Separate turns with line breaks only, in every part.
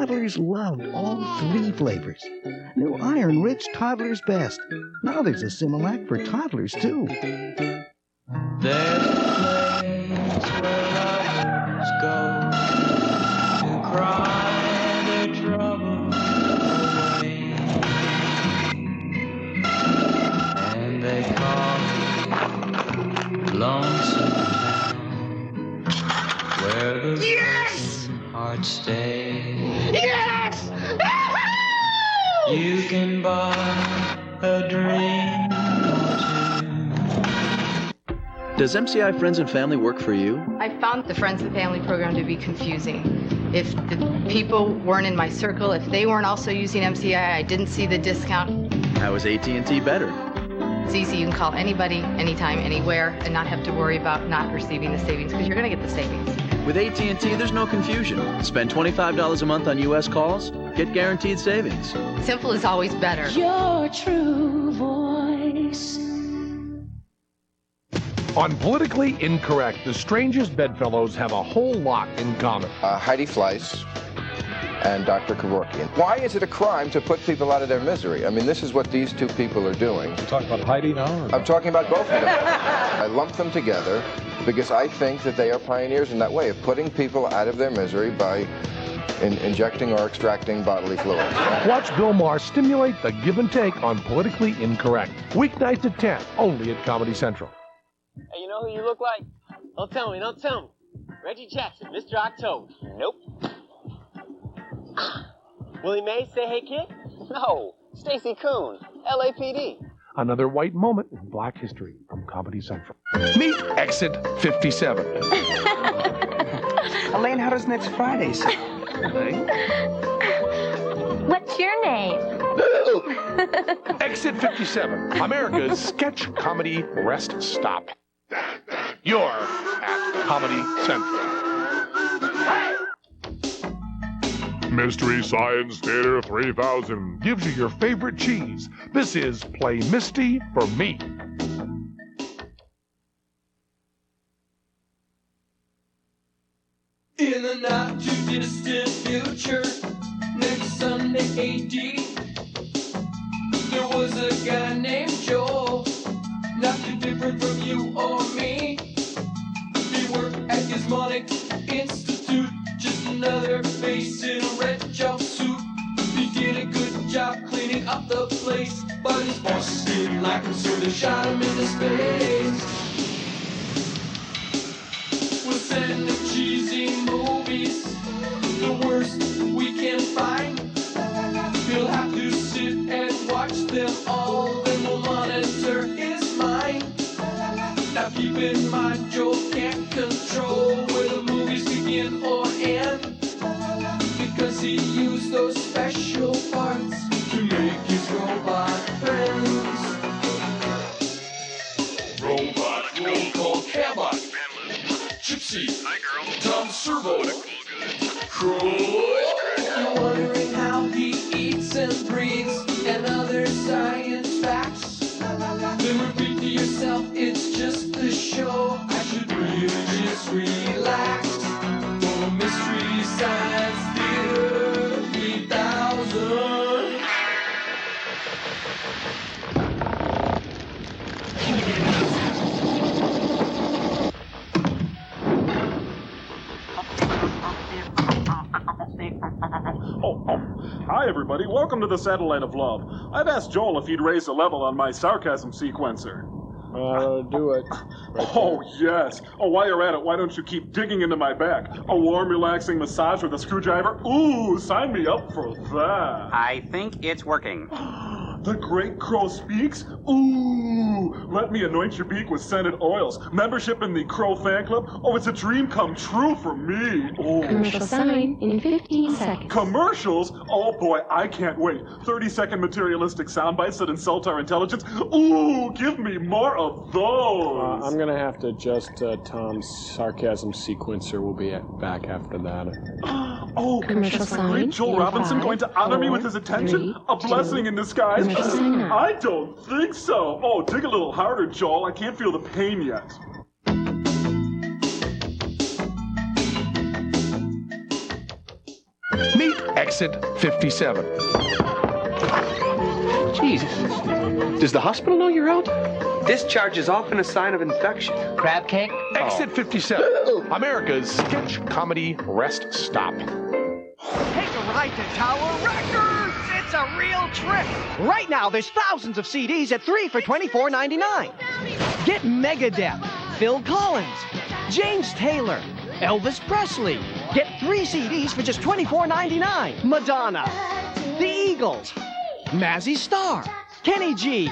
Toddlers love all 3 flavors. New iron-rich Toddler's Best. Now there's a Similac for toddlers, too.
There's a place where lovers go to cry their troubles away, and they call it Lonesome Town, where the hearts stay.
Yes!
You can buy a dream or two.
Does MCI Friends and Family work for you?
I found the Friends and Family program to be confusing. If the people weren't in my circle, if they weren't also using MCI, I didn't see the discount.
How is AT&T better?
It's easy. You can call anybody, anytime, anywhere, and not have to worry about not receiving the savings, because you're going to get the savings.
With AT&T, there's no confusion. Spend $25 a month on U.S. calls, get guaranteed savings.
Simple is always better.
Your true voice.
On Politically Incorrect, the strangest bedfellows have a whole lot in common.
Heidi Fleiss and Dr. Kevorkian. Why is it a crime to put people out of their misery? I mean, this is what these 2 people are doing.
You're talking about Heidi now?
I'm talking about both of them. I lump them together because I think that they are pioneers in that way of putting people out of their misery by injecting or extracting bodily fluids.
Watch Bill Maher stimulate the give and take on Politically Incorrect. Weeknights at 10, only at Comedy Central.
Hey, you know who you look like? Don't tell me, don't tell me. Reggie Jackson, Mr. October. Nope. Willie Mays, Say Hey Kid? No. Stacy Coon, LAPD.
Another white moment in Black history from Comedy Central. Meet Exit 57.
Elaine, how does next Friday sound?
What's your name?
Exit 57, America's sketch comedy rest stop. You're at Comedy Central. Mystery Science Theater 3000 gives you your favorite cheese. This is Play MiSTie for Me.
In the not too distant future, next Sunday AD, there was a guy named Joel, not too different from you or me. He worked at Gizmonic Institute, just another face in a red jumpsuit. He did a good job cleaning up the place, but his bosses didn't like him, so they shot him into space. We'll send the cheesy movies, the worst we can find. He'll have to sit and watch them all, then we'll monitor his mind. Now keep in mind, Joel can't control where the movies begin or end, because he used those special parts to make his robot friends. Robot, roll call, Cabot, Gypsy, hi girl, Tom Servo, Croy. You're wondering how he eats and breathes and other science facts. Then repeat to yourself, it's just a show. I should really just relax. For Mystery Science Theater 3000.
Hi, everybody. Welcome to the Satellite of Love. I've asked Joel if he'd raise the level on my sarcasm sequencer.
Do it.
Oh, yes. Oh, while you're at it, why don't you keep digging into my back? A warm, relaxing massage with a screwdriver? Ooh, sign me up for that.
I think it's working.
The Great Crow speaks? Ooh, let me anoint your beak with scented oils. Membership in the Crow fan club? Oh, it's a dream come true for me. Oh.
Commercial sign in 15 seconds.
Commercials? Oh boy, I can't wait. 30-second materialistic sound bites that insult our intelligence? Ooh, give me more of those.
I'm going to have to adjust Tom's sarcasm sequencer. We'll be back after that.
Oh,
Commercial
is the great
sign
Joel
in
Robinson
5,
going to honor me with
4,
his attention?
3,
A blessing
2,
in disguise?
commercial sign now.
I don't think so. Oh, dig a little harder, Joel. I can't feel the pain yet.
Meet Exit 57.
Jesus. Does the hospital know you're out?
Discharge is often a sign of infection.
Crab cake?
Exit 57. America's sketch comedy rest stop.
Take a ride to Tower Records! It's a real trip! Right now, there's thousands of CDs at 3 for $24.99. Get Megadeth, Phil Collins, James Taylor, Elvis Presley. Get 3 CDs for just $24.99. Madonna, The Eagles, Mazzy Star, Kenny G,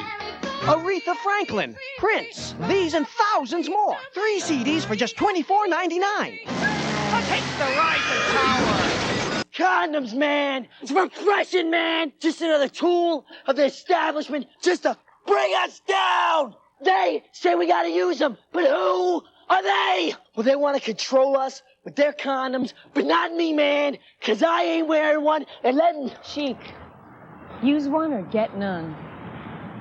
Aretha Franklin, Prince, these and thousands more. 3 CDs for just $24.99. Take the ride to Tower!
Condoms, man! It's repression, man! Just another tool of the establishment just to bring us down! They say we gotta use them, but who are they? Well, they want to control us with their condoms, but not me, man, because I ain't wearing one and letting...
Chic, use one or get none.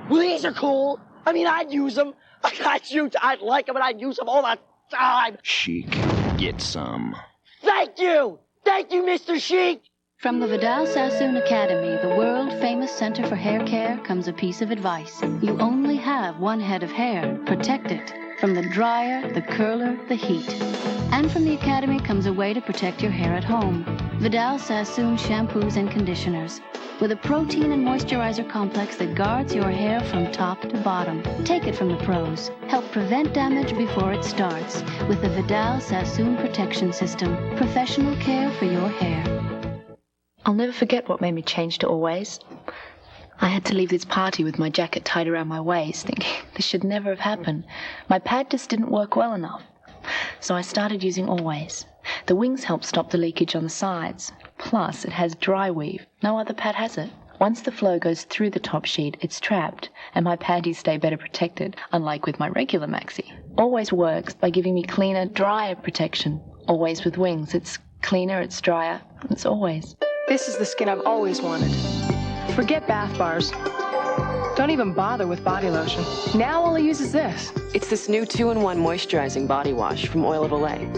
Well, these are cool. I mean, I'd use them. I'd like them, and I'd use them all the time.
Chic, get some.
Thank you! Thank you, Mr. Chic!
From the Vidal Sassoon Academy, the world-famous Center for Hair Care, comes a piece of advice. You only have one head of hair. Protect it from the dryer, the curler, the heat. And from the Academy comes a way to protect your hair at home. Vidal Sassoon shampoos and conditioners, with a protein and moisturizer complex that guards your hair from top to bottom. Take it from the pros. Help prevent damage before it starts with the Vidal Sassoon Protection System. Professional care for your hair.
I'll never forget what made me change to Always. I had to leave this party with my jacket tied around my waist, thinking this should never have happened. My pad just didn't work well enough. So I started using Always. The wings help stop the leakage on the sides. Plus, it has dry weave. No other pad has it. Once the flow goes through the top sheet, it's trapped, and my panties stay better protected, unlike with my regular maxi. Always works by giving me cleaner, drier protection. Always with wings. It's cleaner, it's drier, it's Always.
This is the skin I've always wanted. Forget bath bars. Don't even bother with body lotion. Now all I use is this.
It's this new 2-in-1 moisturizing body wash from Oil of Olay.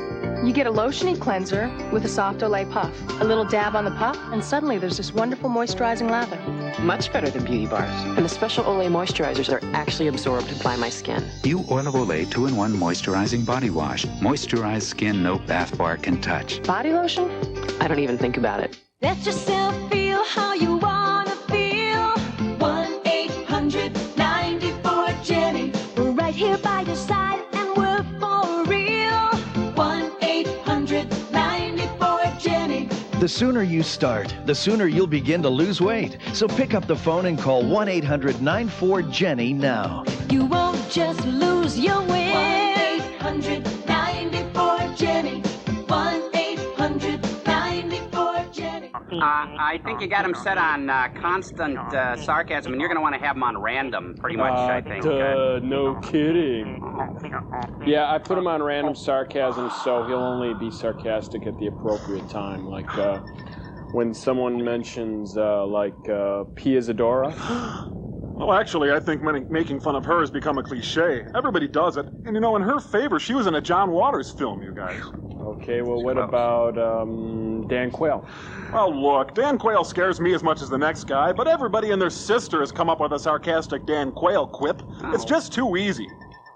You get a lotiony cleanser with a soft Olay puff, a little dab on the puff, and suddenly there's this wonderful moisturizing lather.
Much better than beauty bars. And the special Olay moisturizers are actually absorbed by my skin.
New Oil of Olay 2-in-1 moisturizing body wash. Moisturized skin no bath bar can touch.
Body lotion?
I don't even think about it.
Let yourself feel how you wanna feel. 1-800-94-JENNY. We're right here by your side and we're for real. 1-800-94-JENNY.
The sooner you start, the sooner you'll begin to lose weight. So pick up the phone and call 1-800-94-JENNY now.
You won't just lose your weight. 1-800-94-JENNY. 1-800-94-JENNY.
I think you got him set on constant sarcasm, and you're going to want to have him on random, pretty much, I think.
No kidding. Yeah, I put him on random sarcasm, so he'll only be sarcastic at the appropriate time. Like when someone mentions, Pia Zadora.
Well, actually, I think making fun of her has become a cliche. Everybody does it. And you know, in her favor, she was in a John Waters film, you guys.
Okay, well, what about Dan Quayle?
Well, look, Dan Quayle scares me as much as the next guy, but everybody and their sister has come up with a sarcastic Dan Quayle quip. Oh. It's just too easy.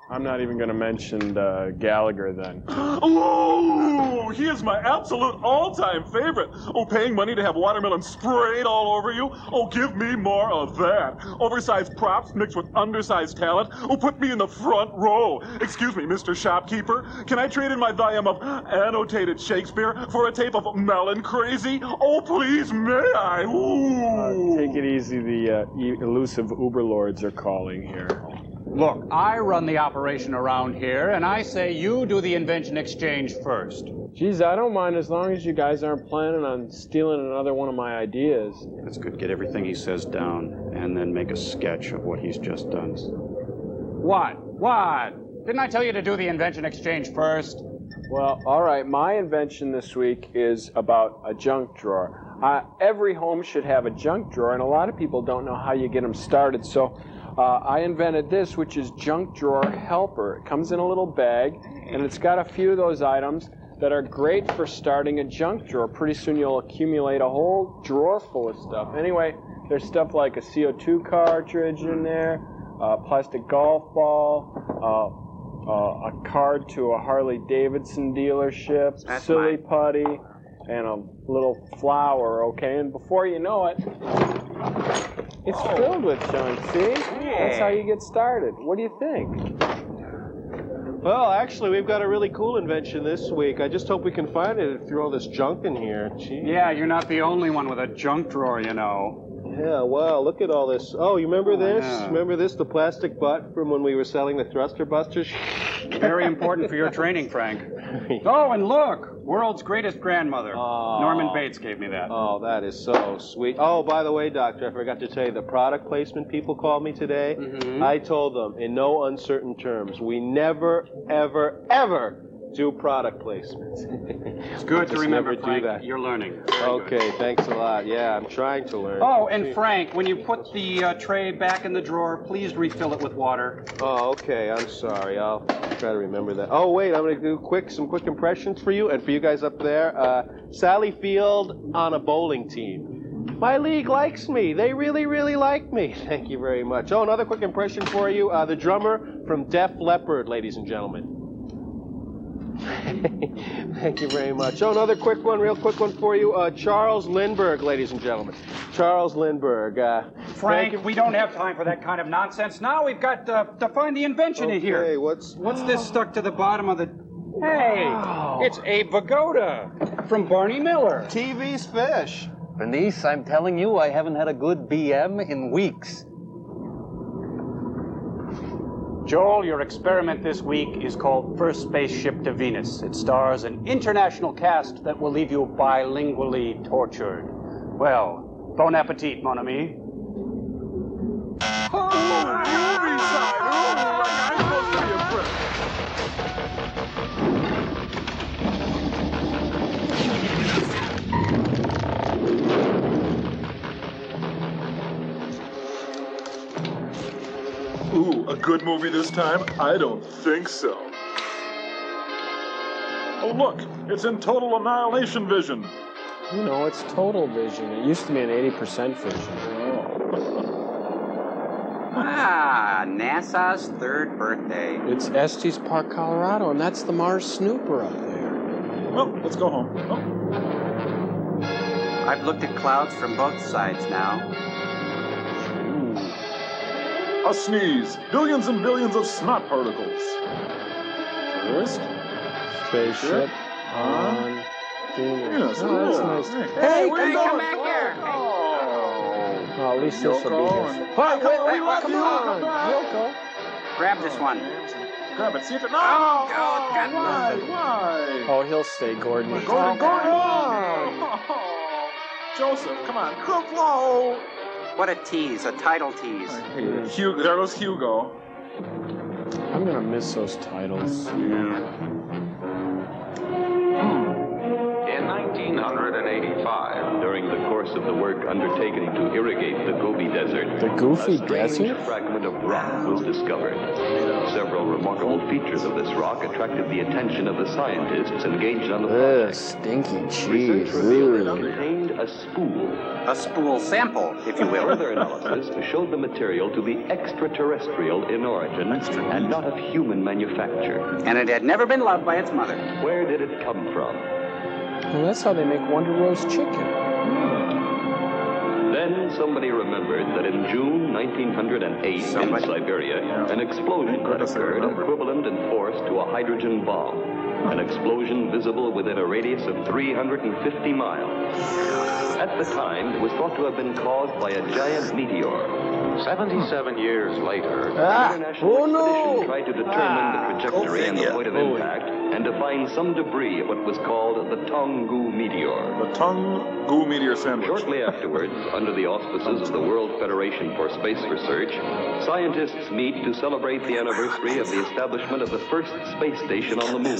I'm not even going to mention Gallagher then.
Oh, he is my absolute all-time favorite. Oh, paying money to have watermelon sprayed all over you? Oh, give me more of that. Oversized props mixed with undersized talent? Oh, put me in the front row. Excuse me, Mr. Shopkeeper. Can I trade in my volume of annotated Shakespeare for a tape of Melon Crazy? Oh, please, may I? Ooh.
Take it easy. The elusive Uberlords are calling here.
Look, I run the operation around here, and I say you do the invention exchange first.
Geez, I don't mind as long as you guys aren't planning on stealing another one of my ideas.
That's good. Get everything he says down, and then make a sketch of what he's just done.
What? Didn't I tell you to do the invention exchange first?
Well, all right. My invention this week is about a junk drawer. Every home should have a junk drawer, and a lot of people don't know how you get them started, so I invented this, which is Junk Drawer Helper. It comes in a little bag, and it's got a few of those items. that are great for starting a junk drawer. Pretty soon you'll accumulate a whole drawer full of stuff. Anyway, there's stuff like a CO2 cartridge in there, a plastic golf ball, a card to a Harley-Davidson dealership, silly putty, and a little flower, okay? And before you know it, it's filled with junk, see? That's how you get started. What do you think?
Well, actually, we've got a really cool invention this week. I just hope we can find it through all this junk in here. Gee.
Yeah, you're not the only one with a junk drawer, you know.
Yeah, wow, look at all this. Oh, you remember this? Yeah. Remember this, the plastic butt from when we were selling the thruster busters?
Very important for your training, Frank. Oh, and look, world's greatest grandmother. Norman Bates gave me that.
Oh, that is so sweet. Oh, by the way, Doctor, I forgot to tell you, the product placement people called me today. I told them, in no uncertain terms, we never, ever, ever do product placements.
It's good to remember, Frank. You're learning.
Okay, thanks a lot. Yeah, I'm trying to learn.
Oh, and Frank, when you put the tray back in the drawer, please refill it with water.
Oh, okay. I'm sorry. I'll try to remember that. Oh, wait, I'm going to do some quick impressions for you and for you guys up there. Sally Field on a bowling team. My league likes me. They really, really like me. Thank you very much. Oh, another quick impression for you. The drummer from Def Leppard, ladies and gentlemen. Thank you very much. Oh, another real quick one for you. Charles Lindbergh, ladies and gentlemen. Charles Lindbergh.
Frank, we don't have time for that kind of nonsense. Now we've got to find the invention in here.
Okay, what's
this stuck to the bottom of the... Hey, it's Abe Vigoda from Barney Miller.
TV's fish.
Bernice, I'm telling you, I haven't had a good BM in weeks.
Joel, your experiment this week is called First Spaceship to Venus. It stars an international cast that will leave you bilingually tortured. Well, bon appetit, mon ami.
Oh, movie side! Oh, like I'm supposed to be a prick. Ooh, a good movie this time? I don't think so. Oh, look, it's in total annihilation vision.
You know, it's total vision. It used to be an 80% vision.
NASA's third birthday.
It's Estes Park, Colorado, and that's the Mars Snooper up there.
Well, let's go home.
I've looked at clouds from both sides now.
A sneeze. Billions and billions of snot particles.
First, spaceship on Venus.
Yes,
that's nice.
Hey, come back here.
Well, at least this will be here. Come on. Yoko.
Grab this one.
Grab it. See if it... No! Why?
Oh, he'll stay, Gordon.
Gordon! Joseph, come on. Whoa!
What a tease, a title tease.
Hugo, there goes Hugo.
I'm gonna miss those titles.
In 1985, during the course of the work undertaken to irrigate the Gobi Desert,
a
strange fragment of rock was discovered. Several remarkable features of this rock attracted the attention of the scientists engaged on the project.
Stinky cheese.
Research revealed it contained a spool.
A spool sample, if you will.
Further analysis showed the material to be extraterrestrial in origin and not of human manufacture.
And it had never been loved by its mother.
Where did it come from?
Well, that's how they make Wonder Rose chicken.
Then somebody remembered that in June 1908 in Siberia, an explosion had occurred equivalent in force to a hydrogen bomb. An explosion visible within a radius of 350 miles. At the time, it was thought to have been caused by a giant meteor. 77 years later, an international expedition tried to determine the trajectory and the point of impact and to find some debris of what was called the Tonggu meteor.
The Tonggu meteor sandwich.
Shortly afterwards, under the auspices of the World Federation for Space Research, scientists meet to celebrate the anniversary of the establishment of the first space station on the moon.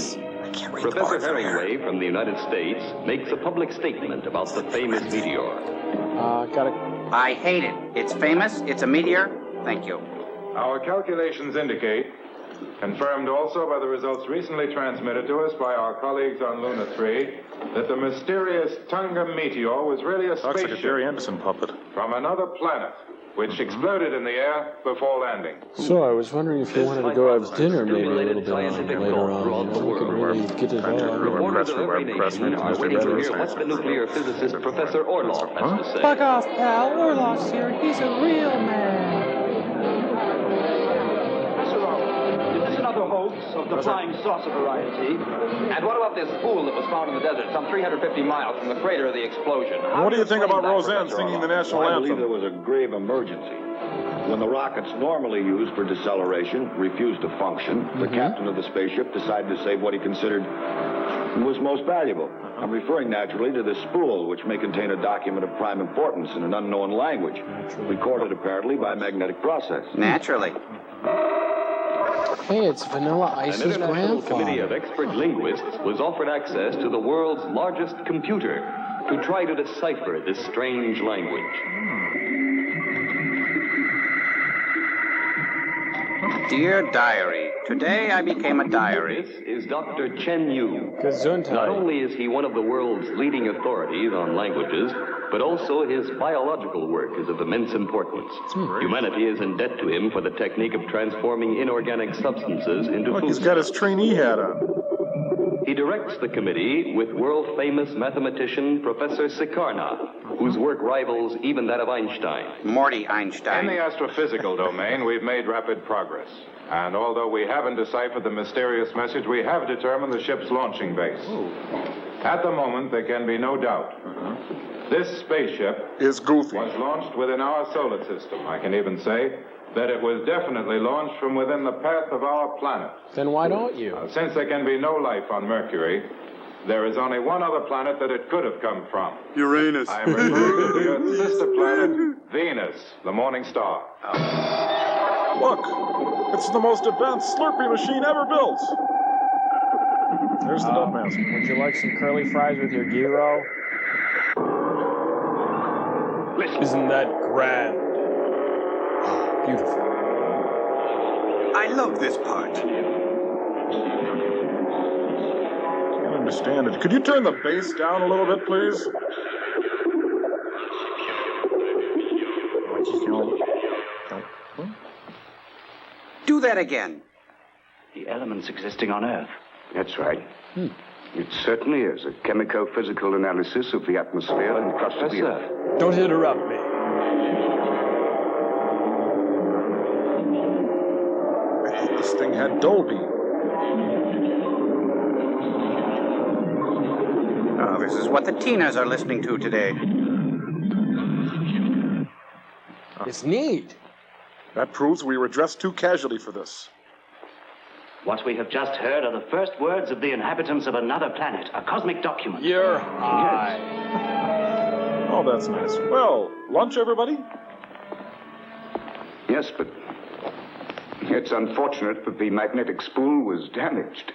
Professor Herringway from the United States makes a public statement about the famous meteor.
I hate it. It's famous, it's a meteor. Thank you.
Our calculations indicate
Confirmed also by the results recently transmitted to us by our colleagues on Luna 3 that the mysterious Tunga meteor was really a
Looks like a
spaceship
Jerry Anderson puppet.
from another planet, which exploded in the air before landing.
So I was wondering if you wanted to go have dinner maybe a little bit later on. You know, we could really get it on.
Reporters of every nation are waiting to hear what the nuclear physicist Professor Orlov has to say.
Fuck off, pal. Orlov's here. He's a real man.
Is this another hoax of the flying saucer variety?
And what about this pool that was found in the desert some 350 miles from the crater of the explosion?
What do you think about Roseanne singing the national
I
anthem?
believe there was a grave emergency. When the rockets normally used for deceleration refused to function, the captain of the spaceship decided to save what he considered was most valuable. I'm referring naturally to this spool, which may contain a document of prime importance in an unknown language, recorded apparently by magnetic process.
Naturally.
Hey, it's Vanilla Ice's
An international committee
grandfather.
of expert linguists was offered access to the world's largest computer to try to decipher this strange language.
Dear Diary, today I became a diary.
This is Dr. Chen Yu.
Gesundheit.
Not only is he one of the world's leading authorities on languages, but also his biological work is of immense importance. Humanity is in debt to him for the technique of transforming inorganic substances into
Look,
food.
he's got his trainee hat on.
He directs the committee with world-famous mathematician Professor Sikarna, whose work rivals even that of Einstein.
Morty
In
Einstein.
the astrophysical domain, we've made rapid progress. And although we haven't deciphered the mysterious message, we have determined the ship's launching base. At the moment, there can be no doubt. This spaceship
is goofy.
Was launched within our solar system. I can even say that it was definitely launched from within the path of our planet.
Then why don't you?
Since there can be no life on Mercury, there is only one other planet that it could have come from.
Uranus.
I am referring to the Earth's sister planet, Venus, the morning star.
Look, it's the most advanced Slurpee machine ever built. There's the dumb mask.
Would you like some curly fries with your gyro? Isn't that grand? Beautiful.
I love this part.
Can't understand it. Could you turn the bass down a little bit, please?
Do that again.
The elements existing on Earth. That's right. It certainly is a chemico-physical analysis of the atmosphere and crust of the Earth.
Don't interrupt me.
I thought this thing had Dolby.
Oh, this is what the teeners are listening to today.
It's neat.
That proves we were dressed too casually for this.
What we have just heard are the first words of the inhabitants of another planet, a cosmic document.
You're high.
Oh, that's nice. Well, lunch, everybody?
Yes, but it's unfortunate that the magnetic spool was damaged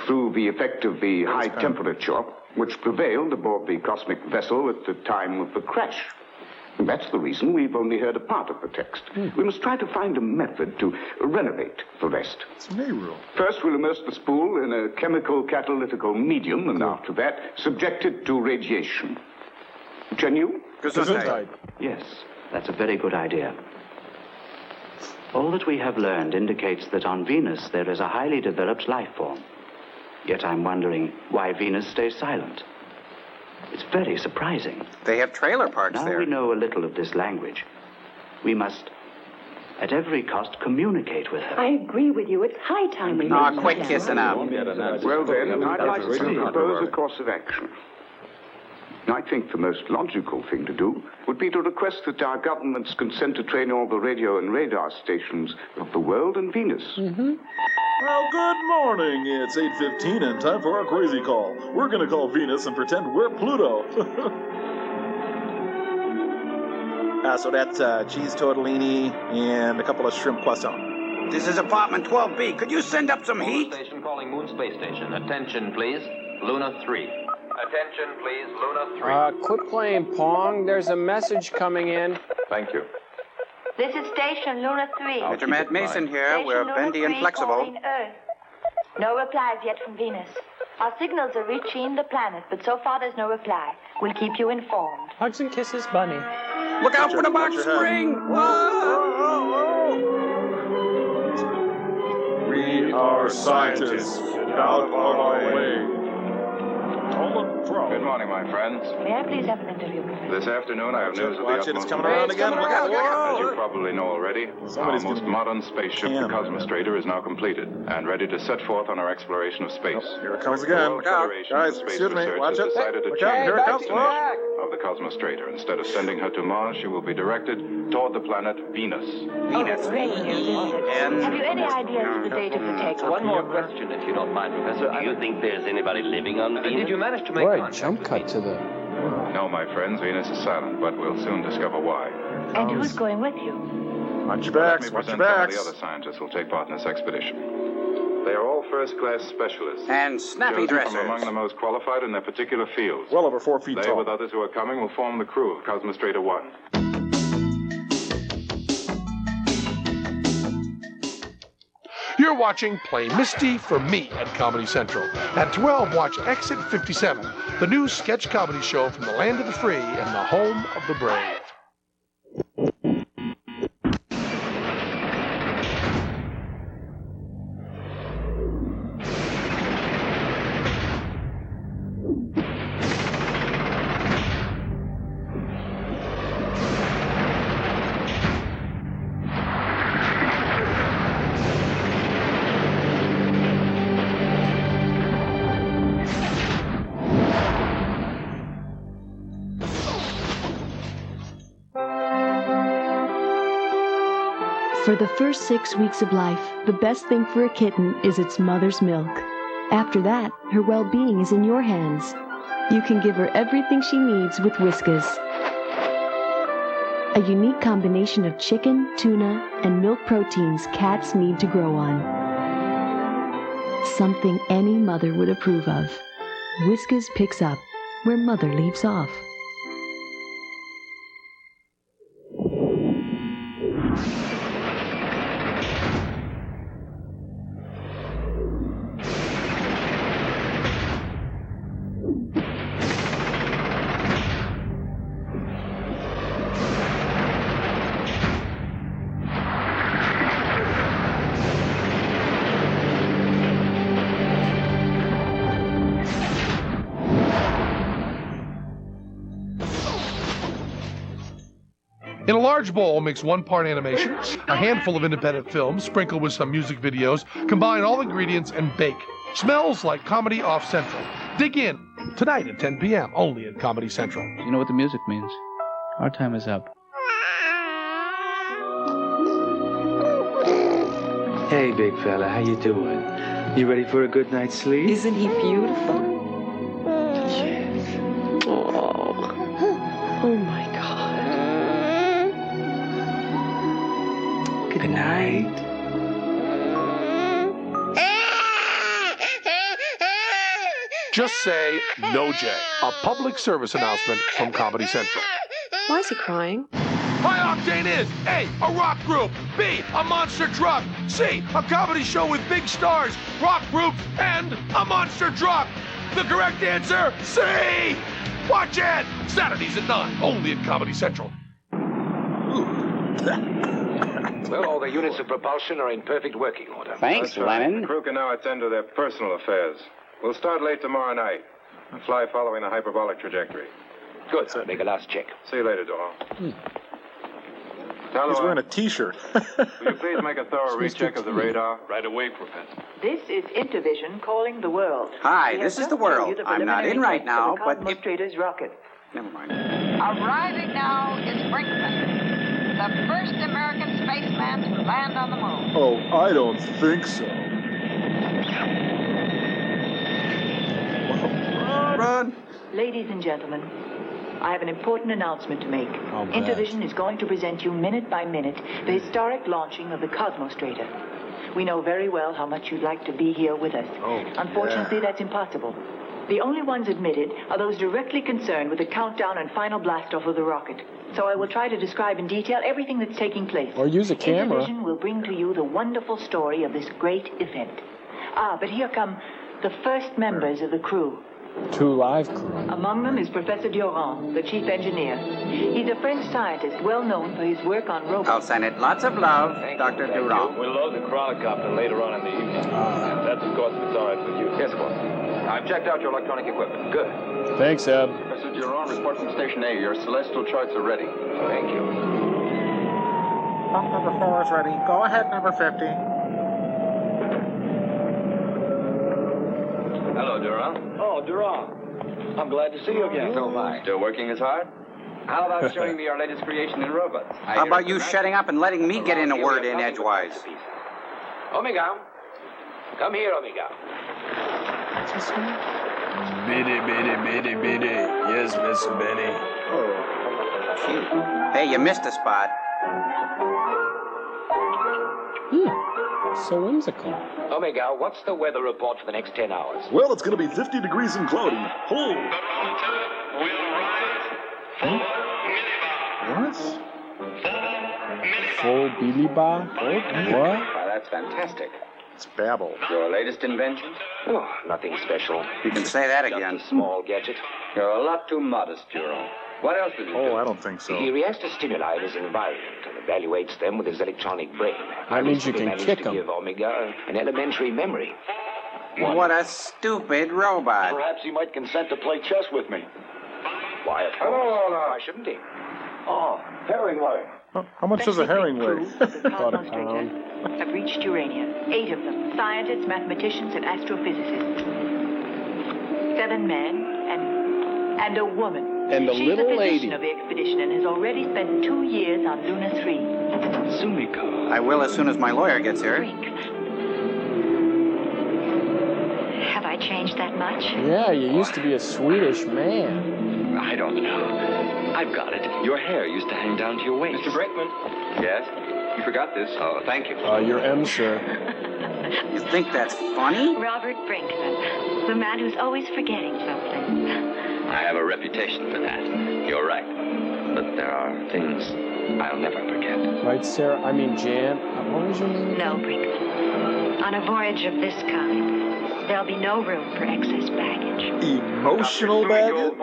through the effect of the high temperature which prevailed aboard the cosmic vessel at the time of the crash. And that's the reason we've only heard a part of the text. We must try to find a method to renovate the rest.
It's Nehru.
First, we'll immerse the spool in a chemical catalytical medium, and after that, subject it to radiation. Chen-Yu?
Gesundheit. Yes, that's a very good idea. All that we have learned indicates that on Venus there is a highly developed life form. Yet I'm wondering why Venus stays silent. It's very surprising.
They have trailer parks
Now
there.
we know a little of this language. We must, at every cost, communicate with her.
I agree with you. It's high time we
Aw,
make
quit
this
kissing up.
Well, then, I'd like to propose a course of action. I think the most logical thing to do would be to request that our governments consent to train all the radio and radar stations of the world and Venus.
Well, good morning. It's 8:15 and time for our crazy call. We're going to call Venus and pretend we're Pluto. So that's cheese tortellini and a couple of shrimp poisson.
This is apartment 12B. Could you send up some heat?
Station calling Moon Space Station. Attention, please. Luna 3. Attention, please. Luna 3.
Quit playing Pong. There's a message coming in.
Thank you.
This is Station Luna 3.
Major Matt Mason here.
Station
We're
Luna
bendy
3
and flexible.
calling Earth. No replies yet from Venus. Our signals are reaching the planet, but so far there's no reply. We'll keep you informed.
Hugs and kisses, Bunny.
Look out for the box spring! Whoa!
We are scientists. Get out of our way.
Good morning, my friends.
May I please have an interview?
This afternoon, I have news of the
Watch it,
utmost
it's coming around again. Look out, look out.
As you probably know already, our most modern spaceship, the Cosmostrator, is now completed and ready to set forth on our exploration of space.
Here it comes again. Guys, excuse me. Watch it.
Decided to
Look out,
change
here
the
it comes.
destination of the Cosmostrator. Instead of sending her to Mars, she will be directed toward the planet Venus.
Venus. Great news, isn't it? Have you any ideas of the date of the takeoff?
One more question, if you don't mind, Professor. Do you think there's anybody living on Venus? Did you manage to make
Boy, jump cut to the...
No, my friends, Venus is silent, but we'll soon discover why.
And who's going with you?
Watch your backs, watch your backs.
The other scientists will take part in this expedition. They are all first-class specialists.
And snappy
chosen
dressers.
from among the most qualified in their particular fields.
Well over 4 feet
They,
tall.
with others who are coming, will form the crew of Cosmostrator 1.
You're watching Play MiSTie for me at Comedy Central. At 12, watch Exit 57, the new sketch comedy show from the land of the free and the home of the brave.
For the first 6 weeks of life, the best thing for a kitten is its mother's milk. After that, her well-being is in your hands. You can give her everything she needs with Whiskas. A unique combination of chicken, tuna, and milk proteins cats need to grow on. Something any mother would approve of. Whiskas picks up where mother leaves off.
In a large bowl, mix 1 part animation, a handful of independent films, sprinkle with some music videos, combine all ingredients, and bake. Smells like comedy off Central. Dig in. Tonight at 10 p.m., only at Comedy Central.
You know what the music means? Our time is up.
Hey, big fella, how you doing? You ready for a good night's sleep?
Isn't he beautiful?
Yes.
Oh my God.
Good night.
Just say no, Jay. A public service announcement from Comedy Central.
Why is he crying?
High Octane is A, a rock group, B, a monster truck, C, a comedy show with big stars, rock groups, and a monster truck. The correct answer, C! Watch it! Saturdays at 9, only at Comedy Central.
Well, all the units of propulsion are in perfect working order.
That's right. The crew can now attend to their personal affairs. We'll start late tomorrow night and fly following the hyperbolic trajectory.
Good. Make a last check.
See you later, Doyle.
He's wearing a T-shirt.
Will you please make a thorough recheck of the radar?
Right away, Professor.
This is Intervision calling the world.
Hi, this is the world. I'm not in right now, but if...
Cosmostrator's rocket.
Never mind.
Arriving now is Brinkman, the first American spaceman to land on the moon.
Oh, I don't think so.
Run!
Ladies and gentlemen, I have an important announcement to make.
Oh,
Intervision is going to present you minute by minute the historic launching of the Cosmostrator. We know very well how much you'd like to be here with us. Unfortunately, that's impossible.
The only ones admitted are those directly concerned with the countdown and final blastoff of the rocket. So I will try to describe in detail everything that's taking place.
Or use a camera.
Intervision will bring to you the wonderful story of this great event. But here come the first members of the crew.
2 live crew.
Among them is Professor Durand, the chief engineer. He's a French scientist well known for his work on robots.
I'll send it. Lots of love, Dr. Durand.
We'll load the chronocopter later on in the evening. That's, of course, if it's all right with you. Yes, of course. I've checked out your electronic equipment. Good.
Thanks, Eb.
Professor Durand, report from Station A. Your celestial charts are ready. Thank you.
Pump number 4 is ready. Go ahead, number 50.
Hello, Durand.
Oh, Durand. I'm glad to see you again.
So am I. Still working as hard? How about showing me your latest creation in robots?
How about you shutting up and letting me get in a word in edgewise?
Omega. Come here, Omega.
Biddy, biddy, biddy, biddy. Yes, Miss Benny.
Hey, you missed a spot.
So whimsical.
Omega, what's the weather report for the next 10 hours?
Well, it's going to be 50 degrees and cloudy. Hold. What?
Full Billy Bar? What?
Why, that's fantastic.
It's babble.
Your latest invention? Oh, nothing special.
You can say that again.
Just a small gadget. You're a lot too modest, Durand. What else does he do?
Oh, I don't think so.
He reacts to stimuli in his environment and evaluates them with his electronic brain.
That means you can kick him.
Give Omega an elementary memory.
What a stupid robot.
Perhaps he might consent to play chess with me.
Why, of course. Why shouldn't he?
Oh, Herringway.
How much does a herring weigh?
About a pound.
Have reached Urania. 8 of them. Scientists, mathematicians, and astrophysicists. 7 men and a woman.
And a
She's
little
the
lady.
physician of the expedition and has already spent 2 years on Luna 3.
Sumiko.
I will as soon as my lawyer gets here.
Have I changed that much?
Yeah, you used to be a Swedish man.
I don't know. I've got it. Your hair used to hang down to your waist.
Mr. Brinkman.
Yes? You forgot this. Oh, thank you.
You're M, sir.
You think that's funny?
Robert Brinkman, the man who's always forgetting something.
I have a reputation for that. You're right. But there are things I'll never forget.
Right, Sarah? I mean, Jan. What was your name?
No, Brinkman. On a voyage of this kind, there'll be no room for excess baggage.
Emotional baggage?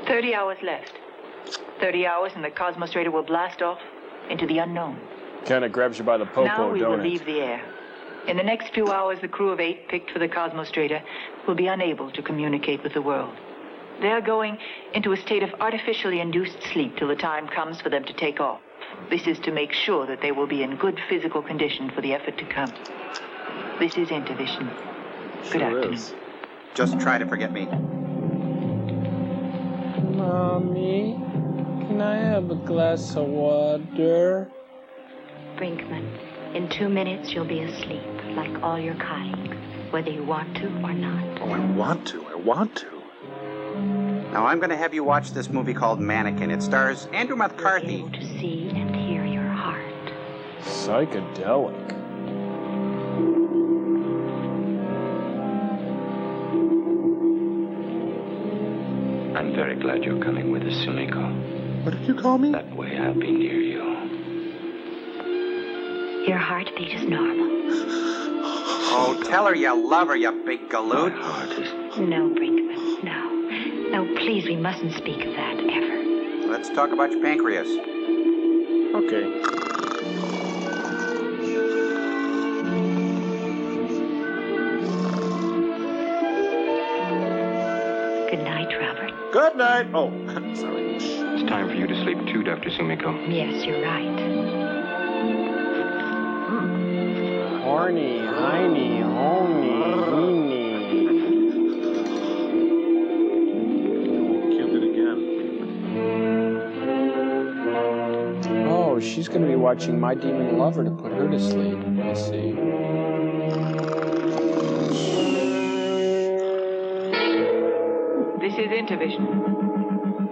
30 hours left. 30 hours and the Cosmostrator will blast off into the unknown.
Kind of grabs you by the popo,
Now we will
don't it?
leave the air. In the next few hours, the crew of 8 picked for the Cosmostrator will be unable to communicate with the world. They're going into a state of artificially induced sleep till the time comes for them to take off. This is to make sure that they will be in good physical condition for the effort to come. This is Intervision. Good afternoon.
Just try to forget me.
Mommy, can I have a glass of water?
Brinkman, in 2 minutes you'll be asleep, like all your colleagues, whether you want to or not.
Oh, I want to.
Now, I'm going to have you watch this movie called Mannequin. It stars Andrew McCarthy.
To see and hear your heart.
Psychedelic.
I'm very glad you're coming with us, Sumiko.
What did you call me?
That way I'll be near you.
Your heartbeat is normal.
Oh, tell her you love her, you big galoot.
No, Brinkman, no. No, please, we mustn't speak of that ever.
Let's talk about your pancreas.
Okay.
Good night, Robert.
Good night. Oh, sorry.
It's time for you to sleep too, Dr. Sumiko.
Yes, you're right.
Horny, hiney, honey, heeny.
Killed it again.
Oh, she's going to be watching My Demon Lover to put her to sleep. I see.
This is Intervision.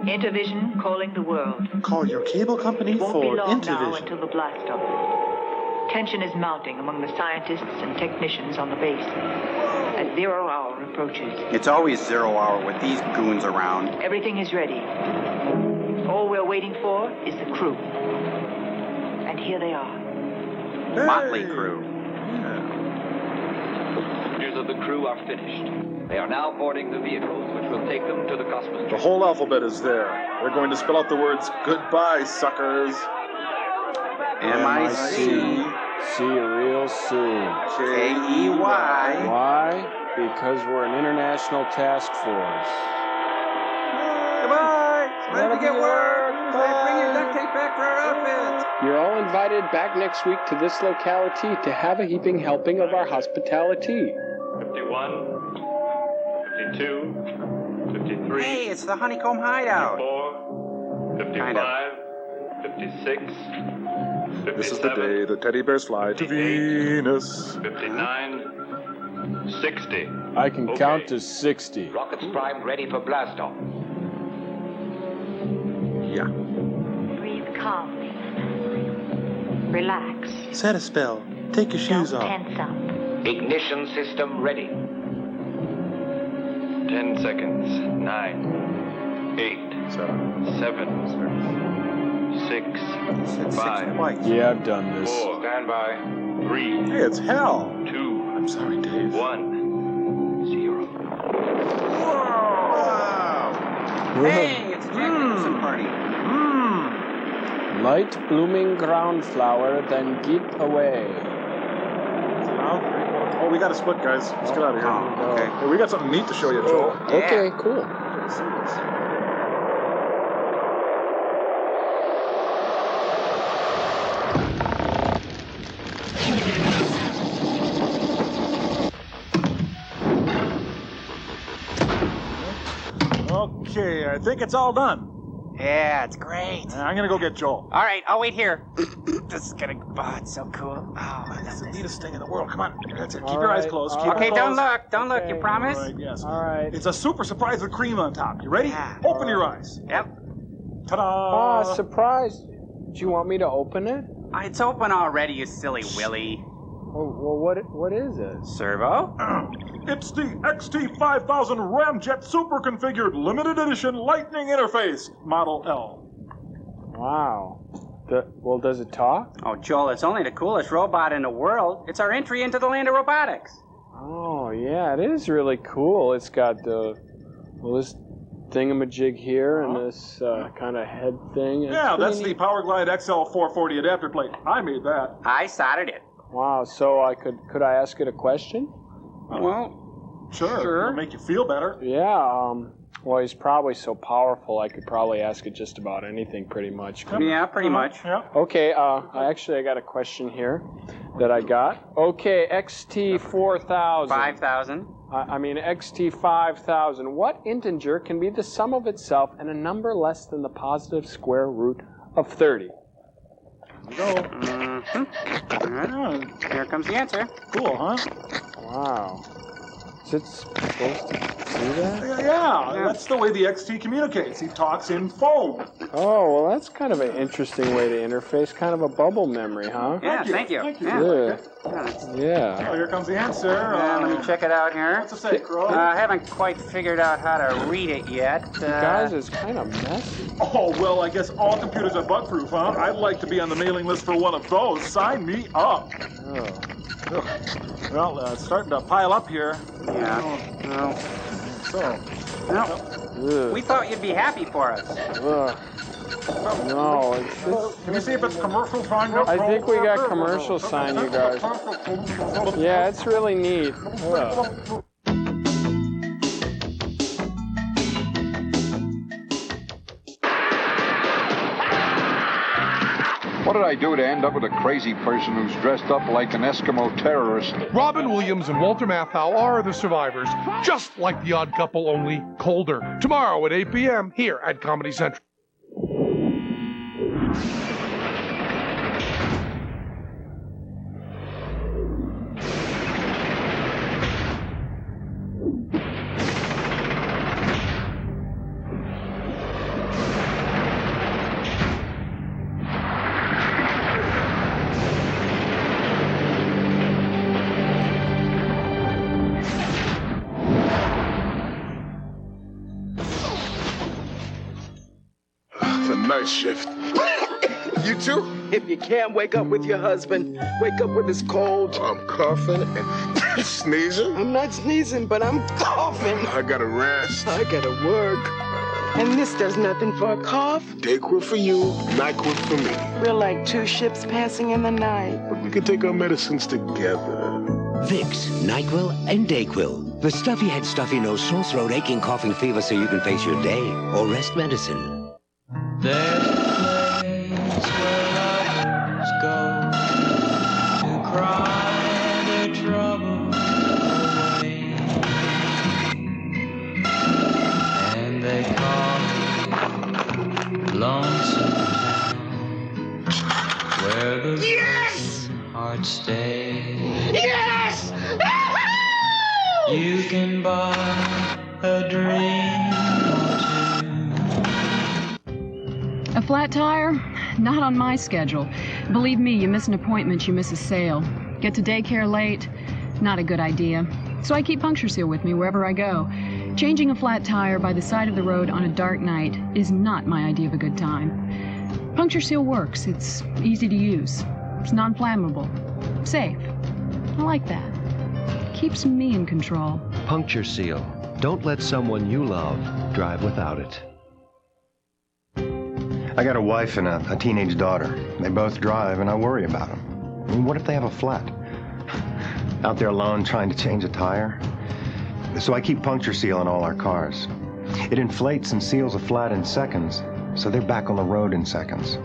Intervision calling the world.
Call your cable company
It won't
for
be long now
Intervision.
until the blast off. Tension is mounting among the scientists and technicians on the base. At 0 hour approaches.
It's always 0 hour with these goons around.
Everything is ready. All we're waiting for is the crew. And here they are.
Motley crew.
Passengers of the crew are finished. They are now boarding the vehicles which will take them to the cosmos.
The whole alphabet is there. They're going to spell out the words, goodbye, suckers.
MiSTie.
See you real soon.
K-E-Y.
Why? Because we're an international task force.
Goodbye. Let me get work. Bring your duct tape back for our outfits.
You're all invited back next week to this locality to have a heaping helping of our hospitality.
51, 52, 53.
Hey, it's the Honeycomb Hideout.
54, 55,
Kind of.
56, 57.
This is the day the teddy bears fly to Venus.
59, 60.
I can count to 60.
Rockets primed, ready for blast off.
Yeah.
Breathe calmly. Relax.
Set a spell. Take your shoes
Don't
off.
tense up.
Ignition system ready. 10 seconds. 9, 8, 7, 6, 5.
Yeah, I've done this.
4. Stand by. 3.
Hey, it's hell.
2.
I'm sorry, Dave.
1. 0.
Hey, it's a Jack Nicholson party.
Light blooming ground flower, then keep away.
Oh, we got to split, guys. Let's get out of here.
Oh, okay.
Hey, we got something neat to show you, Joel.
Okay, cool.
Let's see this. Okay, I think it's all done.
Yeah, it's great.
I'm gonna go get Joel.
All right, I'll wait here. This is gonna. Oh, it's so cool. Oh,
That's the neatest thing in the world. Come on, that's it. Keep
All
your eyes
right,
closed.
all
Keep
okay,
them
don't
closed.
look. Don't look. You promise?
All right, yes.
All right.
It's a super surprise with cream on top. You ready?
Yeah.
Open your eyes.
Yep.
Ta-da!
Ah, surprise. Do you want me to open it?
It's open already, you silly Willy.
Oh, well, what is it?
Servo?
It's the XT5000 Ramjet Super Configured Limited Edition Lightning Interface, Model L.
Wow. Well, does it talk?
Oh, Joel, it's only the coolest robot in the world. It's our entry into the land of robotics.
Oh, yeah, it is really cool. It's got this thingamajig here and this kind of head thing.
Yeah, that's the PowerGlide XL440 adapter plate. I made that.
I soldered it.
Wow, so could I ask it a question?
Well,
Sure. It'll make you feel better.
Yeah, well, he's probably so powerful, I could probably ask it just about anything, pretty much.
Yeah, pretty much.
Yeah.
Okay, I got a question here that I got. Okay, XT4000.
5,000.
I mean, XT5000. What integer can be the sum of itself and a number less than the positive square root of 30?
Go.
Here comes the answer.
Cool, huh?
Wow. Is it supposed to do that?
Yeah, that's the way the XT communicates. He talks in foam.
Oh, well, that's kind of an interesting way to interface. Kind of a bubble memory, huh?
Yeah, thank you.
Thank you.
Yeah.
Yeah.
Oh, here comes the answer.
Let me check it out here.
What's it say, Crow?
I haven't quite figured out how to read it yet.
Guys, it's kind of messy.
Oh, well, I guess all computers are bug-proof, huh? I'd like to be on the mailing list for one of those. Sign me up.
Oh.
Well, it's starting to pile up here.
Yeah. Well,
So.
no. We thought you'd be happy for us.
No, it's just...
Can we see if it's commercial sign?
I think we got commercial sign, you guys. Yeah, it's really neat. Ugh.
What did I do to end up with a crazy person who's dressed up like an Eskimo terrorist?
Robin Williams and Walter Matthau are the survivors, just like The Odd Couple, only colder. Tomorrow at 8 p.m. here at Comedy Central.
It's a night shift. You too?
If you can't wake up with your husband, wake up with his cold.
I'm coughing and sneezing.
I'm not sneezing, but I'm coughing.
I gotta rest.
I gotta work. And this does nothing for a cough.
Dayquil for you, NyQuil for me.
We're like two ships passing in the night.
But we can take our medicines together.
Vicks, NyQuil, and Dayquil. The stuffy head, stuffy nose, sore throat, aching, coughing, fever, so you can face your day or rest medicine.
There's a place where lovers go to cry their troubles away, and they call it Lonesome Town, where the hearts stay.
Yes!
You can buy a dream or two.
A flat tire? Not on my schedule. Believe me, you miss an appointment, you miss a sale. Get to daycare late? Not a good idea. So I keep Puncture Seal with me wherever I go. Changing a flat tire by the side of the road on a dark night is not my idea of a good time. Puncture Seal works. It's easy to use. It's non-flammable. Safe. I like that. Keeps me in control.
Puncture Seal. Don't let someone you love drive without it.
I got a wife and a teenage daughter. They both drive, and I worry about them. I mean, what if they have a flat? Out there alone trying to change a tire? So I keep Puncture Seal in all our cars. It inflates and seals a flat in seconds, so they're back on the road in seconds.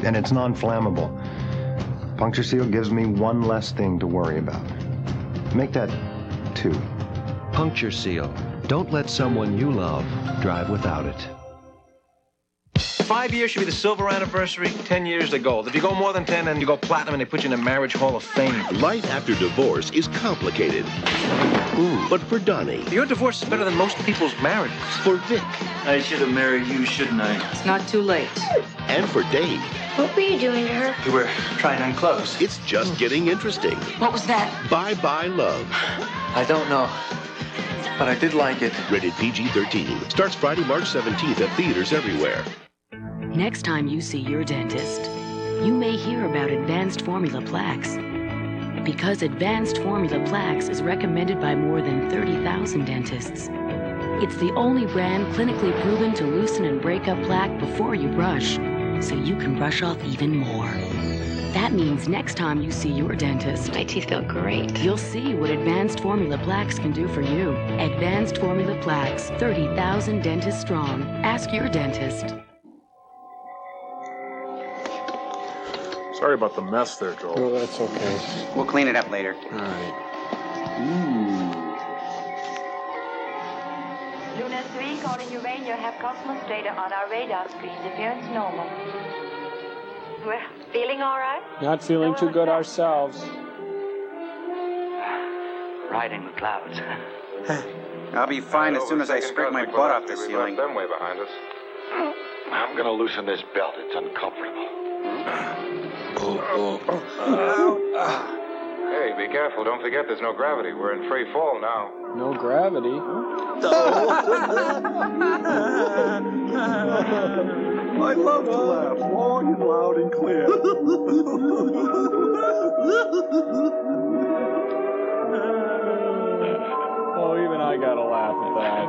And it's non-flammable. Puncture Seal gives me one less thing to worry about. Make that 2.
Puncture Seal. Don't let someone you love drive without it.
5 years should be the silver anniversary, 10 years the gold. If you go more than 10, then you go platinum and they put you in the Marriage Hall of Fame.
Life after divorce is complicated. But for Donnie...
Your divorce is better than most people's marriages.
For Vic...
I should have married you, shouldn't I?
It's not too late.
And for Dave...
What were you doing to her?
We were trying on clothes.
It's just getting interesting.
What was that?
Bye-bye love.
I don't know, but I did like it.
Rated PG-13. Starts Friday, March 17th at theaters everywhere.
Next time you see your dentist, you may hear about Advanced Formula Plaques. Because Advanced Formula Plaques is recommended by more than 30,000 dentists. It's the only brand clinically proven to loosen and break up plaque before you brush, so you can brush off even more. That means next time you see your dentist,
my teeth feel great.
You'll see what Advanced Formula Plaques can do for you. Advanced Formula Plaques, 30,000 dentists strong. Ask your dentist.
Sorry about the mess there, Joel.
Oh, that's okay.
We'll clean it up later.
All right.
Luna 3 calling you rain. You have Cosmos data on our radar screens. Appearance normal. Well, feeling all right?
Not feeling too good ourselves.
Riding the clouds.
I'll be fine as soon as I scrape my butt off the ceiling.
Them way behind us.
I'm gonna loosen this belt. It's uncomfortable.
Hey, be careful. Don't forget there's no gravity. We're in free fall now.
No gravity?
I love to laugh long and loud and clear.
Oh, even I gotta laugh at that.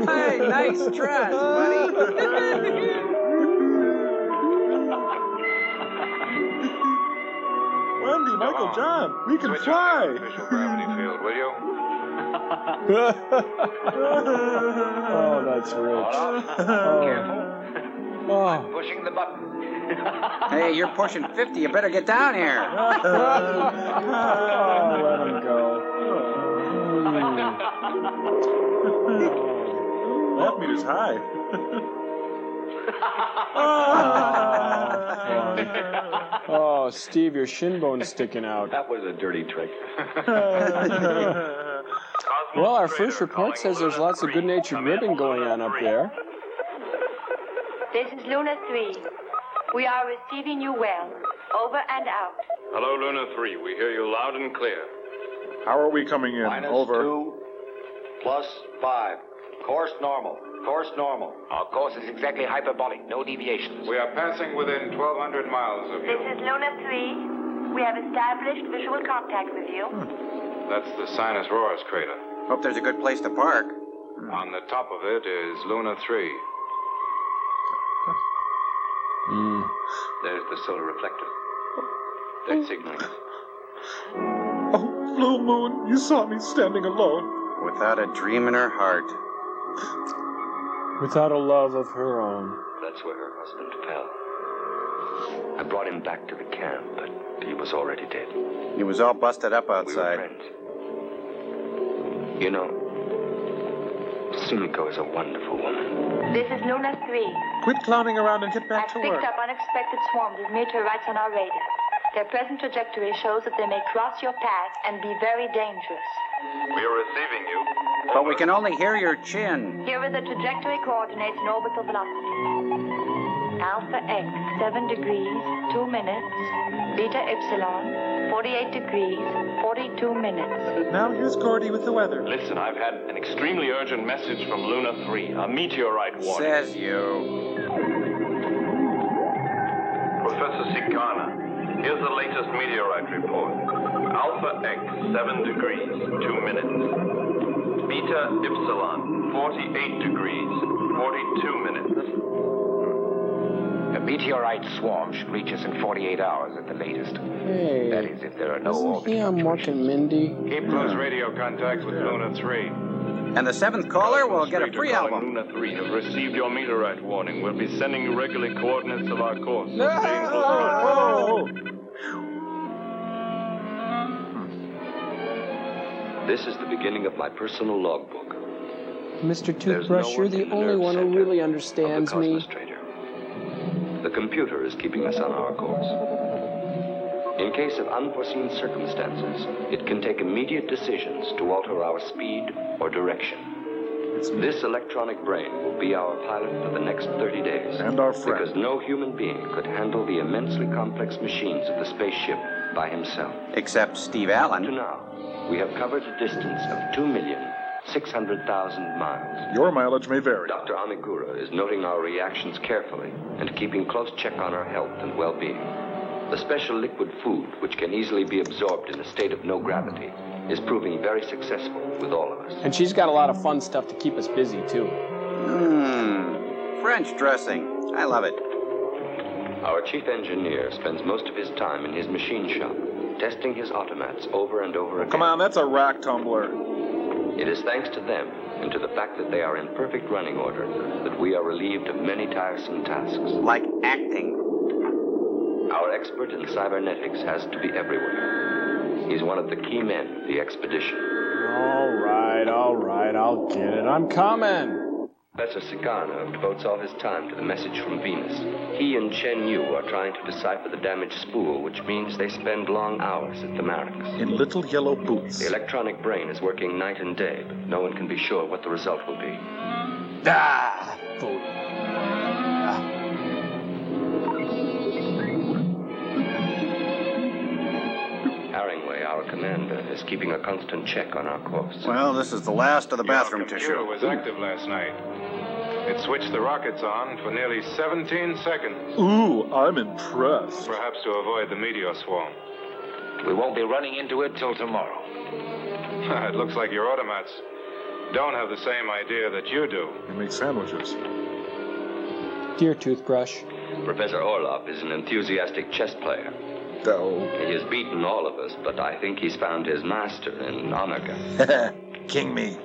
Hey, nice dress, buddy.
Wendy, Michael, John, we can fly.
Official gravity field, will you?
Oh, that's rich.
Careful.
Oh.
Pushing the button.
Hey, you're pushing 50. You better get down here.
Oh, let him go.
That meter's high.
Oh, Steve, your shin bone's sticking out.
That was a dirty trick.
Well, our first report says there's lots of good-natured ribbing going on up there.
This is Luna 3. We are receiving you well. Over and out.
Hello, Luna 3. We hear you loud and clear.
How are we coming in?
-2,
Over.
+5. Course normal. Course normal.
Our course is exactly hyperbolic, no deviations.
We are passing within 1,200 miles of
This
you.
is Luna 3. We have established visual contact with you.
That's the Sinus Roars crater.
Hope there's a good place to park.
On the top of it is Luna 3.
There's the solar reflector. They're signaling.
Oh, Blue Moon, you saw me standing alone.
Without a dream in her heart.
Without a love of her own.
That's where her husband fell. I brought him back to the camp, but he was already dead.
He was all busted up outside.
We were friends. You know, Sumiko is a wonderful woman.
This is Luna 3.
Quit clowning around and get back
I've
to
picked
work.
up unexpected swarms of meteorites on our radar. Their present trajectory shows that they may cross your path and be very dangerous.
We are receiving you.
But we can only hear your chin.
Here are the trajectory coordinates and orbital velocity. Alpha X, 7 degrees, 2 minutes. Beta Epsilon, 48 degrees, 42 minutes.
Now here's Gordy with the weather.
Listen, I've had an extremely urgent message from Luna 3. A meteorite warning.
Says you.
Professor Sikana, here's the latest meteorite report. Alpha X, 7 degrees, 2 minutes. Beta Epsilon, 48 degrees, 42 minutes. The meteorite swarm should reach us in 48 hours at the latest.
Hey.
That is, if there are no
Isn't he on Mork and Mindy?
Keep close radio contact with Luna 3.
And the seventh caller will get a free album.
Luna 3 have received your meteorite warning. We'll be sending you regularly coordinates of our course. So stay in close contact. This is the beginning of my personal logbook.
Mr. Toothbrush, you're the only one who really understands me.
The computer is keeping us on our course. In case of unforeseen circumstances, it can take immediate decisions to alter our speed or direction. This electronic brain will be our pilot for the next 30 days.
And our friend.
Because no human being could handle the immensely complex machines of the spaceship by himself.
Except Steve Allen.
Up to now, we have covered a distance of 2,600,000 miles.
Your mileage may vary.
Dr. Amigura is noting our reactions carefully and keeping close check on our health and well-being. The special liquid food, which can easily be absorbed in a state of no gravity, is proving very successful with all of us.
And she's got a lot of fun stuff to keep us busy, too.
French dressing. I love it.
Our chief engineer spends most of his time in his machine shop, testing his automats over and over again.
Come on, that's a rack tumbler.
It is thanks to them and to the fact that they are in perfect running order that we are relieved of many tiresome tasks.
Like acting.
Our expert in cybernetics has to be everywhere. He's one of the key men of the expedition.
All right, I'll get it. I'm coming.
Professor Sikana devotes all his time to the message from Venus. He and Chen Yu are trying to decipher the damaged spool, which means they spend long hours at the Marix.
In little yellow boots.
The electronic brain is working night and day, but no one can be sure what the result will be.
Food.
Haringway, our commander, is keeping a constant check on our course.
Well, this is the last of the bathroom
Your computer
tissue.
was active last night. It switched the rockets on for nearly 17 seconds.
Ooh, I'm impressed.
Perhaps to avoid the meteor swarm.
We won't be running into it till tomorrow.
It looks like your automats don't have the same idea that you do.
They make sandwiches.
Dear Toothbrush.
Professor Orloff is an enthusiastic chess player.
Oh.
He has beaten all of us, but I think he's found his master in Omega.
King me.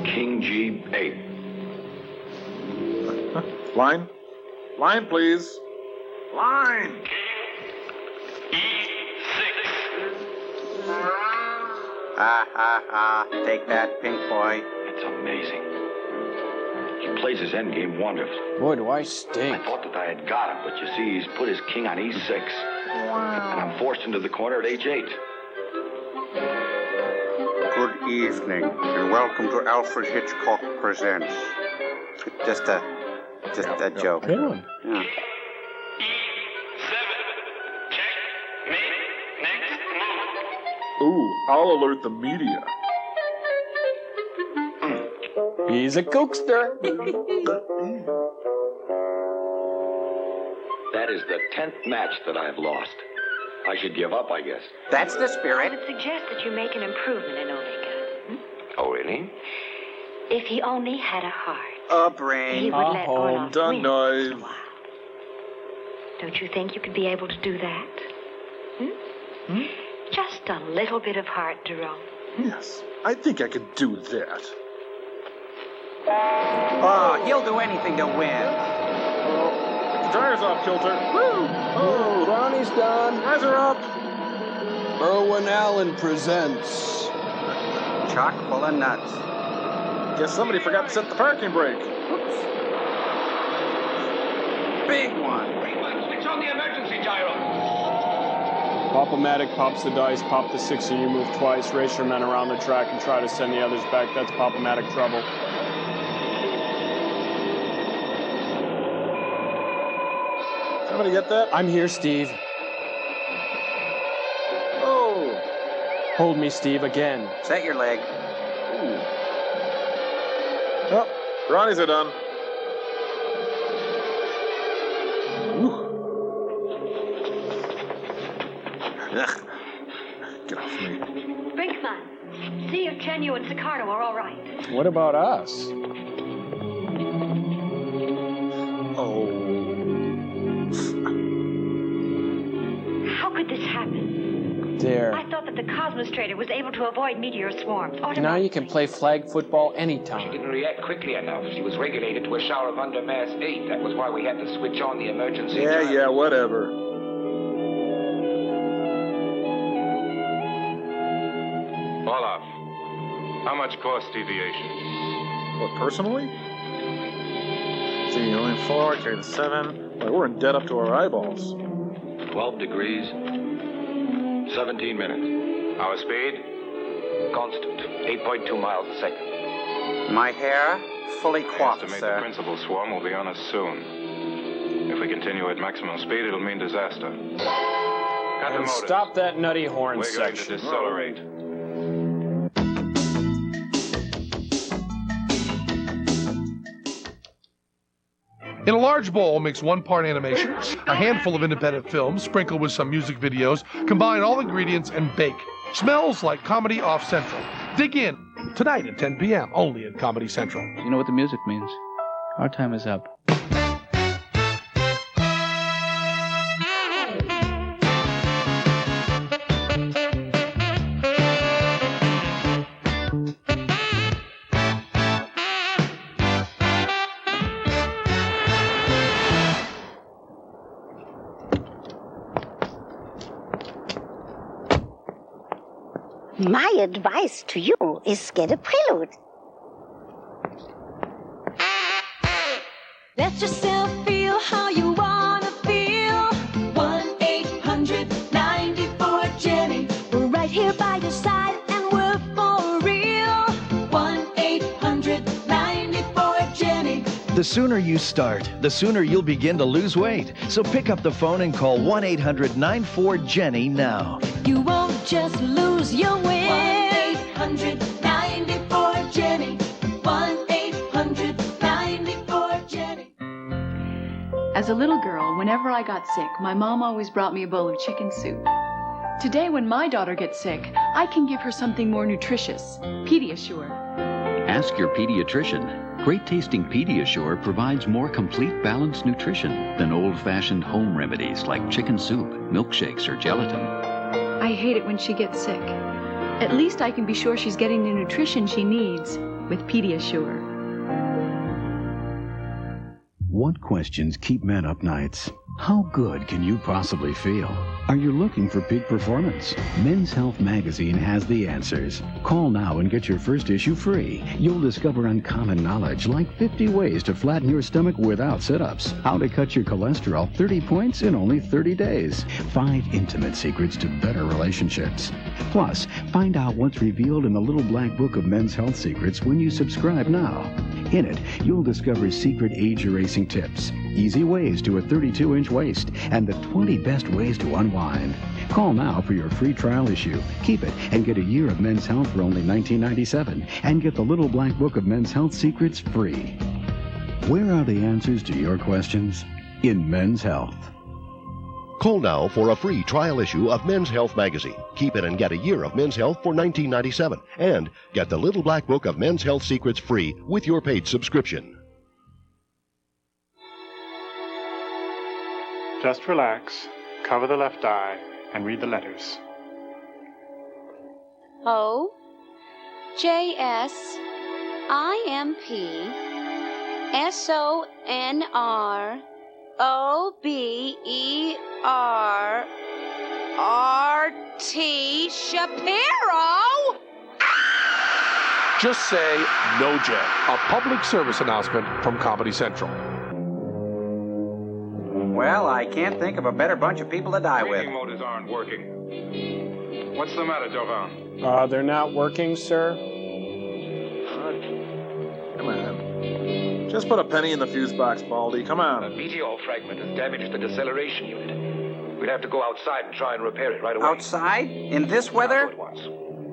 King G8.
Line? Line, please.
Line! Take that, pink boy.
It's amazing. He plays his endgame wonderfully.
Boy, do I stink.
I thought that I had got him, but you see, he's put his king on E6.
Wow.
And I'm forced into the corner at H8.
Good evening, and welcome to Alfred Hitchcock Presents. Just a joke.
Good one.
Yeah.
Ooh, I'll alert the media.
He's a kookster.
That is the 10th match that I've lost. I should give up, I guess.
That's the spirit.
I would suggest that you make an improvement in Omega.
Oh, really?
If he only had a heart,
A
he
brain.
would let Orloff
the
win
knife.
once in a while. Don't you think you could be able to do that? Just a little bit of heart, Jerome.
Yes, I think I could do that.
Oh, he'll do anything to win.
Tires off kilter. Woo!
Oh, Ronnie's done.
Riser up.
Irwin Allen presents.
Chock full of nuts.
Guess somebody forgot to set the parking brake.
Oops. Big one.
Switch on the emergency gyro.
Pop-O-Matic pops the dice, pop the 6 and you move twice, race your men around the track and try to send the others back. That's Pop-O-Matic trouble.
Somebody get that?
I'm here, Steve.
Oh.
Hold me, Steve, again.
Set your leg.
Oh, Ronnie's are done. Ugh. Get off me.
Brinkman, see if Chenyu and Sicardo are all right.
What about us?
Oh.
How could this happen?
There.
I thought that the Cosmostrator was able to avoid meteor swarms.
Now you can play flag football
She
anytime.
didn't react quickly enough. She was regulated to a shower of under mass 8. That was why we had to switch on the emergency.
Yeah, whatever.
Olaf, how much cost deviation?
What, personally? See, only 4, carry the 7. Boy, we're in debt up to our eyeballs.
12 degrees, 17 minutes.
Our speed?
Constant, 8.2 miles a second.
My hair fully
I
coiffed,
estimate
sir.
the principal swarm will be on us soon. If we continue at maximum speed, it'll mean disaster. Cut the
And
motors.
stop that nutty horn
We're going to
section.
decelerate.
In a large bowl, mix 1 part animation, a handful of independent films, sprinkle with some music videos, combine all ingredients, and bake. Smells like Comedy Off Central. Dig in. Tonight at 10 p.m., only at Comedy Central.
You know what the music means? Our time is up.
My advice to you is get a prelude.
Let yourself feel how you want to feel. 1-800-94-JENNY. We're right here by your side and we're for real. 1-800-94-JENNY.
The sooner you start, the sooner you'll begin to lose weight. So pick up the phone and call 1-800-94-JENNY now.
You won't just lose your weight. 1-800-94-JENNY. 1-800-94-JENNY.
As a little girl, whenever I got sick, my mom always brought me a bowl of chicken soup. Today, when my daughter gets sick, I can give her something more nutritious, Pediasure.
Ask your pediatrician. Great-tasting Pediasure provides more complete, balanced nutrition than old-fashioned home remedies like chicken soup, milkshakes, or gelatin.
I hate it when she gets sick. At least I can be sure she's getting the nutrition she needs with Pediasure.
What questions keep men up nights? How good can you possibly feel? Are you looking for peak performance? Men's Health magazine has the answers. Call now and get your first issue free. You'll discover uncommon knowledge like 50 ways to flatten your stomach without sit-ups, how to cut your cholesterol 30 points in only 30 days, 5 intimate secrets to better relationships. Plus, find out what's revealed in the little black book of Men's Health secrets when you subscribe now. In it, you'll discover secret age-erasing tips, easy ways to a 32-inch waist, and the 20 best ways to unwind. Call now for your free trial issue. Keep it and get a year of Men's Health for only $19.97. And get the Little Black Book of Men's Health Secrets free. Where are the answers to your questions? In Men's Health.
Call now for a free trial issue of Men's Health magazine. Keep it and get a year of Men's Health for $19.97. And get the Little Black Book of Men's Health Secrets free with your paid subscription.
Just relax, cover the left eye, and read the letters.
O, J, S, I, M, P, S, O, N, R, O, B, E, R, R, T, Shapiro?
Just say no, Jay. A public service announcement from Comedy Central.
Well, I can't think of a better bunch of people to die with.
Braking motors aren't working. What's the matter, Jovan?
They're not working, sir.
Come on. Just put a penny in the fuse box, Baldy. Come on.
A meteor fragment has damaged the deceleration unit. We'd have to go outside and try and repair it right away.
Outside? In this weather?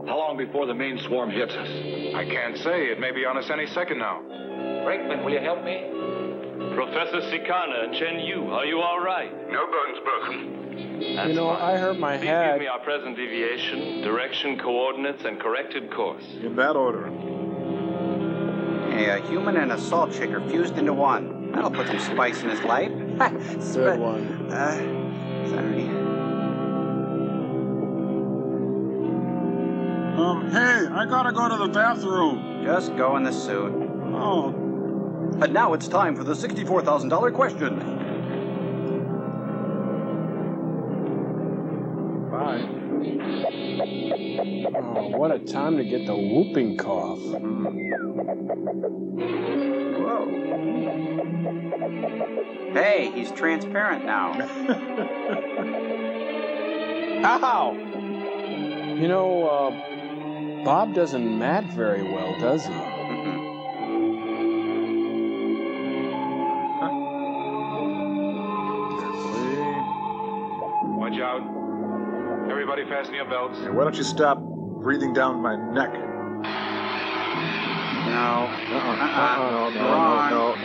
How long before the main swarm hits us?
I can't say. It may be on us any second now.
Brakeman, will you help me?
Professor Sikana and Chen Yu, are you all right?
No bones broken.
That's
You know,
fine.
I hurt my
Please
head.
give me our present deviation, direction, coordinates, and corrected course.
In that order.
Hey, a human and a salt shaker fused into one. That'll put some spice in his life.
Good one.
Sorry.
Hey, I gotta go to the bathroom.
Just go in the suit.
Oh.
And now it's time for the $64,000 question.
Bye.
Oh, what a time to get the whooping cough.
Whoa. Hey, he's transparent now.
Ow! You know, Bob doesn't mat very well, does he?
Watch out. Everybody fasten your belts.
Hey, why don't you stop breathing down my neck?
No.
No.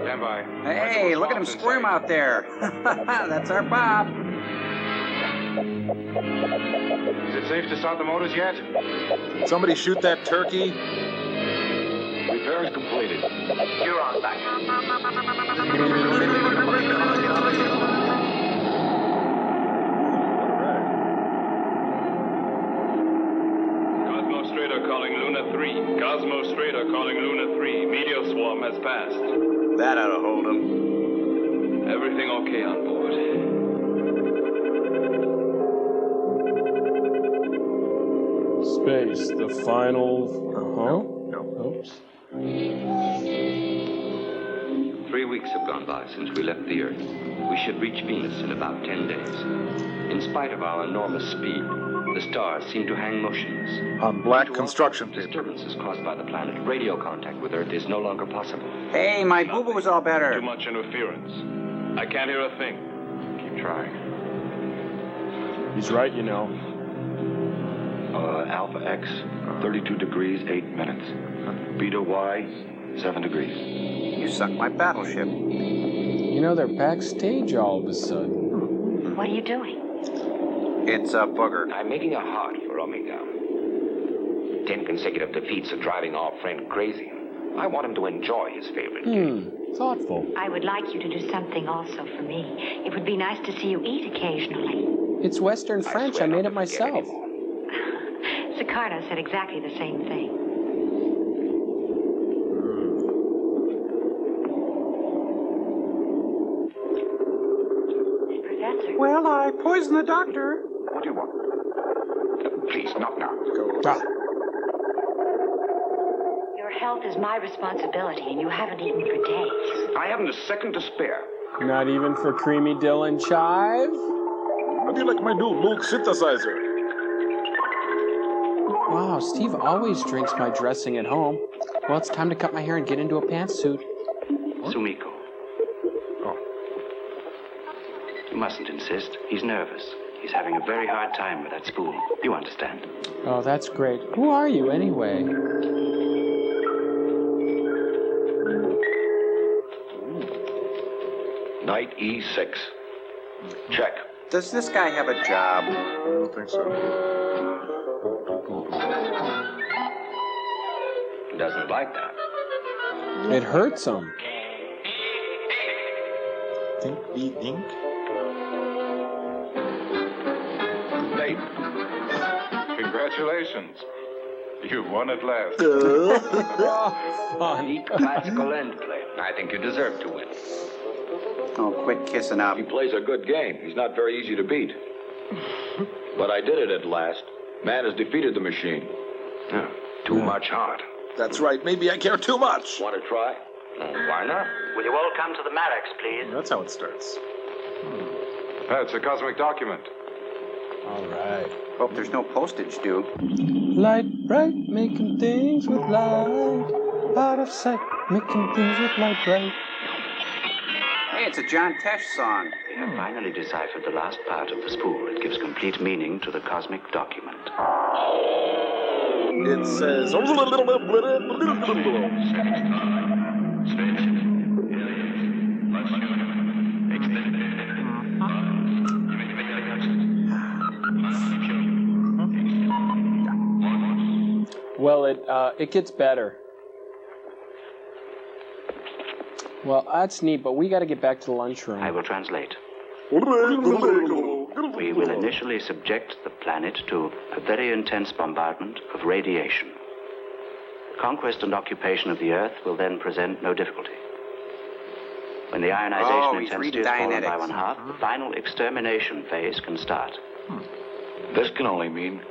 Stand by.
Hey, look at him squirm out there. That's our Bob.
Is it safe to start the motors yet?
Did somebody shoot that turkey?
Repair is completed.
You're on back.
Cosmo Strader calling Luna 3. Cosmo Strader calling Luna 3. Meteor swarm has passed.
That ought to hold him.
Everything okay on board?
Space, the final...
No.
Oops.
3 weeks have gone by since we left the Earth. We should reach Venus in about 10 days. In spite of our enormous speed, the stars seem to hang motionless.
On black construction paper.
Disturbances caused by the planet. Radio contact with Earth is no longer possible.
Hey, my boo-boo's all better.
Too much interference. I can't hear a thing.
Keep trying.
He's right, you know.
Alpha X, 32 degrees, 8 minutes. Beta Y, 7 degrees.
You sunk my battleship.
You know, they're backstage all of a sudden.
What are you doing?
It's a booger.
I'm making a heart for Omega. 10 consecutive defeats are driving our friend crazy. I want him to enjoy his favorite game.
Thoughtful.
I would like you to do something also for me. It would be nice to see you eat occasionally.
It's Western French. I made it myself.
Sicardo said exactly the same thing. Professor.
Well, I poisoned the doctor.
What do you want? Please, not now.
Your health is my responsibility, and you haven't eaten for days.
I haven't a second to spare.
Not even for creamy dill and chive?
How do you like my new Moog synthesizer?
Wow, Steve always drinks my dressing at home. Well, it's time to cut my hair and get into a pantsuit.
Sumiko.
You mustn't insist. He's nervous. He's having a very hard time with that spool. You understand?
Oh, that's great. Who are you, anyway?
Knight E6. Check.
Does this guy have a job?
I don't think so.
He doesn't like that.
It hurts him.
Think be ink?
Nate. Congratulations. You've won at last.
Neat classical end play. I think you deserve to win.
Oh, quit kissing up.
He plays a good game. He's not very easy to beat. But I did it at last. Man has defeated the machine.
Too much heart.
That's right. Maybe I care too much.
Want to try?
Why not?
Will you all come to the barracks, please?
That's how it starts.
That's a cosmic document.
All right.
Hope there's no postage due.
Light bright, making things with light. Out of sight, making things with light bright.
Hey, it's a John Tesh song.
We have finally deciphered the last part of the spool. It gives complete meaning to the cosmic document.
It says...
Well, it gets better. Well, that's neat, but we got to get back to the lunchroom.
I will translate. We will initially subject the planet to a very intense bombardment of radiation. Conquest and occupation of the Earth will then present no difficulty. When the ionization intensity is fallen by 1/2, the final extermination phase can start.
This can only mean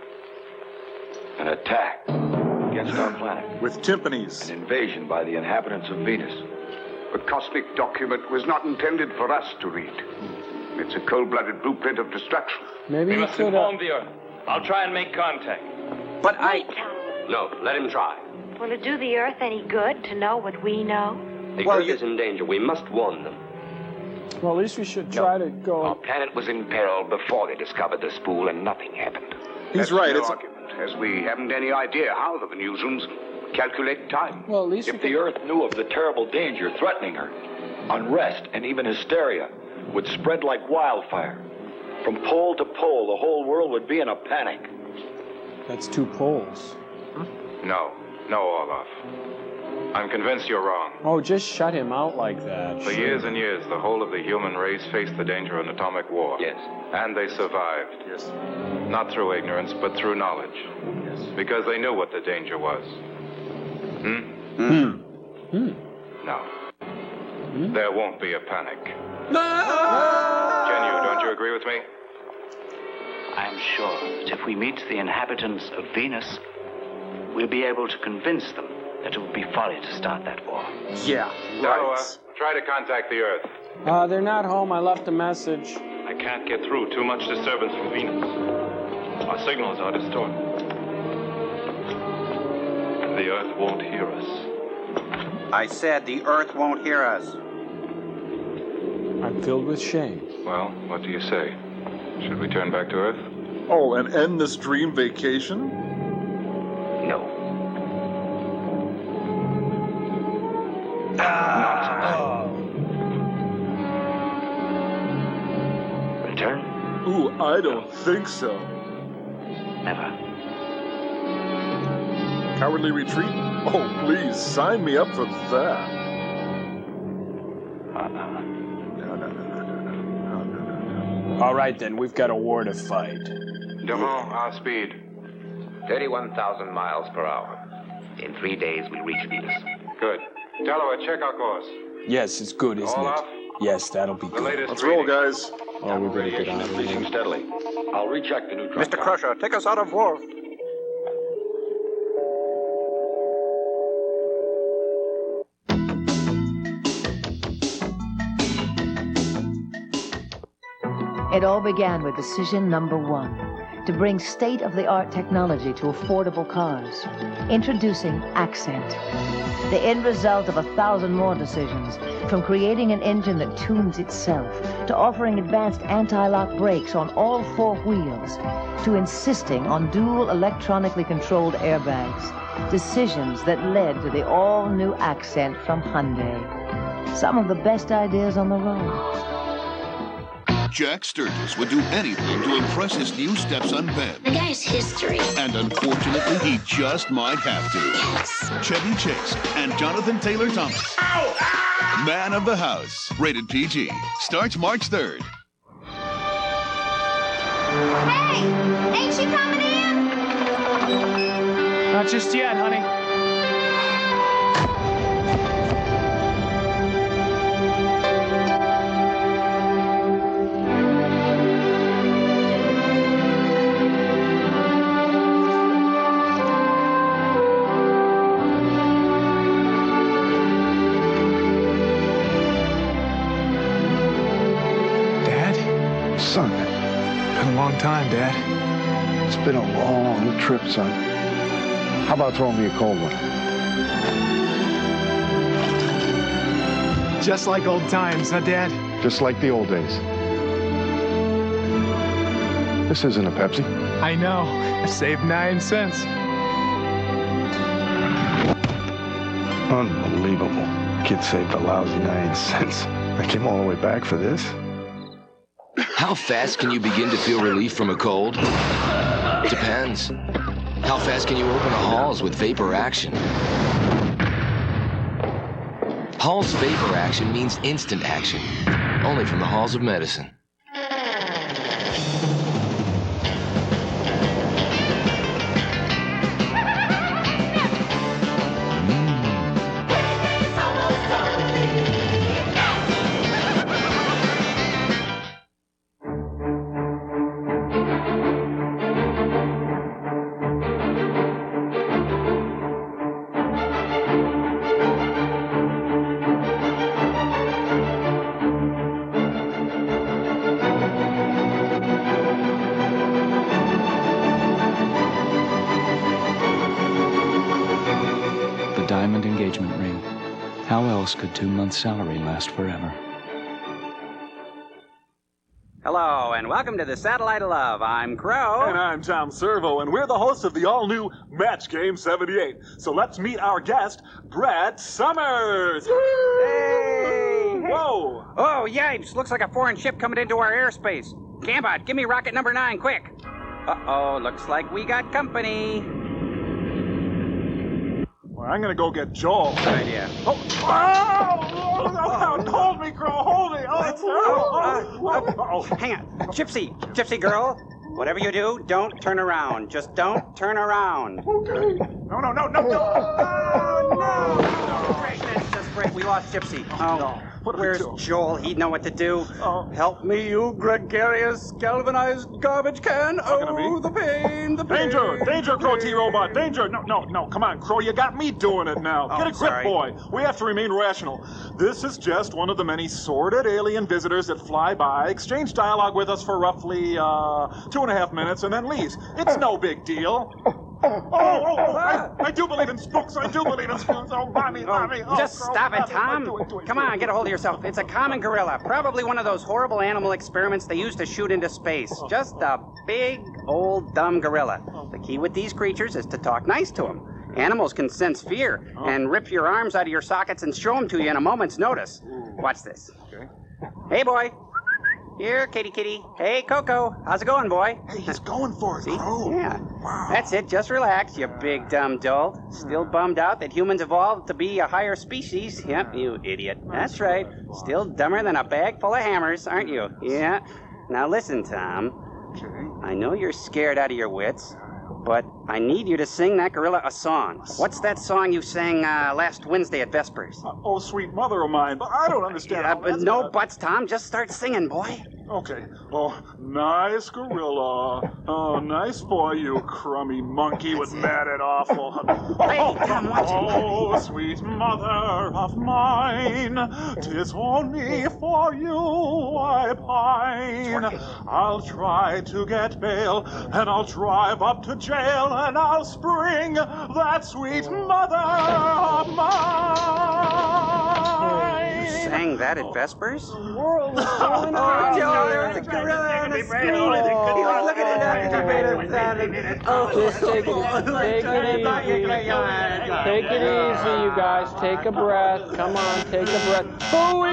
an attack against our planet.
With timpanis.
An invasion by the inhabitants of Venus.
The cosmic document was not intended for us to read. It's a cold-blooded blueprint of destruction.
Maybe
We
we
must
could.
inform the Earth. I'll try and make contact.
But
Wait, Tom.
No, let him try.
Will it do the Earth any good to know what we know?
The Earth is in danger. We must warn them.
Well, at least we should try to go.
Our planet was in peril before they discovered the spool, and nothing happened.
He's
That's
right.
no
It's
argument, as we haven't any idea how the Venusians calculate time.
Well, at least
If the Earth knew of the terrible danger threatening her, unrest and even hysteria would spread like wildfire. From pole to pole, the whole world would be in a panic.
That's 2 poles.
No, Olaf. I'm convinced you're wrong.
Oh, just shut him out like that.
For years and years, the whole of the human race faced the danger of an atomic war.
Yes.
And they survived.
Yes.
Not through ignorance, but through knowledge.
Yes.
Because they knew what the danger was. No. There won't be a panic. Genu, don't you agree with me?
I am sure that if we meet the inhabitants of Venus, we'll be able to convince them that it would be folly to start that war.
Yeah,
Noah, try to contact the Earth.
They're not home. I left a message.
I can't get through. Too much disturbance from Venus. Our signals are distorted. The Earth won't hear us.
I said the Earth won't hear us.
I'm filled with shame.
Well, what do you say? Should we turn back to Earth?
Oh, and end this dream vacation?
No.
Return?
Ooh, I don't think so.
Never.
Cowardly retreat? Oh, please, sign me up for that.
All right, then. We've got a war to fight.
Devon, our speed.
31,000 miles per hour.
In 3 days, we reach Venus.
Good. Delaware, check our course.
Yes, it's good, isn't
Olaf?
it? Yes, that'll be
The
good.
latest
Let's roll, guys.
Oh, we better get on it.
Increasing steadily. I'll recheck the neutron.
Mr. Crusher, take us out of war.
It all began with decision number 1.
to bring state-of-the-art technology to affordable cars. Introducing Accent, the end result of 1,000 more decisions, from creating an engine that tunes itself, to offering advanced anti-lock brakes on all 4 wheels, to insisting on dual electronically controlled airbags. Decisions that led to the all-new Accent from Hyundai. Some of the best ideas on the road.
Jack Sturgis would do anything to impress his new stepson, Ben.
The guy's history.
And unfortunately, he just might have to.
Yes.
Chevy Chase and Jonathan Taylor Thomas.
Ow! Ah!
Man of the House. Rated PG. Starts March 3rd.
Hey! Ain't you coming in?
Not just yet, honey.
Son, been a long time, Dad. It's been a long trip, son. How about throwing me a cold one?
Just like old times, huh, Dad?
Just like the old days. This isn't a Pepsi.
I know. I saved 9 cents.
Unbelievable. Kid saved a lousy 9 cents. I came all the way back for this.
How fast can you begin to feel relief from a cold? Depends. How fast can you open a Hall's with vapor action? Hall's vapor action means instant action. Only from the halls of medicine.
Diamond engagement ring. How else could 2 months' salary last forever?
Hello, and welcome to the Satellite of Love. I'm Crow.
And I'm Tom Servo, and we're the hosts of the all-new Match Game 78. So let's meet our guest, Brad Summers.
Hey!
Whoa!
Oh, yipes! Looks like a foreign ship coming into our airspace. Cambot, give me rocket number 9, quick. Uh-oh, looks like we got company.
Well, I'm gonna go get Joel.
Good idea.
Oh! Hold me, Crow! Hold me! Oh, it's terrible!
Hang on. Gypsy girl. Whatever you do, don't turn around. Just don't turn around.
Okay. No!
Oh, no! Great, that's just great. We lost Gypsy. Oh, where's Joel? He'd know what to do. Help me, you gregarious, galvanized garbage can. Oh, the pain, the pain.
Danger, Crow T-Robot, danger. No, come on, Crow, you got me doing it now. Get a grip, boy. We have to remain rational. This is just one of the many sordid alien visitors that fly by, exchange dialogue with us for roughly 2.5 minutes, and then leaves. It's no big deal. I do believe in spooks. Oh, mommy.
Just stop it, Tom. Come on, get a hold of yourself. It's a common gorilla. Probably one of those horrible animal experiments they used to shoot into space. Just a big, old, dumb gorilla. The key with these creatures is to talk nice to them. Animals can sense fear and rip your arms out of your sockets and show them to you in a moment's notice. Watch this.
Okay.
Hey, boy. Here, kitty. Hey, Coco. How's it going, boy?
Hey, he's going for it, Crow.
Yeah.
Wow.
That's it. Just relax, you big dumb dolt. Still bummed out that humans evolved to be a higher species? Yep, you idiot. That's right. Still dumber than a bag full of hammers, aren't you? Yeah. Now listen, Tom.
Okay.
I know you're scared out of your wits, but I need you to sing that gorilla a song. What's that song you sang last Wednesday at Vespers?
Oh, sweet mother of mine, but I don't understand.
But no buts, Tom. Just start singing, boy.
Okay. Oh, nice gorilla. Oh, nice boy, you crummy monkey with mad and awful.
Hey, Tom, watch it.
Oh, sweet mother of mine, 'tis only for you I pine. I'll try to get bail, and I'll drive up to jail, and I'll spring that sweet mother of mine.
You sang that at Vespers?
The world is falling apart.
There's a gorilla on the screen. Look at it.
Just take it easy, you guys. Take a breath. Come on, take a breath. Oh, we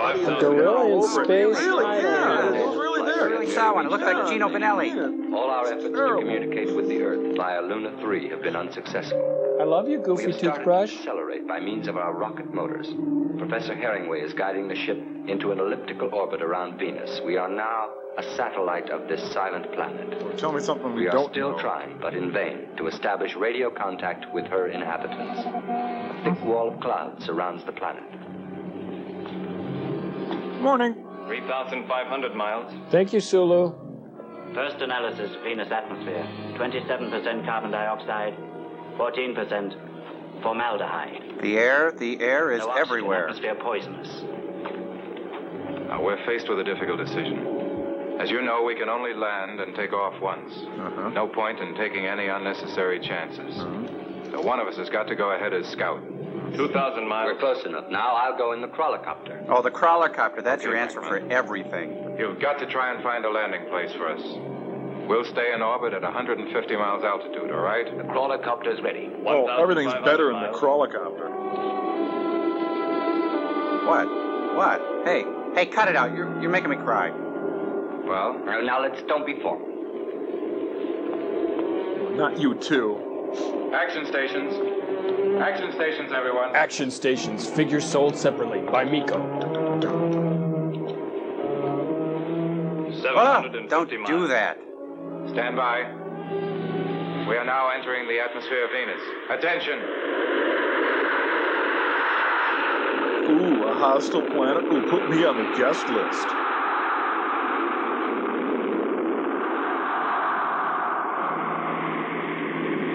got a gorilla in space.
Really? Yeah, it was really there.
I really saw one. It looked like Gino Vanelli.
All our efforts to communicate with the Earth via Luna 3 have been unsuccessful.
I love you,
We
Goofy
have started
Toothbrush.
to accelerate by means of our rocket motors. Professor Herringway is guiding the ship into an elliptical orbit around Venus. We are now a satellite of this silent planet.
Tell me something
We are
don't
still
know.
trying, but in vain, to establish radio contact with her inhabitants. A thick wall of clouds surrounds the planet.
Morning.
3,500 miles.
Thank you, Sulu.
First analysis, Venus atmosphere. 27% carbon dioxide, 14% formaldehyde.
The air is
No oxygen,
everywhere.
atmosphere poisonous.
Now, we're faced with a difficult decision. As you know, we can only land and take off once. No point in taking any unnecessary chances. So one of us has got to go ahead as scout.
2,000 miles.
We're close enough. Now I'll go in the crawlercopter.
Oh, the crawlercopter. That's your answer for everything.
You've got to try and find a landing place for us. We'll stay in orbit at 150 miles altitude, all right?
The crawlercopter's ready.
Oh, everything's better in the crawlercopter.
What? Hey, cut it out. You're making me cry.
Well?
Now don't be formal.
Not you, too.
Action stations. Action stations, everyone.
Action stations. Figures sold separately by Miko.
Don't do that.
Stand by. We are now entering the atmosphere of Venus. Attention.
Ooh, a hostile planet. Ooh, put me on the guest list.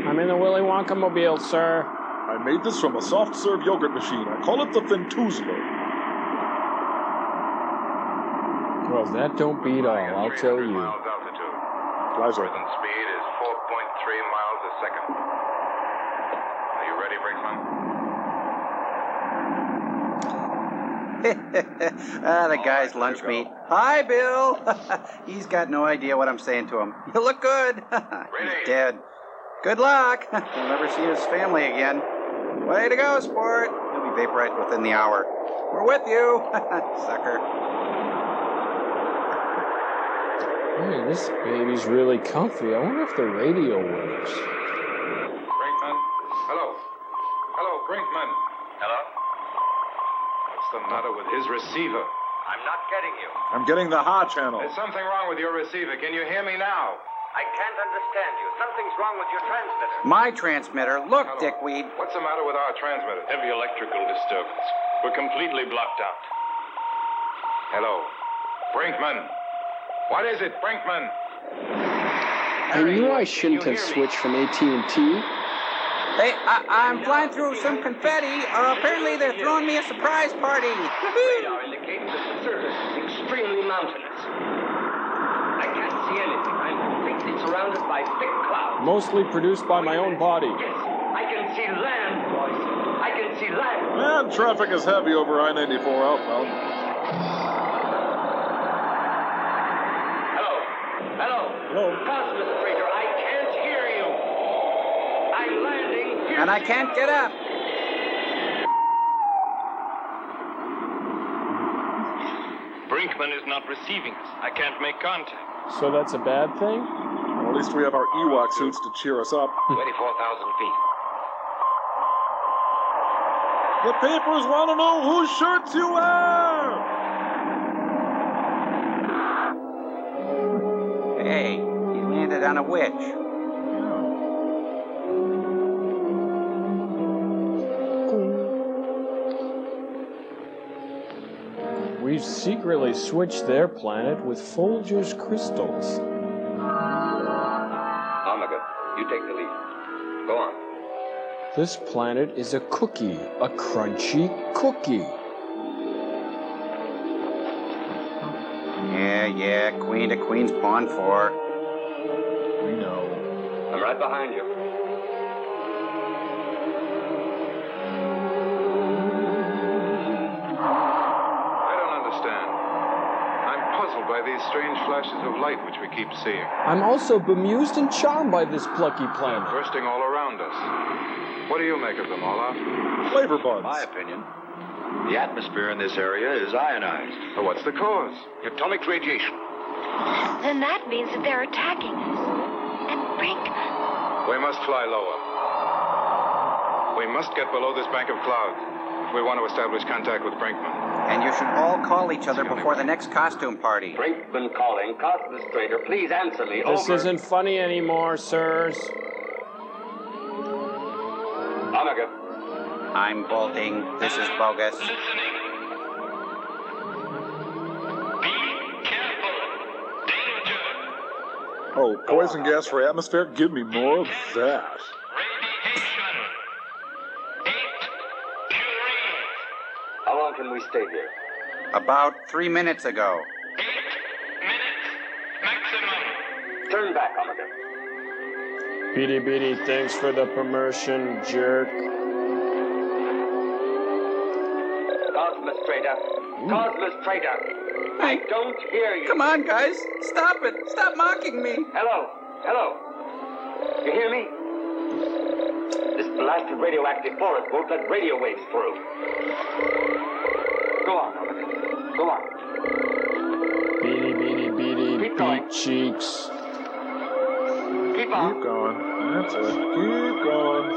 I'm in the Willy Wonka mobile, sir.
I made this from a soft-serve yogurt machine. I call it the Fentuzler.
Well, that don't beat all, I'll tell you.
Miles altitude.
Geyser.
Present speed is 4.3 miles a second. Are you ready, Brinkman?
The guy's lunch meat. Hi, Bill. He's got no idea what I'm saying to him. You look good. He's dead. Good luck. You'll never see his family again. Way to go, sport. He'll be vaporized within the hour. We're with you, sucker.
Hey, this baby's really comfy. I wonder if the radio works.
Brinkman? Hello, Brinkman.
Hello?
What's the matter with his receiver?
I'm not getting you.
I'm getting the Ha channel.
There's something wrong with your receiver. Can you hear me now?
I can't understand you. Something's wrong with your transmitter.
My transmitter. Look, Dickweed.
What's the matter with our transmitter?
Heavy electrical disturbance. We're completely blocked out.
Hello. Brinkman. What is it, Brinkman?
I knew I shouldn't have switched from AT&T.
Hey, I'm flying through some confetti. Apparently they're throwing me a surprise party.
Radar indicates that the surface is extremely mountainous. I can't see anything. I'm completely surrounded by thick clouds.
Mostly produced by my own body.
Yes, I can see land, boys. I can see land.
And traffic is heavy over I-94 outbound.
Hello? Cosmos Freighter, I can't hear you. I'm landing.
And I can't get up.
Brinkman is not receiving us. I can't make contact.
So that's a bad thing?
Well, at least we have our Ewok suits to cheer us up.
24,000 feet.
The papers want to know whose shirts you wear!
Hey, he landed on a witch.
We've secretly switched their planet with Folger's crystals.
Omega, you take the lead. Go on.
This planet is a cookie, a crunchy cookie.
Yeah, queen to queen's pawn 4.
We know.
I'm right behind you.
By these strange flashes of light which we keep seeing.
I'm also bemused and charmed by this plucky planet.
They're bursting all around us. What do you make of them, Olaf?
Flavor buds.
In my opinion, the atmosphere in this area is ionized.
So what's the cause?
Atomic radiation.
Then that means that they're attacking us. And Brinkman.
We must fly lower. We must get below this bank of clouds if we want to establish contact with Brinkman.
And you should all call each other before the next costume party.
Brinkman calling. Cosmostrator, please answer me.
This isn't funny anymore, sirs.
Omega.
I'm bolting. This is bogus.
Oh, poison gas for atmosphere? Give me more of that.
How long can we stay here?
About 3 minutes ago.
8 minutes maximum.
Turn back, Omega.
Beady, thanks for the promotion, jerk.
Cosmostrator. I don't hear you.
Come on, guys. Stop it. Stop mocking me.
Hello. You hear me? This blasted radioactive forest won't let radio waves through. Go on, Omega. Go on.
Beady,
Keep going.
beat cheeks.
Keep on.
Keep going. That's it. Keep going.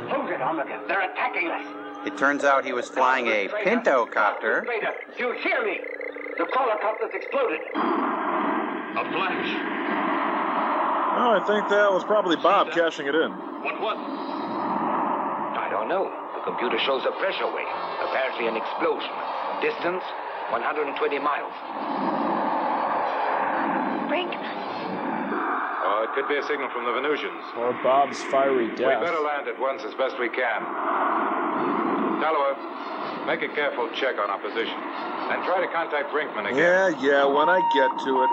Hold it, Omega. They're attacking us.
It turns out he was flying a Pinto copter.
Do you hear me? The crawler copter's exploded.
A flash.
Oh, I think that was probably Bob cashing it in.
What was it?
I don't know. The computer shows a pressure wave. Apparently an explosion. Distance, 120 miles.
Brinkman.
Oh, it could be a signal from the Venusians.
Or Bob's fiery
We
death.
better land at once as best we can. Tallow, make a careful check on our position. And try to contact Brinkman again.
Yeah, when I get to it.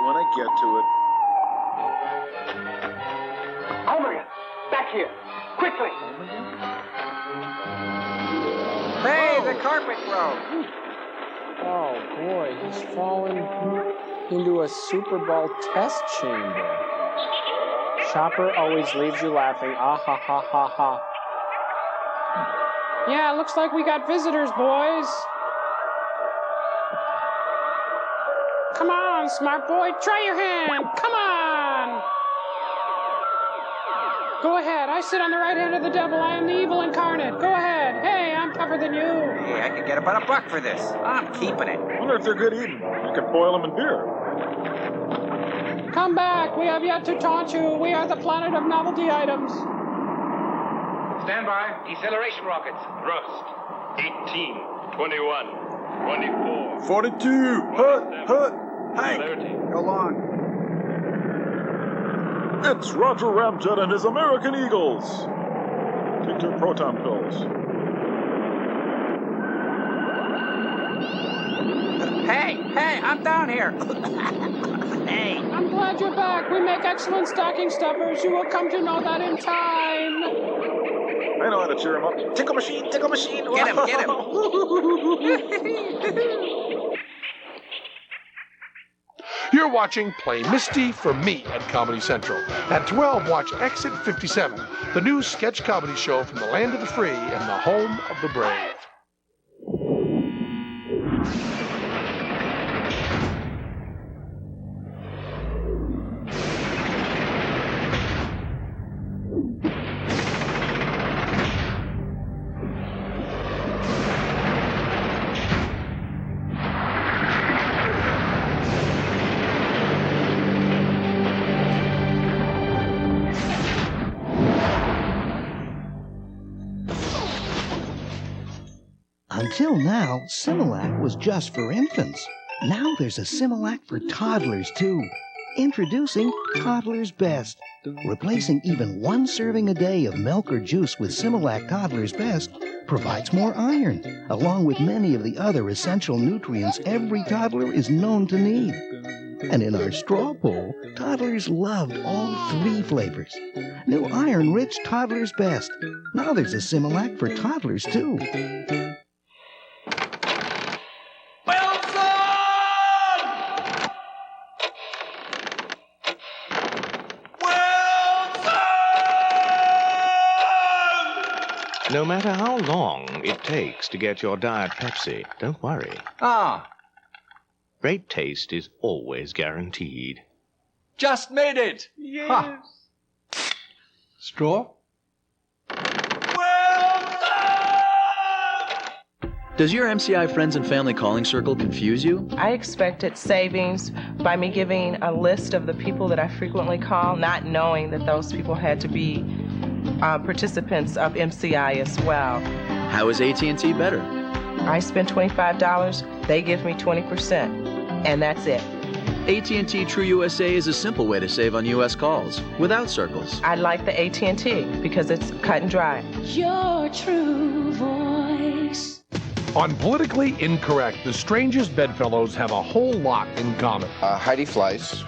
Omega, back here. Quickly.
Hey, the carpet broke.
Oh, boy, he's fallen into a Super Bowl test chamber. Chopper always leaves you laughing. Ah, ha, ha, ha, ha. Yeah, looks like we got visitors, boys. Come on, smart boy, try your hand. Come on. Go ahead. I sit on the right hand of the devil. I am the evil incarnate. Go ahead. Hey, I'm tougher than you.
Hey, I could get about $1 for this. I'm keeping it.
Wonder if they're good eating. You could boil them in beer.
Come back. We have yet to taunt you. We are the planet of novelty items.
Stand by. Deceleration rockets.
Thrust. 18, 21, 24.
42. Hut.
Hank,
30.
go long.
It's Roger Ramjet and his American Eagles. Take your proton pills.
Hey, I'm down here. Hey.
I'm glad you're back. We make excellent stocking stuffers. You will come to know that in time.
I know how to cheer him up. Tickle machine.
Get him.
You're watching Play MiSTie for me at Comedy Central. At 12, watch Exit 57, the new sketch comedy show from the land of the free and the home of the brave.
Until now, Similac was just for infants. Now there's a Similac for toddlers, too. Introducing Toddler's Best. Replacing even one serving a day of milk or juice with Similac Toddler's Best provides more iron, along with many of the other essential nutrients every toddler is known to need. And in our straw poll, toddlers loved all 3 flavors. New iron-rich Toddler's Best. Now there's a Similac for toddlers, too.
No matter how long it takes to get your Diet Pepsi, don't worry. Great taste is always guaranteed.
Just made it! Yes. Huh.
Straw?
Does your MCI friends and family calling circle confuse you?
I expected savings by me giving a list of the people that I frequently call, not knowing that those people had to be participants of MCI as well.
How is AT&T better?
I spend $25, they give me 20%, and that's it.
AT&T True USA is a simple way to save on US calls, without circles.
I like the AT&T because it's cut and dry.
Your true voice.
On Politically Incorrect, the strangest bedfellows have a whole lot in common.
Heidi Fleiss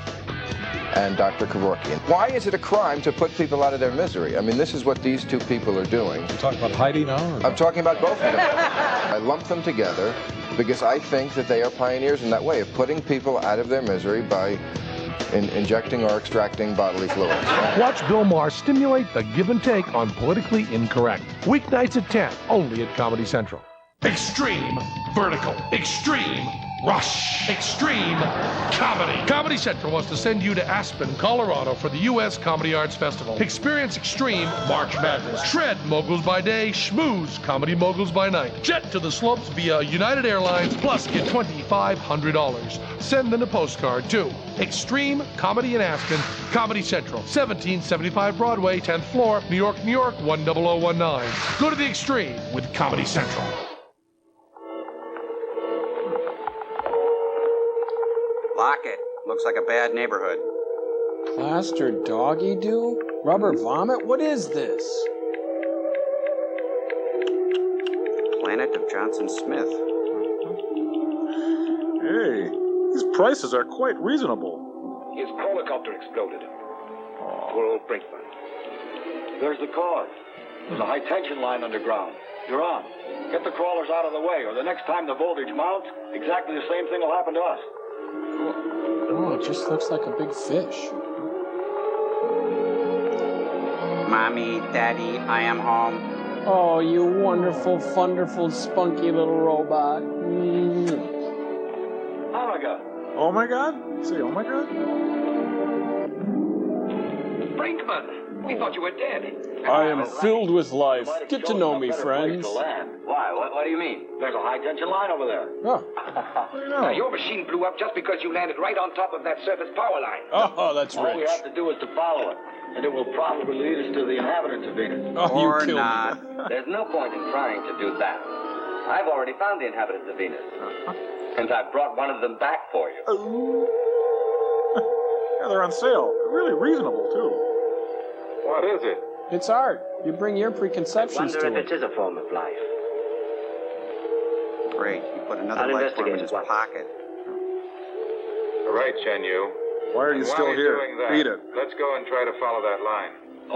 and Dr. Kevorkian. Why is it a crime to put people out of their misery? I mean, this is what these two people are doing.
You're talking about Heidi now? Or
I'm talking about both of them. I lump them together because I think that they are pioneers in that way of putting people out of their misery by injecting or extracting bodily fluids.
Watch Bill Maher stimulate the give and take on Politically Incorrect. Weeknights at 10, only at Comedy Central. Extreme Vertical. Extreme Rush. Extreme Comedy. Comedy Central wants to send you to Aspen, Colorado for the U.S. Comedy Arts Festival. Experience extreme March Madness. Shred moguls by day, schmooze comedy moguls by night. Jet to the slopes via United Airlines, plus get $2,500. Send in a postcard to Extreme Comedy in Aspen, Comedy Central, 1775 Broadway, 10th floor, New York, New York, 10019. Go to the Extreme with Comedy Central.
Lock it. Looks like a bad neighborhood.
Plaster doggy do? Rubber vomit? What is this?
Planet of Johnson Smith.
Hey, these prices are quite reasonable.
His helicopter exploded. Poor old Brinkman.
There's the cause. There's a high-tension line underground. You're on. Get the crawlers out of the way, or the next time the voltage mounts, exactly the same thing will happen to us.
Oh, it just looks like a big fish.
Mommy, Daddy, I am home.
Oh, you wonderful, wonderful, spunky little robot.
Oh my God.
Oh my God? Say, oh my God?
Brinkman, we thought you were dead.
I am filled with life. Get to know me, friends.
Why? What do you mean? There's a high-tension line over there.
Oh.
Your machine blew up just because you landed right on top of that surface power line.
Oh, that's
All we
rich.
have to do is to follow it, and it will probably lead us to the inhabitants of Venus.
Oh, you
Or
killed
not.
me.
There's no point in trying to do that. I've already found the inhabitants of Venus. And I've brought one of them back for you.
Yeah, they're on sale. Really reasonable, too.
What is it?
It's art. You bring your preconceptions
Wonder
to
if
it.
it is a form of life.
Great. You put another
I'll
life form in
investigate
his
it.
pocket.
All right, Chen Yu.
Why are you
While
still
he's
here?
doing that,
Beat it.
let's go and try to follow that line.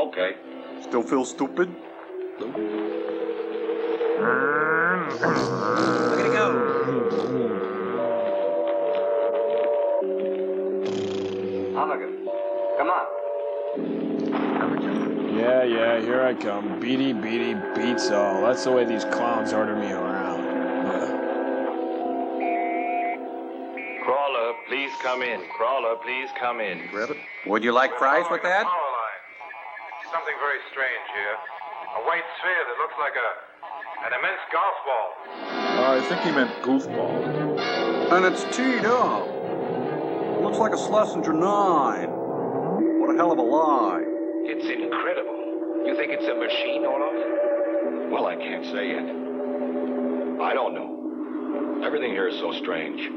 Okay.
Still feel stupid?
Look at it go.
Omega, come on.
Yeah, here I come. Beady, beats all. That's the way these clowns order me around.
Crawler, please come in. Crawler, please come in.
Would you like fries with that?
Power line. Something very strange here. A white sphere that looks like an immense golf ball.
I think he meant goofball.
And it's teed up. Looks like a Schlesinger 9. What a hell of a lie.
It's incredible. You think it's a machine, Olaf?
Well, I can't say yet. I don't know. Everything here is so strange.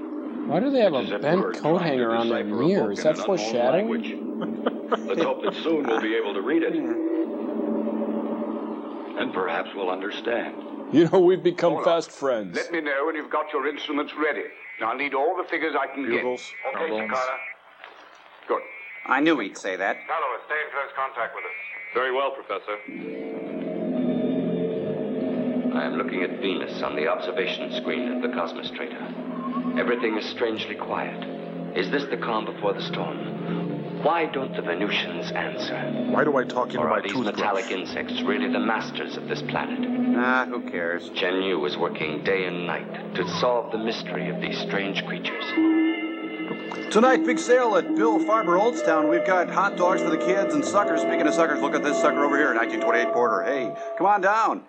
Why do they have a bent coat hanger on their mirror? Is that foreshadowing?
Let's hope that soon we'll be able to read it. And perhaps we'll understand.
You know, we've become fast friends.
Let me know when you've got your instruments ready. I'll need all the figures I can
Bugles,
get. Okay,
trombones.
Sakana. Good.
I knew he'd say that.
Tallow, stay in close contact with us.
Very well, Professor.
I am looking at Venus on the observation screen of the Cosmostrator. Everything is strangely quiet. Is this the calm before the storm? Why don't the Venusians answer?
Why do I talk into
Or
my
are these
toothbrush?
metallic insects really the masters of this planet?
Who cares?
Chen Yu is working day and night to solve the mystery of these strange creatures.
Tonight, big sale at Bill Farber Oldstown. We've got hot dogs for the kids and suckers. Speaking of suckers, look at this sucker over here, 1928 Porter. Hey, come on down.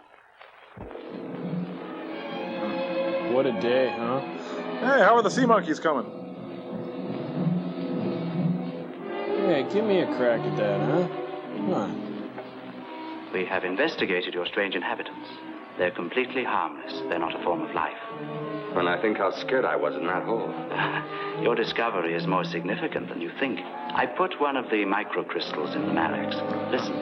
What a day, huh?
Hey, how are the sea monkeys coming?
Hey, give me a crack at that, huh? Come on.
We have investigated your strange inhabitants. They're completely harmless. They're not a form of life.
When I think how scared I was in that hole.
Your discovery is more significant than you think. I put one of the microcrystals in the Malax. Listen.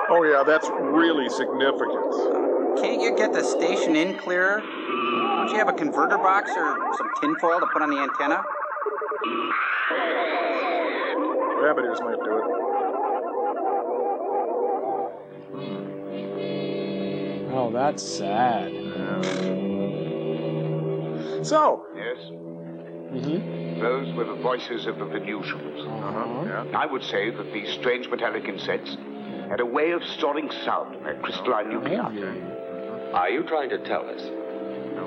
Oh, yeah, that's really significant.
Can't you get the station in clearer? Don't you have a converter box or some tinfoil to put on the antenna?
Rabbit ears might do it.
Oh, that's sad.
So. Yes?
Mm-hmm.
Those were the voices of the Venusians.
Yeah.
I would say that these strange metallic insects had a way of storing sound in their crystalline nuclei.
Are you trying to tell us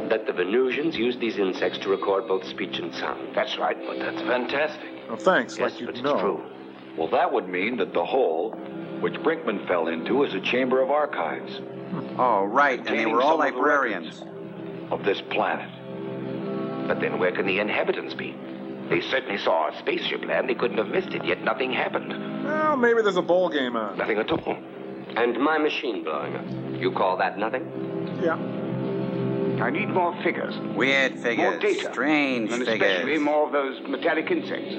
that the Venusians used these insects to record both speech and sound?
That's right.
But that's fantastic.
Oh, thanks.
Yes,
like you
but it's
know.
true.
Well, that would mean that the hole, which Brinkman fell into, is a chamber of archives.
Oh, right, and they were all librarians.
Of this planet.
But then where can the inhabitants be? They certainly saw a spaceship land. They couldn't have missed it, yet nothing happened.
Well, maybe there's a bowl game on.
Nothing at all.
And my machine blowing up. You call that nothing?
Yeah.
I need more figures.
Weird figures.
More data.
Strange
and
figures.
especially more of those metallic insects.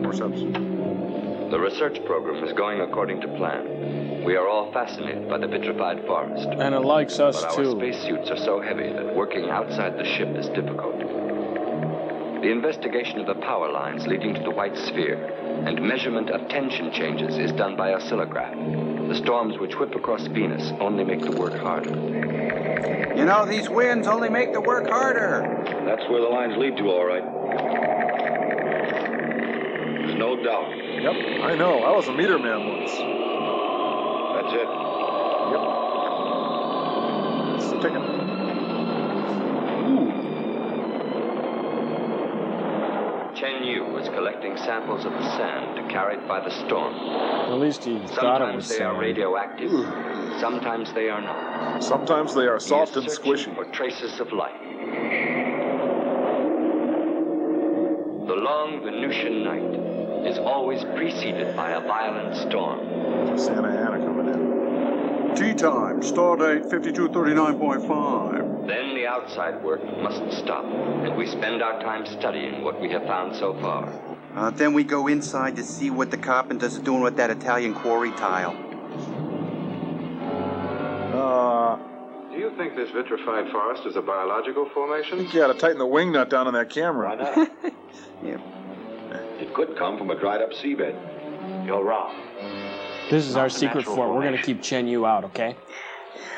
More subs.
The research program is going according to plan. We are all fascinated by the vitrified forest.
And it likes us,
but
too.
Our spacesuits are so heavy that working outside the ship is difficult. The investigation of the power lines leading to the white sphere and measurement of tension changes is done by oscillograph. The storms which whip across Venus only make the work harder.
You know, these winds only make the work harder.
That's where the lines lead to, all right. There's no doubt.
Yep, I know. I was a meter man once.
That's it.
Yep. It's the ticket.
Chen Yu was collecting samples of the sand carried by the storm.
At least he thought it was
Sometimes they are
sand.
radioactive. Sometimes they are not.
Sometimes they are soft and squishy.
For traces of life. The long Venusian night is always preceded by a violent storm.
Santa Ana coming in.
Tea time. Stardate 5239.5.
Then the outside work must stop, and we spend our time studying what we have found so far.
Then we go inside to see what the carpenters are doing with that Italian quarry tile.
Do you think this vitrified forest is a biological
I
formation?
think you ought to tighten the wing nut down on that camera.
Why not? It could come from a dried up seabed.
You're wrong.
This is
Not
our
a
secret
natural
fort. We're going to
formation.
keep Chen Yu out, okay?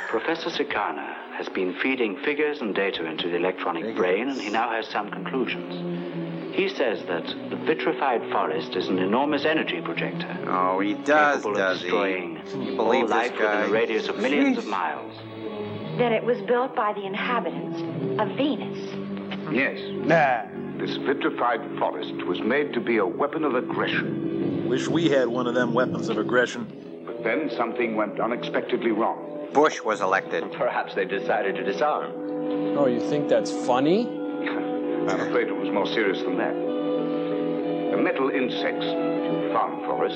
Professor Sakana has been feeding figures and data into the electronic brain, and he now has some conclusions. He says that the vitrified forest is an enormous energy projector.
Oh, he does,
capable of destroying
You
all
believe this
life
guy?
within a radius of millions of miles.
Then it was built by the inhabitants of Venus.
Yes.
Nah.
This vitrified forest was made to be a weapon of aggression.
Wish we had one of them weapons of aggression.
But then something went unexpectedly wrong.
Bush was elected.
Perhaps they decided to disarm.
Oh, you think that's funny?
I'm afraid it was more serious than that. The metal insects you found for us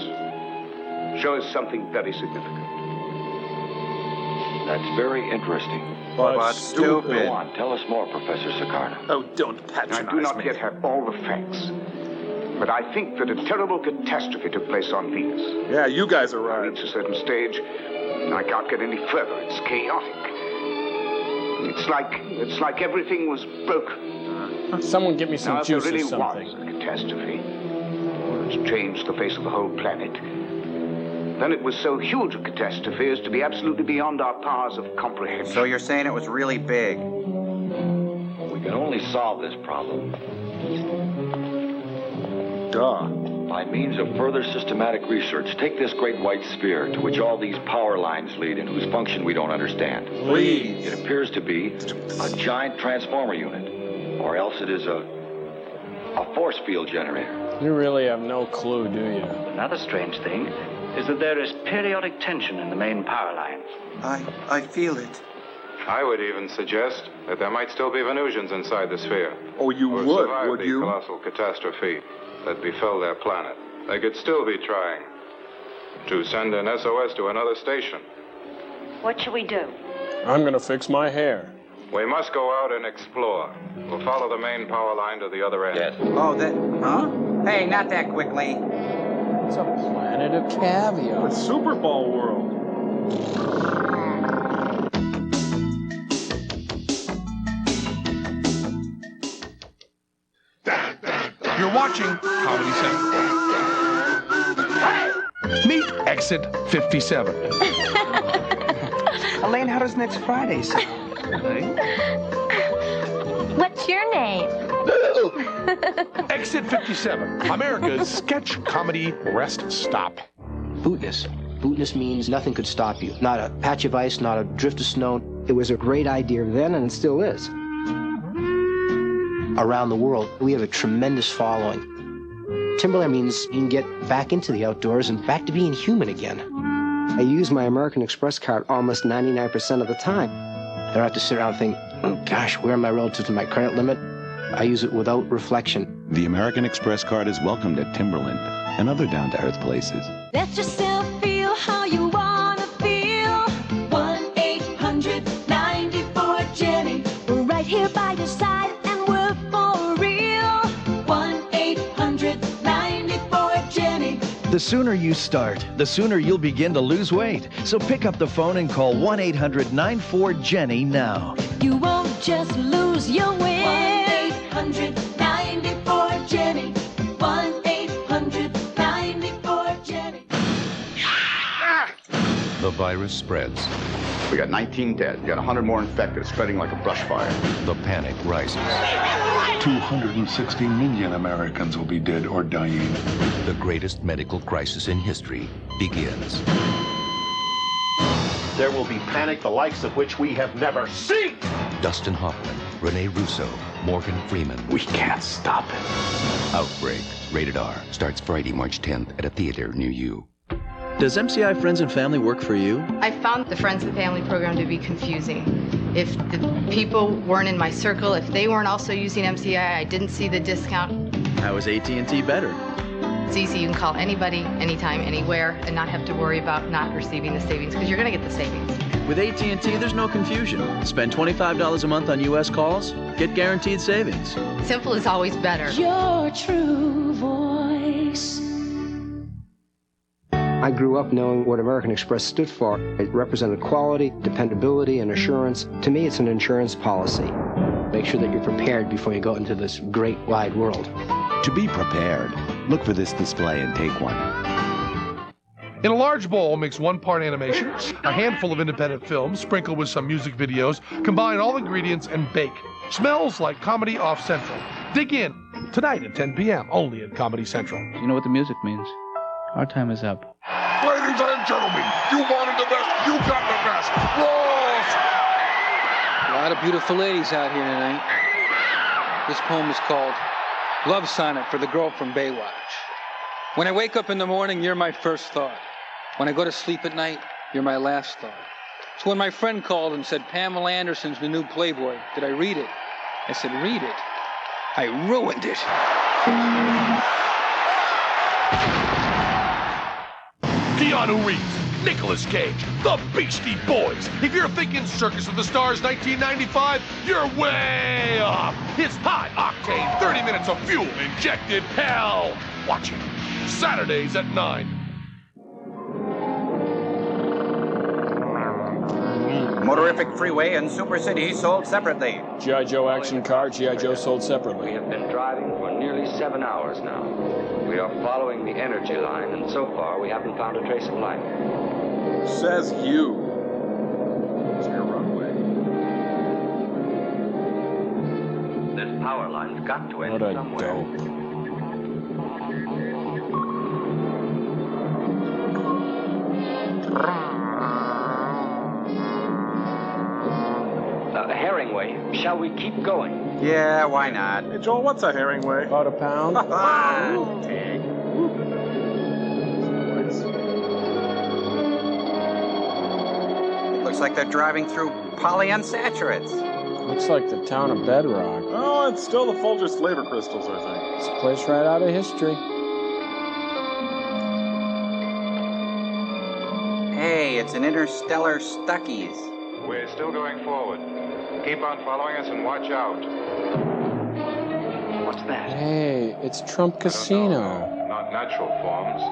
show us something very significant.
That's very interesting.
But stupid.
Go on, tell us more, Professor Sukarno.
Oh, don't patronize me.
I do not yet have all the facts, but I think that a terrible catastrophe took place on Venus.
Yeah, you guys are right.
Reach a certain stage, I can't get any further. It's chaotic. It's like everything was broken.
Someone get me some
now,
juice
if there
or
really
something.
was a catastrophe, which changed the face of the whole planet, then it was so huge a catastrophe as to be absolutely beyond our powers of comprehension.
So you're saying it was really big?
We can only solve this problem by means of further systematic research. Take this great white sphere to which all these power lines lead and whose function we don't understand.
Please.
It appears to be a giant transformer unit, or else it is a force field generator.
You really have no clue, do you?
Another strange thing is that there is periodic tension in the main power lines.
I feel it.
I would even suggest that there might still be Venusians inside the sphere.
Oh, you
who
would,
survived
would
the
you?
colossal catastrophe that befell their planet. They could still be trying to send an SOS to another station.
What should we do?
I'm gonna fix my hair.
We must go out and explore. We'll follow the main power line to the other end.
Yes.
Oh, that... Huh? Hey, not that quickly.
It's a planet of caviar.
The Super Bowl world.
You're watching Comedy Central. Meet Exit 57.
Elaine, how does next Friday sound?
What's your name?
Exit 57, America's sketch comedy rest stop.
Bootness. Bootness means nothing could stop you. Not a patch of ice, not a drift of snow. It was a great idea then, and it still is. Around the world, we have a tremendous following. Timberland means you can get back into the outdoors and back to being human again. I use my American Express card almost 99% of the time. I don't have to sit around and think, oh gosh, where am I relative to my credit limit? I use it without reflection.
The American Express card is welcomed at Timberland and other down-to-earth places.
Let yourself feel how you wanna feel. 1-800-94-JENNY. We're right here by your side and we're for real. 1-800-94-JENNY.
The sooner you start, the sooner you'll begin to lose weight. So pick up the phone and call 1-800-94-JENNY now.
You won't just lose your weight. 1-800-94-JENNY. 1-800-94-JENNY.
The virus spreads.
We got 19 dead. We got 100 more infected, spreading like a brush fire.
The panic rises.
260 million Americans will be dead or dying.
The greatest medical crisis in history begins.
There will be panic the likes of which we have never seen.
Dustin Hoffman, Rene Russo, Morgan Freeman.
We can't stop it.
Outbreak, rated R, starts Friday, March 10th at a theater near you.
Does MCI Friends and Family work for you?
I found the Friends and Family program to be confusing. If the people weren't in my circle, if they weren't also using MCI, I didn't see the discount.
How is AT&T better?
It's easy. You can call anybody, anytime, anywhere, and not have to worry about not receiving the savings, because you're going to get the savings.
With AT&T, there's no confusion. Spend $25 a month on U.S. calls, get guaranteed savings.
Simple is always better.
Your true voice.
I grew up knowing what American Express stood for. It represented quality, dependability, and assurance. To me, it's an insurance policy. Make sure that you're prepared before you go into this great wide world.
To be prepared, look for this display and take one.
In a large bowl, mix 1 part animation, a handful of independent films, sprinkle with some music videos, combine all ingredients, and bake. Smells like comedy off Central. Dig in. Tonight at 10 p.m., only at Comedy Central.
You know what the music means? Our time is up.
Ladies and gentlemen, you wanted the best, you got the best. Ross!
A lot of beautiful ladies out here tonight. This poem is called Love Sonnet for the Girl from Baywatch. When I wake up in the morning, you're my first thought. When I go to sleep at night, you're my last thought. So when my friend called and said, Pamela Anderson's the new Playboy, did I read it? I said, read it. I ruined it.
Keanu Reeves, Nicolas Cage, the Beastie Boys. If you're thinking Circus of the Stars 1995, you're way off. It's high-octane 30 minutes of fuel-injected hell. Watch it Saturdays at 9.
Motorific Freeway and Super City sold separately.
G.I. Joe action car, G.I. Joe sold separately.
We have been driving for nearly 7 hours now. We are following the energy line, and so far we haven't found a trace of life.
Says you. It's your runway.
This power line's got to end somewhere.
What a dope.
Herringway, shall we keep going?
Yeah, why not?
Hey, Joel, what's a Herringway?
About a pound.
Looks like they're driving through polyunsaturates.
Looks like the town of Bedrock.
Oh, it's still the Folgers flavor crystals, I think.
It's a place right out of history.
Hey, it's an interstellar Stuckies.
We're still going forward. Keep on following us and watch out.
What's that?
Hey, it's Trump Casino.
Not natural forms.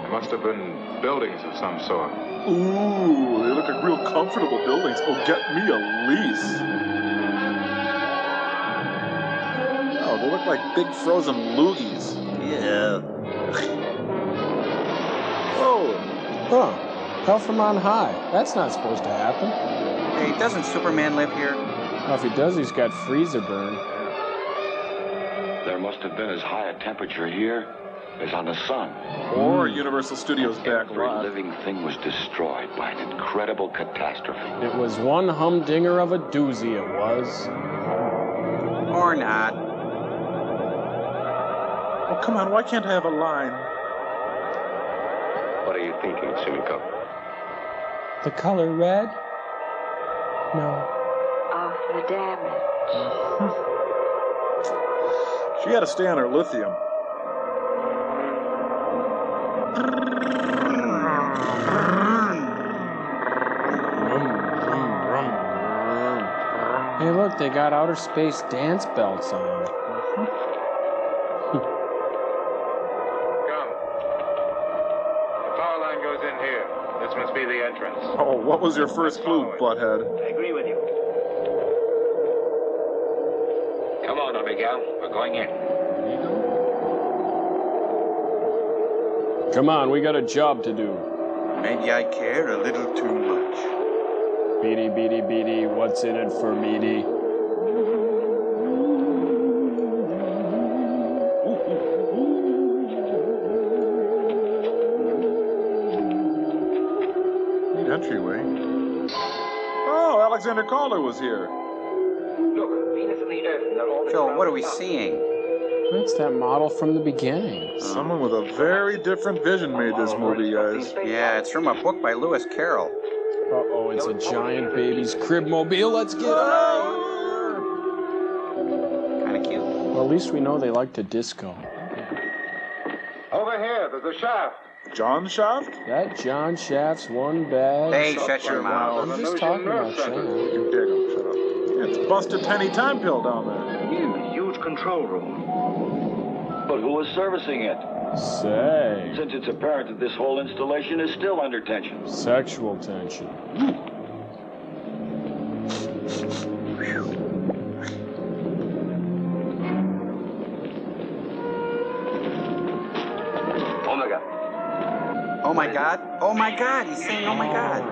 They must have been buildings of some sort.
Ooh, they look like real comfortable buildings. Oh, get me a lease. Oh, they look like big frozen loogies.
Yeah.
Whoa.
Huh. Hell from on high. That's not supposed to happen.
Hey, doesn't Superman live here?
Well, if he does, he's got freezer burn.
There must have been as high a temperature here as on the sun.
Or Universal Studios back
Every
lot.
living thing was destroyed by an incredible catastrophe.
It was one humdinger of a doozy, it was.
Or not.
Oh, come on, why can't I have a line?
What are you thinking, Sumiko?
The color red? No.
Of the damage.
She had to stay on her lithium.
Hey, look, they got outer space dance belts on.
Come. The power line goes in here. This must be the entrance.
Oh, what was your first clue, butthead?
I agree with you.
Come on, Miguel. We're going in.
Come on, we got a job to do.
Maybe I care a little too much.
Beady, beady, beady, what's in it for meaty?
Neat entryway. Oh, Alexander Calder was here.
Look, Venus and the Earth, they're all...
Joel, what are we seeing?
That's that model from the beginning.
Someone with a very different vision made this movie, guys.
Yeah, it's from a book by Lewis Carroll.
Uh-oh, it's a giant baby's crib mobile. Let's get out!
Kind of cute.
Well, at least we know they like to disco.
Over here, there's a shaft.
John Shaft?
That John Shaft's one bag.
Hey, shut your mouth.
I'm just talking about Shaft.
You dig him, shut up. It's busted penny time pill down there.
Huge control room.
But who was servicing it?
Say.
Since it's apparent that this whole installation is still under tension.
Sexual tension.
Omega.
Oh my God. Oh my God. He's saying, oh my God.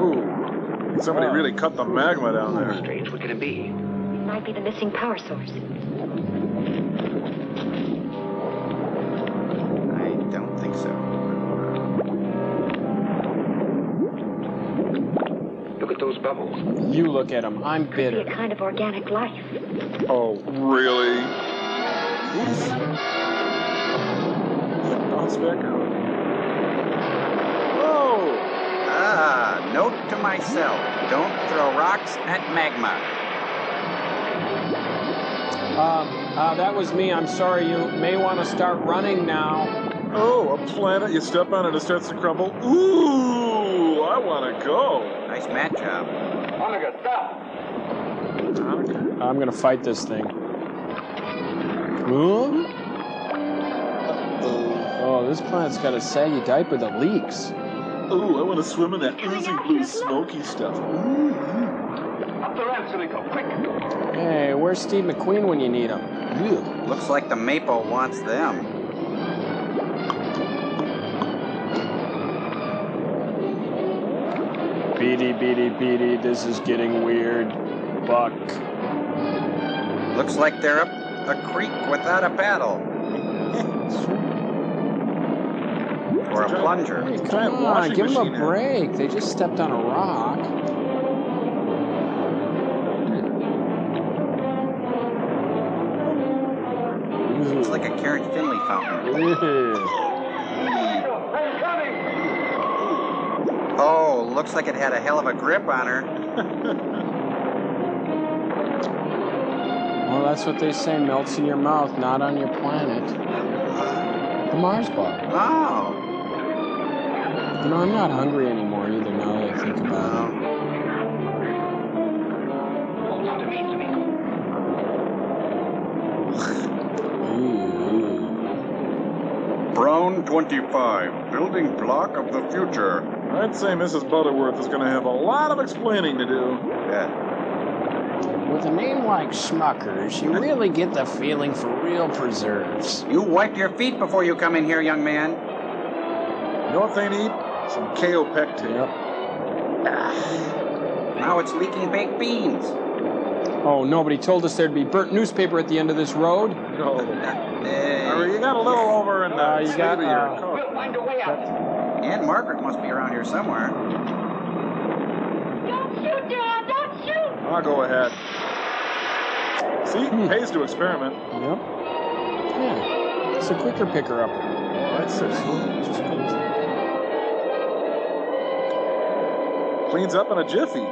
Ooh. Somebody really cut the magma down there.
Strange, what can it be?
It might be the missing power source.
I don't think so.
Look at those bubbles.
You look at them. I'm
Could
bitter.
be a kind of organic life.
Oh, really? Oops. Bounce back out. Whoa!
Ah, note to myself. Don't throw rocks at magma.
That was me. I'm sorry. You may want to start running now.
Oh, a planet you step on and it starts to crumble? Ooh, I want to go.
Nice mat job.
Monica, stop.
I'm going to fight this thing. Ooh. Oh, this planet's got a saggy diaper that leaks.
Ooh, I want to swim in that oozing blue smoky stuff.
Up the ramp, Silico, quick.
Hey, where's Steve McQueen when you need him? Ew.
Looks like the Maple wants them.
Beady, beady, beady, this is getting weird. Buck.
Looks like they're up a creek without a paddle. Or a plunger.
Hey, come on, give them a break. They just stepped on a rock.
Looks like a Karen Finley fountain. Oh, looks like it had a hell of a grip on her.
Well, that's what they say, melts in your mouth, not on your planet. The Mars bar.
Oh.
You know, I'm not hungry anymore either now that I think about it.
Brown 25, building block of the future.
I'd say Mrs. Butterworth is going to have a lot of explaining to do.
Yeah.
With a name like Smuckers, you really get the feeling for real preserves.
You wipe your feet before you come in here, young man.
You know what they need? Some Kaopectate.
Yep.
Now it's leaking baked beans.
Oh, nobody told us there'd be burnt newspaper at the end of this road?
No. You got a little over in the
you got
your coat.
We'll find a way out.
Aunt Margaret must be around here somewhere.
Don't shoot, Dad! Don't shoot!
I'll go ahead. See? Pays to experiment.
Yep. Yeah. It's a quicker picker up.
That's it. Cleans up in a jiffy.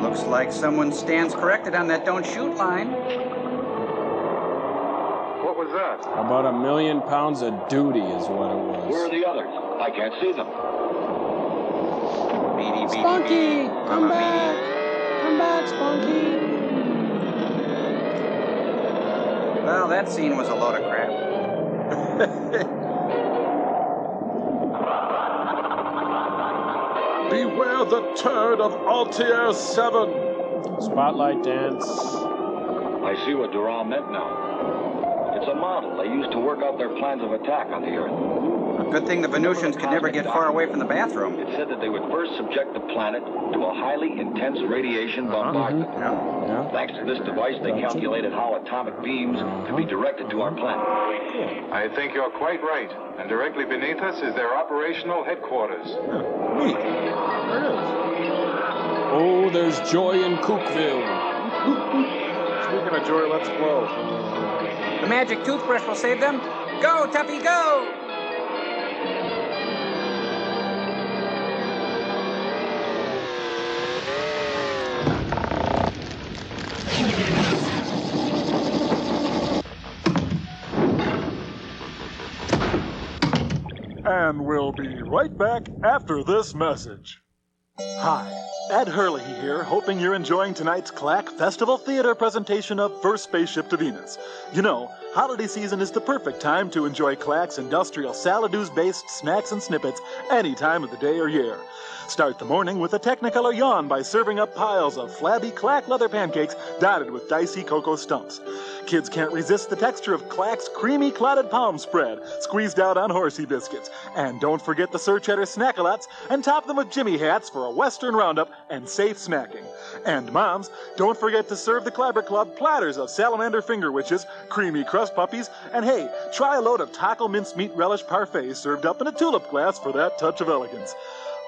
Looks like someone stands corrected on that don't shoot line.
What was that?
About 1 million pounds of duty is what it was.
Where are the others? I can't see them.
Beady, beady,
Spunky!
beady.
Come back! Come back, Spunky!
Well, that scene was a load of crap.
Beware the turd of Altier 7.
Spotlight dance.
I see what Durand meant now. It's a model they used to work out their plans of attack on the Earth.
Good thing the Venusians could never get far away from the bathroom.
It said that they would first subject the planet to a highly intense radiation bombardment.
Yeah.
Thanks to this device, they calculated how atomic beams could be directed to our planet.
I think you're quite right. And directly beneath us is their operational headquarters.
Neat. There it is.
Oh, there's joy in Cookville.
Speaking of joy, let's blow.
The magic toothbrush will save them. Go, Tuffy, go!
And we'll be right back after this message. Hi, Ed Hurley here, hoping you're enjoying tonight's Clack Festival Theater presentation of First Spaceship to Venus. You know, holiday season is the perfect time to enjoy Clack's industrial Saladoos-based snacks and snippets any time of the day or year. Start the morning with a Technicolor yawn by serving up piles of flabby Clack leather pancakes dotted with dicey cocoa stumps. Kids can't resist the texture of Clack's creamy clotted palm spread, squeezed out on horsey biscuits. And don't forget the Sir Cheddar Snack-a-Lots and top them with Jimmy hats for a Western roundup and safe snacking. And moms, don't forget to serve the Clabber Club platters of salamander finger witches, creamy crust puppies, and hey, try a load of taco mincemeat relish parfait served up in a tulip glass for that touch of elegance.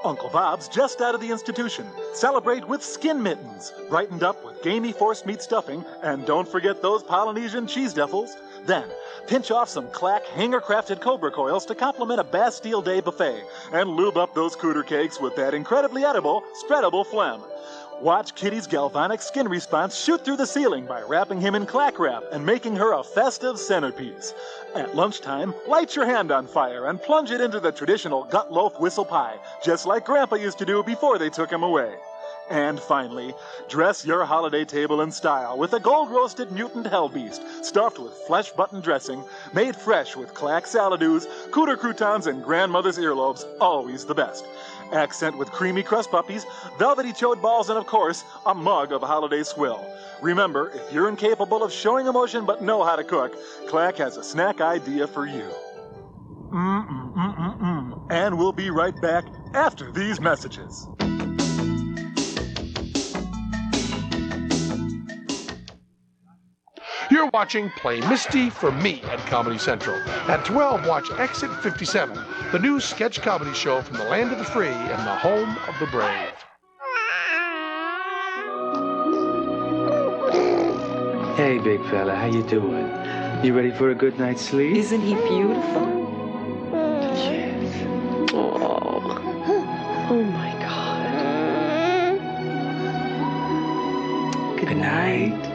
Uncle Bob's just out of the institution. Celebrate with skin mittens, brightened up with gamey force meat stuffing, and don't forget those Polynesian cheese duffels. Then, pinch off some Clack hanger-crafted cobra coils to complement a Bastille Day buffet, and lube up those cooter cakes with that incredibly edible, spreadable phlegm. Watch Kitty's galvanic skin response shoot through the ceiling by wrapping him in clack wrap and making her a festive centerpiece. At lunchtime, light your hand on fire and plunge it into the traditional gut loaf whistle pie, just like Grandpa used to do before they took him away. And finally, dress your holiday table in style with a gold-roasted mutant hell beast stuffed with flesh button dressing, made fresh with clack saladoos, cooter croutons, and grandmother's earlobes, always the best. Accent with creamy crust puppies, velvety chode balls, and of course, a mug of holiday swill. Remember, if you're incapable of showing emotion but know how to cook, Clack has a snack idea for you. And we'll be right back after these messages.
You're watching Play MiSTie for Me at Comedy Central. At 12, watch Exit 57, the new sketch comedy show from the land of the free and the home of the brave.
Hey, big fella, how you doing? You ready for a good night's sleep?
Isn't he beautiful?
Yes.
Oh my God. Good night.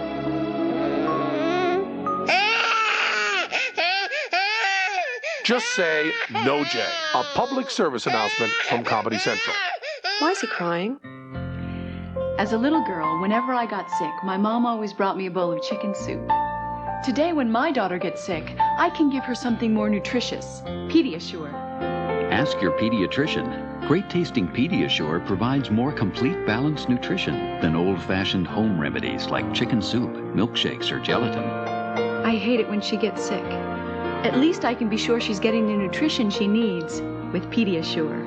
Just say No Jay, a public service announcement from Comedy Central.
Why is he crying?
As a little girl, whenever I got sick, my mom always brought me a bowl of chicken soup. Today, when my daughter gets sick, I can give her something more nutritious, Pediasure.
Ask your pediatrician. Great-tasting Pediasure provides more complete, balanced nutrition than old-fashioned home remedies like chicken soup, milkshakes, or gelatin.
I hate it when she gets sick. At least I can be sure she's getting the nutrition she needs with Pediasure.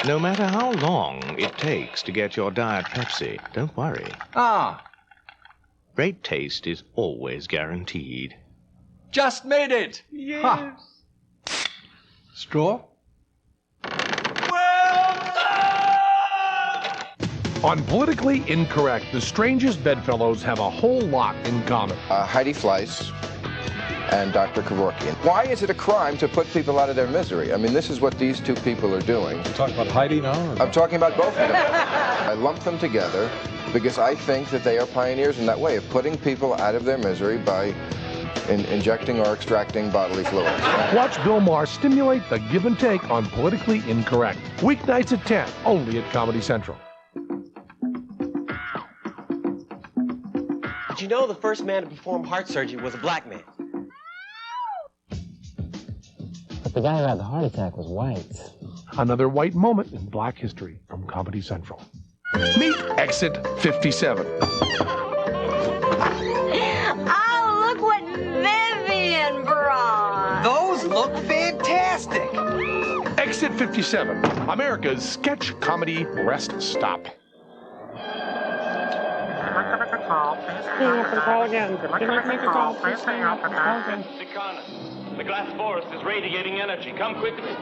No matter how long it takes to get your Diet Pepsi, don't worry. Great taste is always guaranteed.
Just made it!
Yes.
Huh.
Straw?
On Politically Incorrect, the strangest bedfellows have a whole lot in common.
Heidi Fleiss and Dr. Kevorkian. Why is it a crime to put people out of their misery? I mean, this is what these two people are doing.
You're talking about Heidi now?
I'm talking about both of them. I lump them together because I think that they are pioneers in that way of putting people out of their misery by injecting or extracting bodily fluids.
Watch Bill Maher stimulate the give and take on Politically Incorrect. Weeknights at 10, only at Comedy Central.
Did you know the first man to perform heart surgery was a black man?
But the guy who had the heart attack was white.
Another white moment in black history from Comedy Central. Meet Exit 57.
Oh, look what Vivian brought.
Those look fantastic.
Exit 57, America's sketch comedy rest stop.
Hang up and call again. Can you make a call? Please hang up and call again.
The glass forest is radiating energy. Come quickly.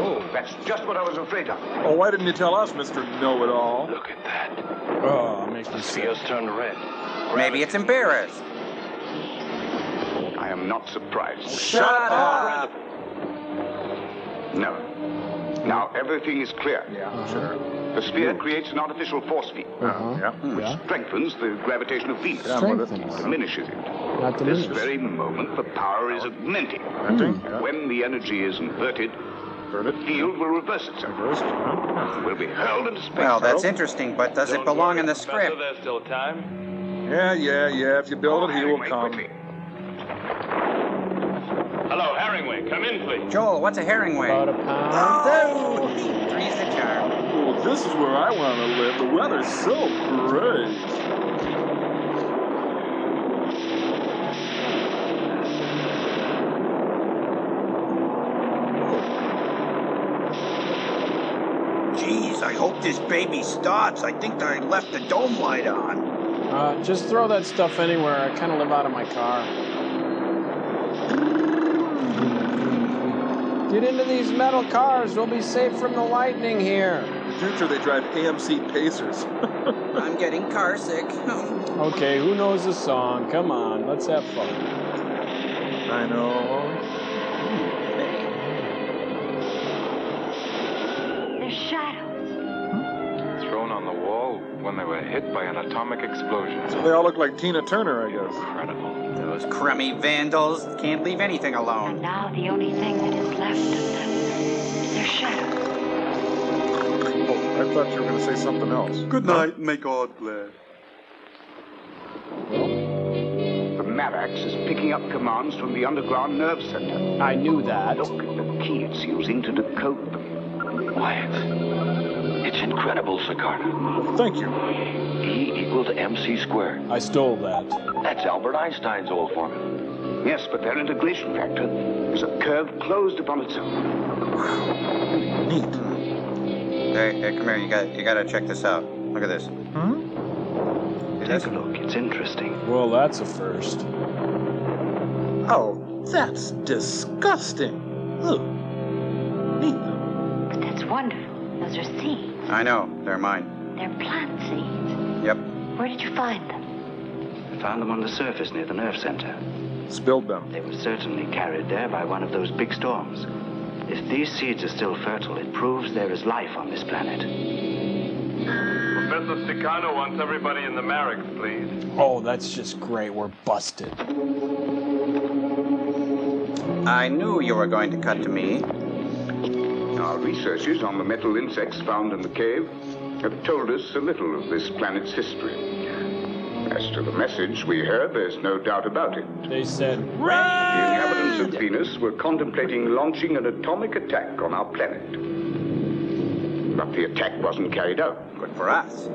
Oh, that's just what I was afraid of.
Oh, why didn't you tell us, Mr. Know-It-All?
Look at that.
Oh, it makes me
See us turn red.
Maybe it's embarrassed.
I am not surprised.
Shut up!
No. Now everything is clear.
Yeah, sure.
The sphere creates an artificial force field, which strengthens the gravitational field, diminishes it. This very moment, the power is augmenting. When the energy is inverted, the field will reverse itself. Will be hurled into space.
Well, that's interesting, but does it belong in the script?
There's still time.
Yeah. If you build it, he will come.
Hello, Herringway. Come in, please.
Joel, what's a herringway?
About a pound.
Oh, three's the charm.
Oh, this is where I want to live. The weather's so great.
Jeez, I hope this baby starts. I think I left the dome light on.
Just throw that stuff anywhere. I kind of live out of my car. Get into these metal cars. We'll be safe from the lightning here.
In the future, they drive AMC Pacers.
I'm getting car sick.
Okay, who knows the song? Come on, let's have fun.
I know.
There's shadows.
Thrown on the wall when they were hit by an atomic explosion.
So they all look like Tina Turner, I guess.
Incredible.
Those crummy vandals can't leave anything alone.
And now the only thing that is left of them is their shadows.
Oh, I thought you were going to say something else.
Good night, and may God bless.
The Marax is picking up commands from the underground nerve center.
I knew that.
Look at the key it's using to decode them.
Quiet. It's incredible, Sicarda.
Thank you.
E equals MC squared.
I stole that.
That's Albert Einstein's old formula.
Yes, but their integration factor is a curve closed upon itself.
Neat.
Hey, come here. You gotta check this out. Look at this.
Take a look. It's interesting.
Well, that's a first.
Oh, that's disgusting. Ugh. Neat.
But that's wonderful. Those are seeds.
I know. They're mine.
They're plant seeds.
Yep.
Where did you find them?
I found them on the surface near the nerve center.
Spilled them.
They were certainly carried there by one of those big storms. If these seeds are still fertile, it proves there is life on this planet.
Professor Sicano wants everybody in the Marax, please.
Oh, that's just great. We're busted.
I knew you were going to cut to me.
Our researches on the metal insects found in the cave have told us a little of this planet's history. As to the message we heard, there's no doubt about it.
They said,
The inhabitants of Venus were contemplating launching an atomic attack on our planet. But the attack wasn't carried out.
Good for us.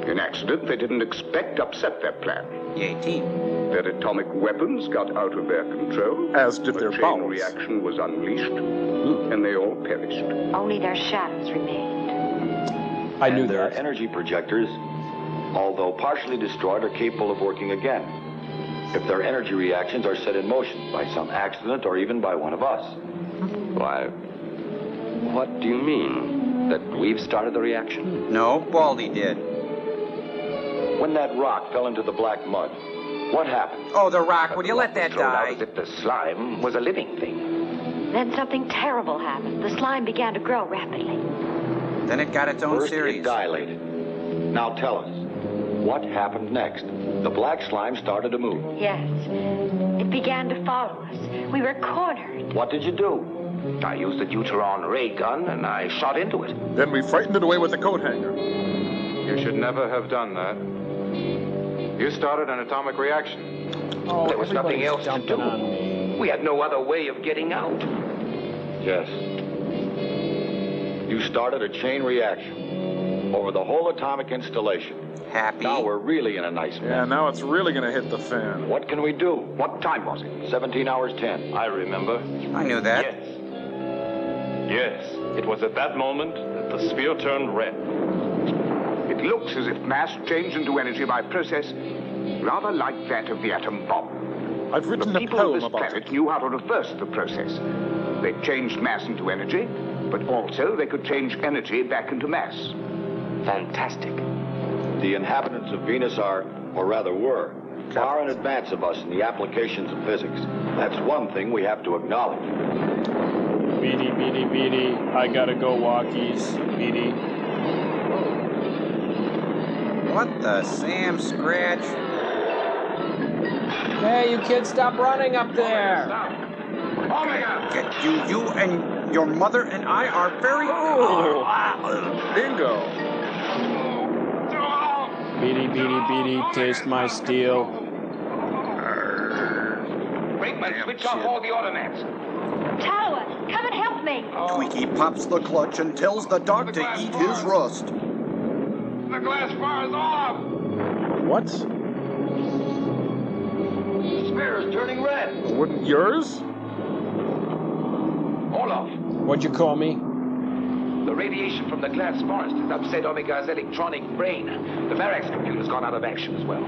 In accident, they didn't expect to upset their plan.
Yay, team.
Their atomic weapons got out of their control.
As did their
chain
bowels.
reaction was unleashed, and they all perished.
Only their shadows remained.
I knew
Their
that.
energy projectors, although partially destroyed, are capable of working again. If their energy reactions are set in motion by some accident or even by one of us.
Why, what do you mean? That we've started the reaction?
No, Baldy did.
When that rock fell into the black mud, what happened?
Oh, the rock. Would you let that
Thrown out
die?
as if the slime was a living thing.
Then something terrible happened. The slime began to grow rapidly.
Then it got its own
First,
series.
it dilated. Now tell us, what happened next? The black slime started to move.
Yes. It began to follow us. We were cornered.
What did you do?
I used the Deuteron ray gun and I shot into it.
Then we frightened it away with the coat hanger.
You should never have done that. You started an atomic reaction.
Oh,
There was nothing else to do.
on me.
We had no other way of getting out.
Yes. You started a chain reaction over the whole atomic installation.
Happy?
Now we're really in a nice mess.
Yeah, now it's really going to hit the fan.
What can we do?
What time was it?
17 hours 10.
I remember.
I knew that.
Yes. Yes, it was at that moment that the sphere turned red.
It looks as if mass changed into energy by process rather like that of the atom bomb.
I've written
The
a
people of
poem
this
about
planet
it.
knew how to reverse the process. They changed mass into energy, but also they could change energy back into mass.
Fantastic.
The inhabitants of Venus are, or rather were, far in advance of us in the applications of physics. That's one thing we have to acknowledge.
Beady, beady, beady. I gotta go walkies. Beady.
What the Sam Scratch?
Hey, you kids, stop running up there.
Get you and your mother and I are very...
Bingo.
Beady, beady, beady. Taste my steel.
Gentlemen, switch off all the automats.
Tower, come and help me.
Twinkie pops the clutch and tells the dog to eat his rust.
The glass bar is off!
What?
The sphere is turning red.
Wouldn't yours?
Olaf,
What'd you call me?
the radiation from the glass forest has upset Omega's electronic brain. The Varax computer's gone out of action as well.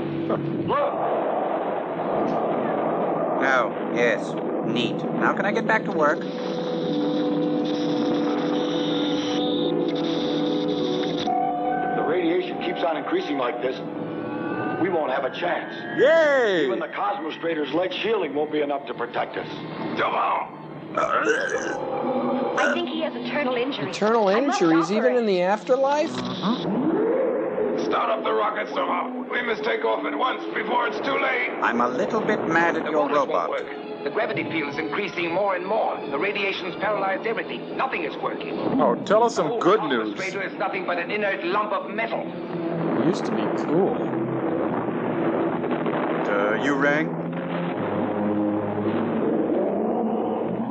Oh, yes. Neat. Now can I get back to work?
If the radiation keeps on increasing like this, we won't have a chance.
Yay!
Even the Cosmostrator's lead shielding won't be enough to protect us.
Come on!
I think he has eternal injuries.
Eternal injuries, even in the afterlife?
Start up the rocket, Soma. We must take off at once before it's too late.
I'm a little bit mad at your robot.
The gravity field is increasing more and more. The radiation's paralyzed everything. Nothing is working.
Oh, tell us some good news.
The Cosmostrator is nothing but an inert lump of metal.
It used to be cool.
You rang?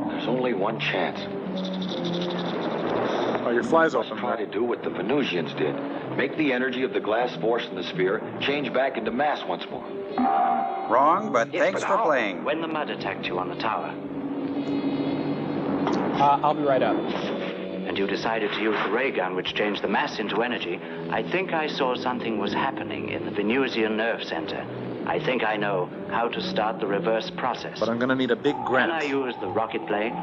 There's only one chance.
Oh, your fly's open.
Try to do what the Venusians did. Make the energy of the glass force in the sphere change back into mass once more.
Wrong, but thanks for playing.
When the mud attacked you on the tower.
I'll be right up.
And you decided to use the ray gun which changed the mass into energy. I think I saw something was happening in the Venusian nerve center. I think I know how to start the reverse process.
But I'm gonna need a big grant.
Can I use the rocket plane?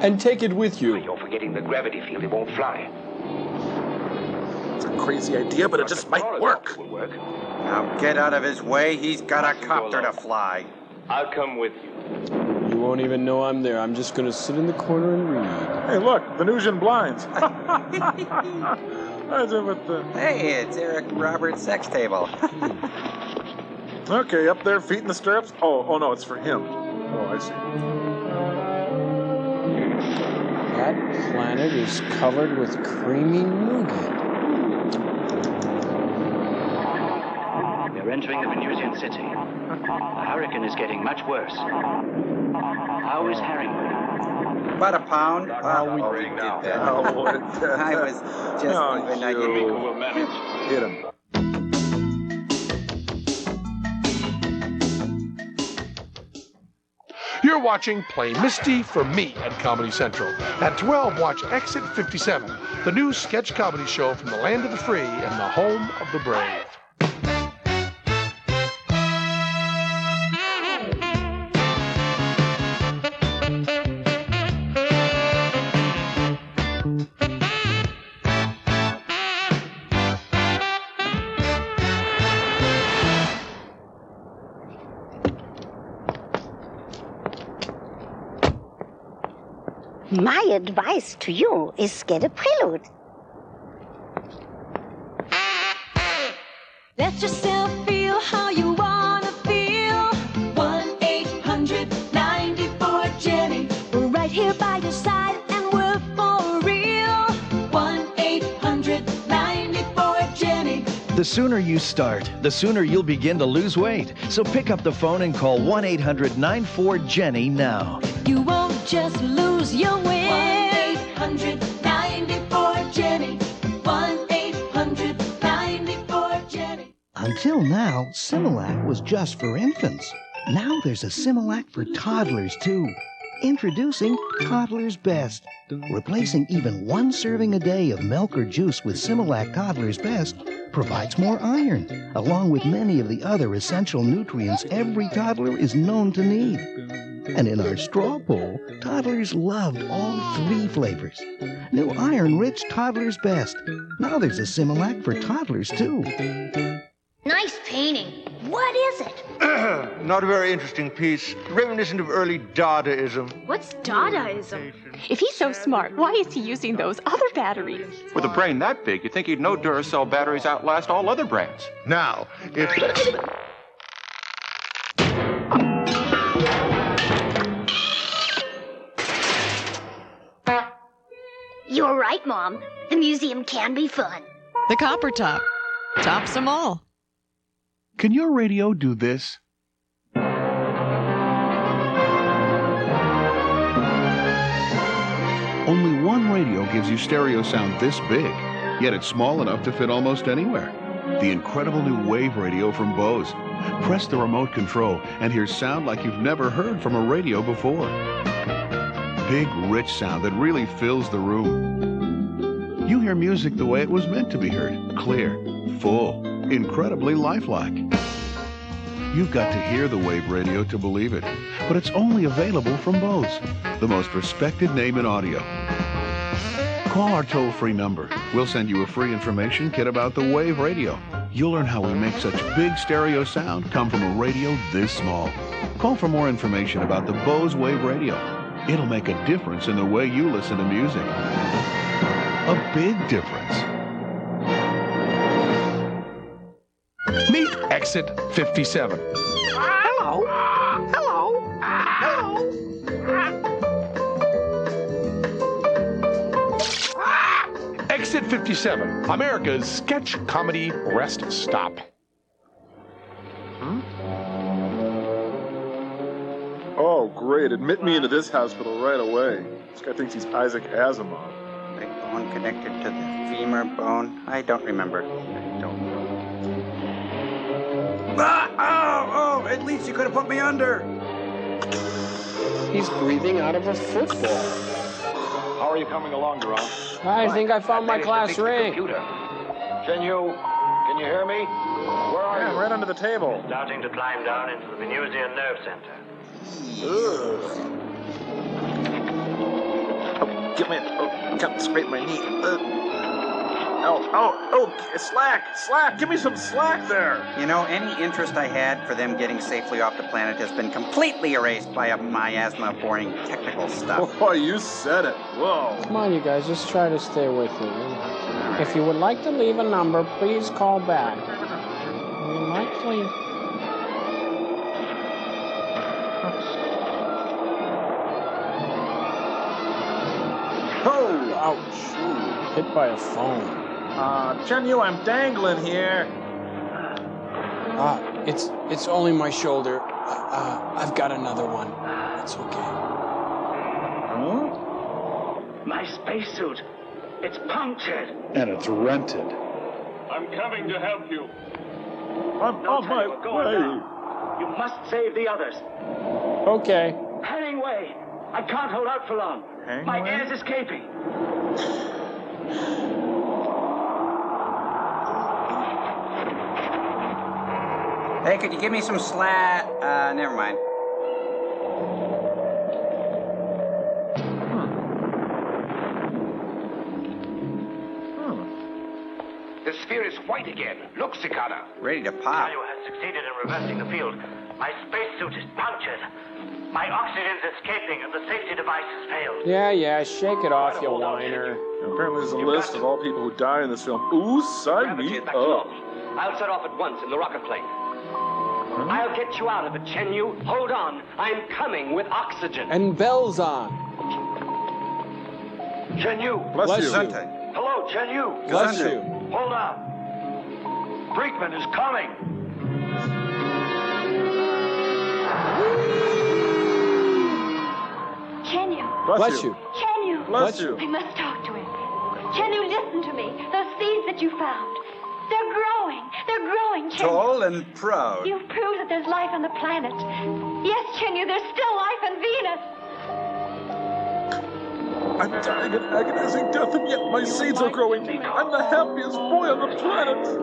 And take it with you.
You're forgetting the gravity field. It won't fly.
It's a crazy idea, but it just might work.
Now get out of his way. He's got a copter to fly.
I'll come with you.
You won't even know I'm there. I'm just gonna sit in the corner and read.
Hey, look, Venusian blinds.
Hey, it's Eric Roberts' sex table.
Okay, up there, feet in the stirrups. Oh no, it's for him. Oh, I see.
That planet is covered with creamy nougat.
We're entering the Venusian city. The hurricane is getting much worse. How is Harrington?
About a pound. We did that. I was just leaving. I didn't.
Will manage.
Hit him.
You're watching Play MiSTie for me at Comedy Central. At 12, watch Exit 57, the new sketch comedy show from the land of the free and the home of the brave.
My advice to you is get a prelude.
Let yourself feel how you wanna feel. 1-800-94-JENNY. We're right here by your side and we're for real. 1-800-94-JENNY.
The sooner you start, the sooner you'll begin to lose weight. So pick up the phone and call 1-800-94-JENNY now.
You won't just lose your way. 1-800-94-JENNY. 1-800-94-JENNY.
Until now, Similac was just for infants. Now there's a Similac for toddlers, too. Introducing Toddler's Best. Replacing even one serving a day of milk or juice with Similac Toddler's Best provides more iron, along with many of the other essential nutrients every toddler is known to need. And in our straw bowl, toddlers loved all 3 flavors. New iron-rich Toddler's Best. Now there's a Similac for toddlers, too.
Nice painting. What is it?
Not a very interesting piece. Reminiscent of early Dadaism.
What's Dadaism? If he's so smart, why is he using those other batteries?
With a brain that big, you'd think he'd know Duracell batteries outlast all other brands.
Now, if...
You're right, Mom. The museum can be fun.
The Copper Top. Tops them all.
Can your radio do this?
Only one radio gives you stereo sound this big, yet it's small enough to fit almost anywhere. The incredible new Wave Radio from Bose. Press the remote control and hear sound like you've never heard from a radio before. Big, rich sound that really fills the room. You hear music the way it was meant to be heard. Clear, full, incredibly lifelike. You've got to hear the Wave Radio to believe it, but it's only available from Bose, the most respected name in audio. Call our toll-free number. We'll send you a free information kit about the Wave Radio. You'll learn how we make such big stereo sound come from a radio this small. Call for more information about the Bose Wave Radio. It'll make a difference in the way you listen to music. A big difference.
Meet Exit 57.
Hello. Hello. Hello.
Exit 57, America's sketch comedy rest stop.
Oh, great. Admit me into this hospital right away. This guy thinks he's Isaac Asimov.
The bone connected to the femur bone? I don't remember. I don't know.
Oh, at least you could have put me under.
He's breathing out of a football.
How are you coming along, Jerome?
I think I found my class ring.
Can you hear me? Where are you?
Right under the table.
Starting to climb down into the Venusian nerve center.
Oh, give me it. Oh, can't scrape my knee. Slack. Give me some slack there.
You know, any interest I had for them getting safely off the planet has been completely erased by miasma boring technical stuff.
Oh, you said it. Whoa.
Come on, you guys, just try to stay with it. If you would like to leave a number, please call back. We might leave.
Oh,
ouch. Hit by a phone.
Chen-Yu, I'm dangling here.
It's only my shoulder. I've got another one. It's okay.
Huh?
My spacesuit. It's punctured.
And it's rented.
I'm coming to help you.
I'm on my way.
You must save the others.
Okay.
Hemingway, I can't hold out for long. My air's escaping.
Hey, could you give me some slack? Never mind.
The sphere is white again. Look, Cicada.
Ready to pop.
Tayo has succeeded in reversing the field. My spacesuit is punctured. My oxygen's escaping and the safety device has failed.
Yeah, shake it off, you whiner.
Apparently there's a list of all people who die in this film. Ooh, sign me up.
I'll set off at once in the rocket plane. I'll get you out of it, Chen-Yu. Hold on. I'm coming with oxygen.
And bells on.
Chen-Yu.
Bless you.
Hello, Chen-Yu.
Bless you.
Hold on. Brinkman is coming.
Chen-Yu.
Bless you.
Chen-Yu.
Bless you.
I must talk to him. Chen-Yu, listen to me. Those seeds that you found. They're growing. They're growing, Chen-Yu.
Tall and proud.
You've proved that there's life on the planet. Yes, Chen-Yu, there's still life on Venus.
I'm dying an agonizing death, and yet my seeds are growing. I'm the happiest boy on the planet.
If you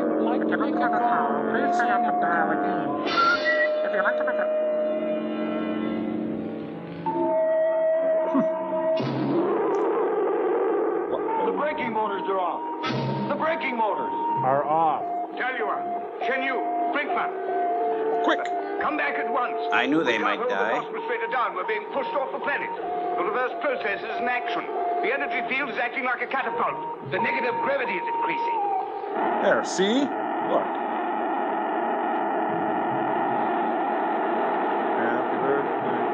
would like to make a call, please hang up and dial again. If you'd like to make a...
The braking motors are off. The braking motors
are off.
Talua, Chen-Yu, Brinkman.
Quick!
Come back at once.
I knew they might die.
The straighter down. We're being pushed off the planet. The reverse process is in action. The energy field is acting like a catapult. The negative gravity is increasing.
There, see? Look. Happy birthday.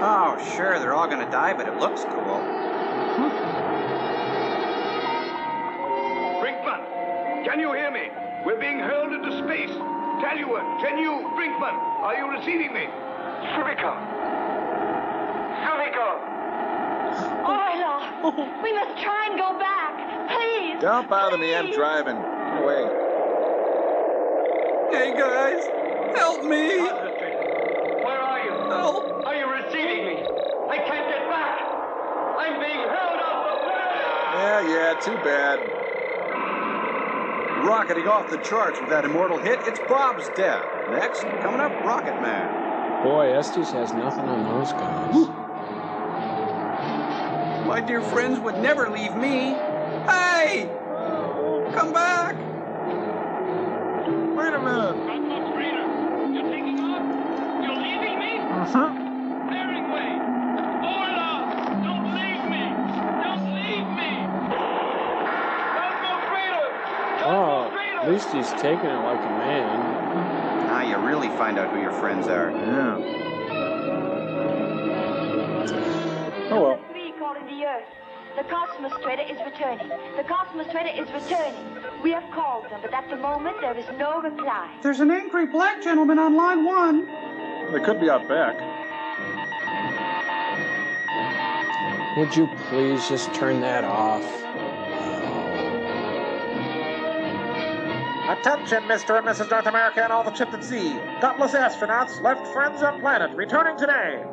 Oh, sure, they're all gonna die, but it looks cool.
Brinkman, can you hear me? We're being hurled into space. Talua, Chen-Yu, Brinkman, are you receiving me?
Sumiko.
We must try and go back. Please.
Don't bother me, I'm driving. Get away.
Hey, guys. Help me.
Where are you?
Help.
Are you receiving me? I can't get back. I'm being held off the planet.
Yeah, too bad.
Rocketing off the charts with that immortal hit, it's Bob's Death. Next, coming up, Rocket Man.
Boy, Estes has nothing on those guys.
My dear friends would never leave me. Hey! Come back!
Wait a minute.
You're taking off? You're leaving me?
Uh-huh.
Bearingway! Orla! Don't leave me! Don't leave me! Don't go freedom!
Oh, at least he's taking it like a man.
Now you really find out who your friends are.
Yeah. Oh well.
Calling the Earth. The Cosmos Trader is returning. The Cosmos Trader is returning. We have called them, but at the moment there is no reply.
There's an angry black gentleman on line 1.
They could be out back.
Would you please just turn that off?
Attention, Mr. and Mrs. North America and all the ships at sea. Gutless astronauts left friends on planet, returning today.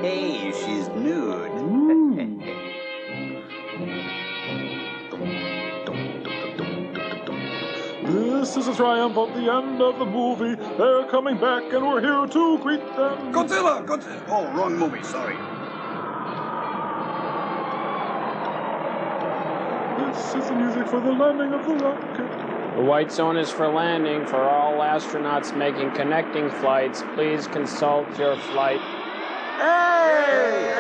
Hey, she's nude.
This is a triumph of the end of the movie. They're coming back and we're here to greet them.
Godzilla! Oh, wrong movie, sorry.
This is the music for the landing of the rocket.
The white zone is for landing. For all astronauts making connecting flights, please consult your flight.
Hey!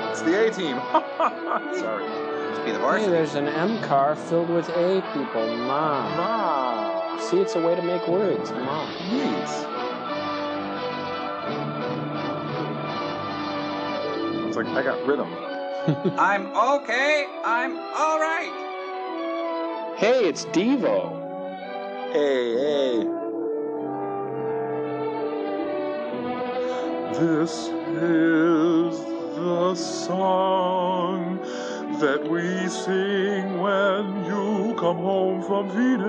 It's the A-team. Sorry.
Must be the
Hey,
varsity.
there's an M car filled with A people. Mom. See, it's a way to make words. Mom.
Nice. It's like I got rhythm.
I'm okay. I'm all right.
Hey, it's Devo.
Hey. This is the song that we sing when you come home from Venus.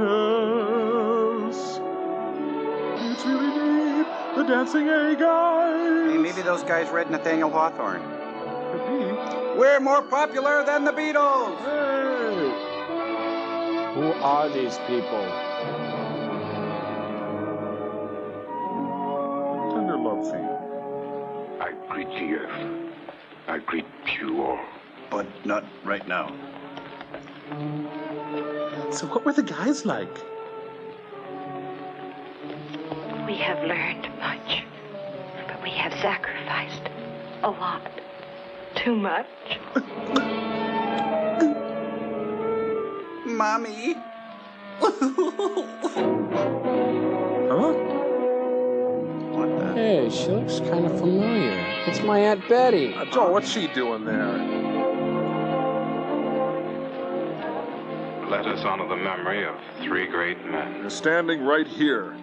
It's really neat, the dancing A guys.
Hey, maybe those guys read Nathaniel Hawthorne.
Could be.
We're more popular than the Beatles.
Hey.
Who are these people?
Tender love theme.
I greet the Earth. I greet you all.
But not right now.
So what were the guys like?
We have learned much, but we have sacrificed a lot. Too much.
Mommy.
Huh?
Hey, she looks kind of familiar. It's my Aunt Betty.
Joe, what's she doing there?
Let us honor the memory of 3 great men.
You're standing right here.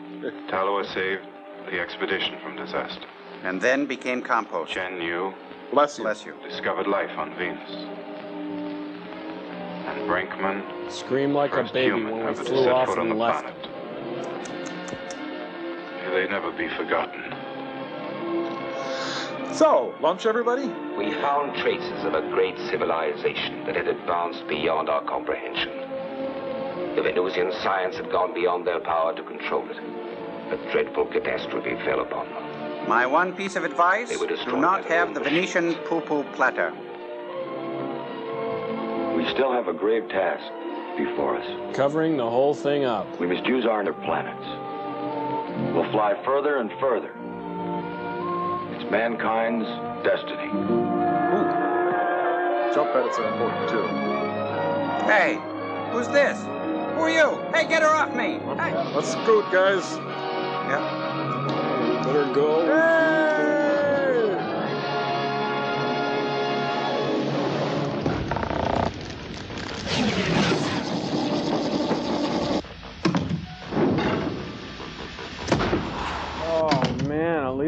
Tallowa saved the expedition from disaster.
And then became compost.
Chen Yu
Bless you.
Bless you.
discovered life on Venus. And Brinkman,
Screamed like a
first
baby
human
when we
ever to
flew
set
off
foot on
and
the
left.
planet. May they never be forgotten.
So, lunch, everybody?
We found traces of a great civilization that had advanced beyond our comprehension. The Venusian science had gone beyond their power to control it. A dreadful catastrophe fell upon them.
My one piece of advice,
They were
do
destroyed
not
by their
have
own
the
machines.
Venetian poo-poo platter.
We still have a grave task before us.
Covering the whole thing up.
We must use our inner planets. We'll fly further and further. It's mankind's destiny.
Jump edits are important, too.
Hey, who's this? Who are you? Hey, get her off me! Hey.
Let's scoot, guys.
Yeah.
Better go.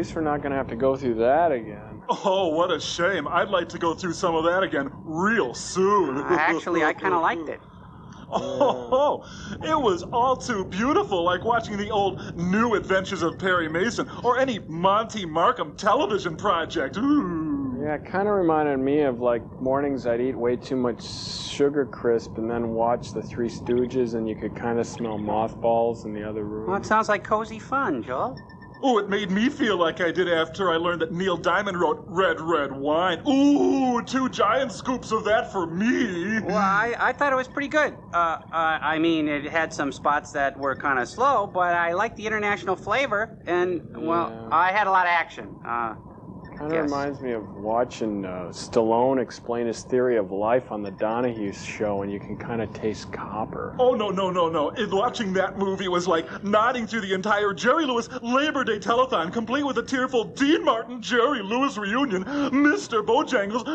least we're not going to have to go through that again.
Oh, what a shame. I'd like to go through some of that again real soon.
Actually, I kind of liked it.
Oh, it was all too beautiful, like watching the old New Adventures of Perry Mason or any Monty Markham television project. Ooh.
Yeah, it kind of reminded me of like mornings I'd eat way too much sugar crisp and then watch the Three Stooges and you could kind of smell mothballs in the other room.
Well, it sounds like cozy fun, Joel.
Oh, it made me feel like I did after I learned that Neil Diamond wrote Red, Red Wine. Ooh, 2 giant scoops of that for me.
Well, I thought it was pretty good. I mean, it had some spots that were kind of slow, but I liked the international flavor, and, well, I had a lot of action.
Kind of reminds me of watching Stallone explain his theory of life on the Donahue show, and you can kind of taste copper.
Oh, no. Watching that movie was like nodding through the entire Jerry Lewis Labor Day telethon, complete with a tearful Dean Martin Jerry Lewis reunion, Mr. Bojangles,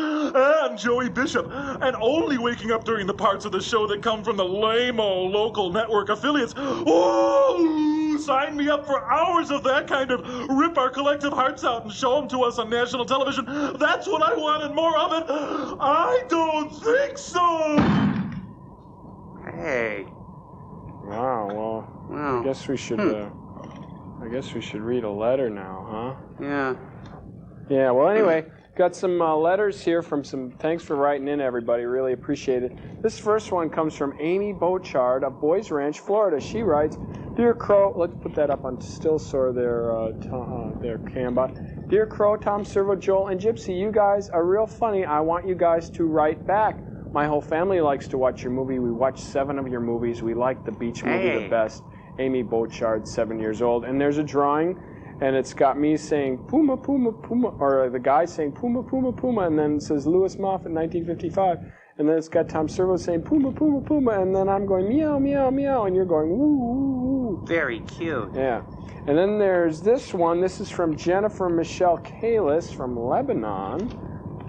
and Joey Bishop, and only waking up during the parts of the show that come from the lame-o local network affiliates. Oh, sign me up for hours of that kind of rip our collective hearts out and show them to us on national television. That's what I want and more of it. I don't think so.
Hey.
Wow. Well, I guess we should. I guess we should read a letter now, huh?
Yeah.
Yeah. Well, anyway, got some letters here from some. Thanks for writing in, everybody. Really appreciate it. This first one comes from Amy Bochard of Boys Ranch, Florida. She writes, "Dear Crow," let's put that up on still store there, Cambot. "Dear Crow, Tom Servo, Joel, and Gypsy, you guys are real funny. I want you guys to write back. My whole family likes to watch your movie. We watched 7 of your movies. We like the beach movie the best." Amy Bochard, 7 years old. And there's a drawing, and it's got me saying, "Puma, Puma, Puma," or the guy saying, "Puma, Puma, Puma," and then it says Louis Moffat, 1955. And then it's got Tom Servo saying, "Puma, Puma, Puma," and then I'm going, "Meow, meow, meow," and you're going, "Woo, woo, woo."
Very cute.
Yeah. And then there's this one. This is from Jennifer Michelle Kalis from Lebanon.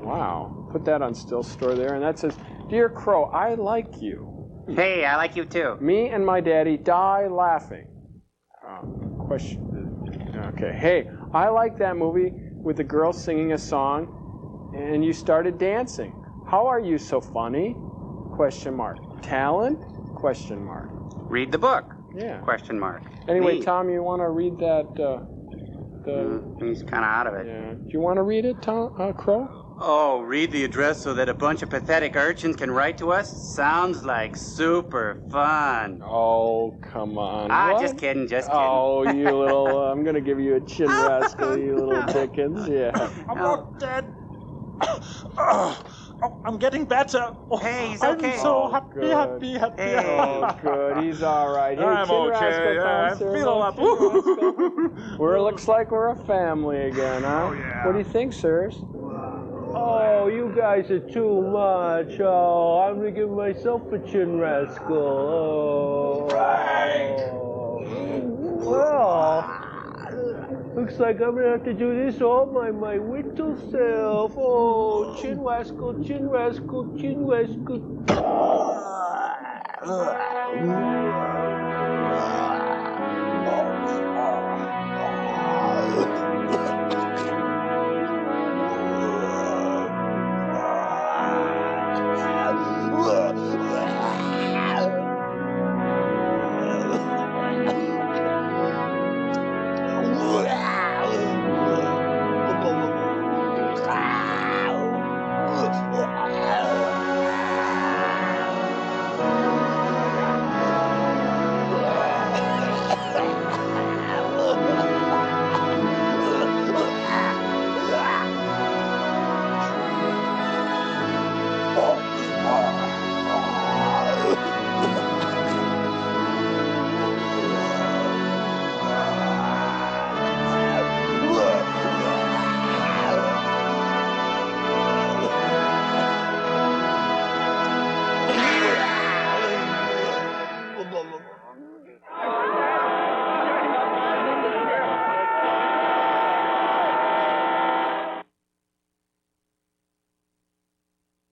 Wow. Put that on still store there. And that says, "Dear Crow, I like you.
Hey, I like you too.
Me and my daddy die laughing." Question. Okay. "Hey, I like that movie with the girl singing a song and you started dancing. How are you so funny? Question mark. Talent? Question mark.
Read the book.
Yeah.
Question mark.
Anyway,
Me.
Tom, you want to read that?
He's kind of out of it.
Yeah. Do you want to read it, Tom? Crow?
Oh, read the address so that a bunch of pathetic urchins can write to us? Sounds like super fun.
Oh, come on.
Ah,
What?
just kidding.
Oh, you little, I'm going to give you a chin rascal, you little Dickens. Yeah.
I'm not dead. I'm getting better.
Hey, he's
I'm
okay.
so happy.
Oh, good. He's all right. Hey,
I'm
Chin
okay.
Rascal,
I
Tom Servo,
feel a lot.
Chin Rascal. Looks like we're a family again, huh?
Oh, yeah.
What do you think, sirs? Oh, you guys are too much. Oh, I'm going to give myself a Chin Rascal. Oh. Well, looks like I'm going to have to do this all by my little self. Oh, Chin Rascal, Chin Rascal, Chin Rascal.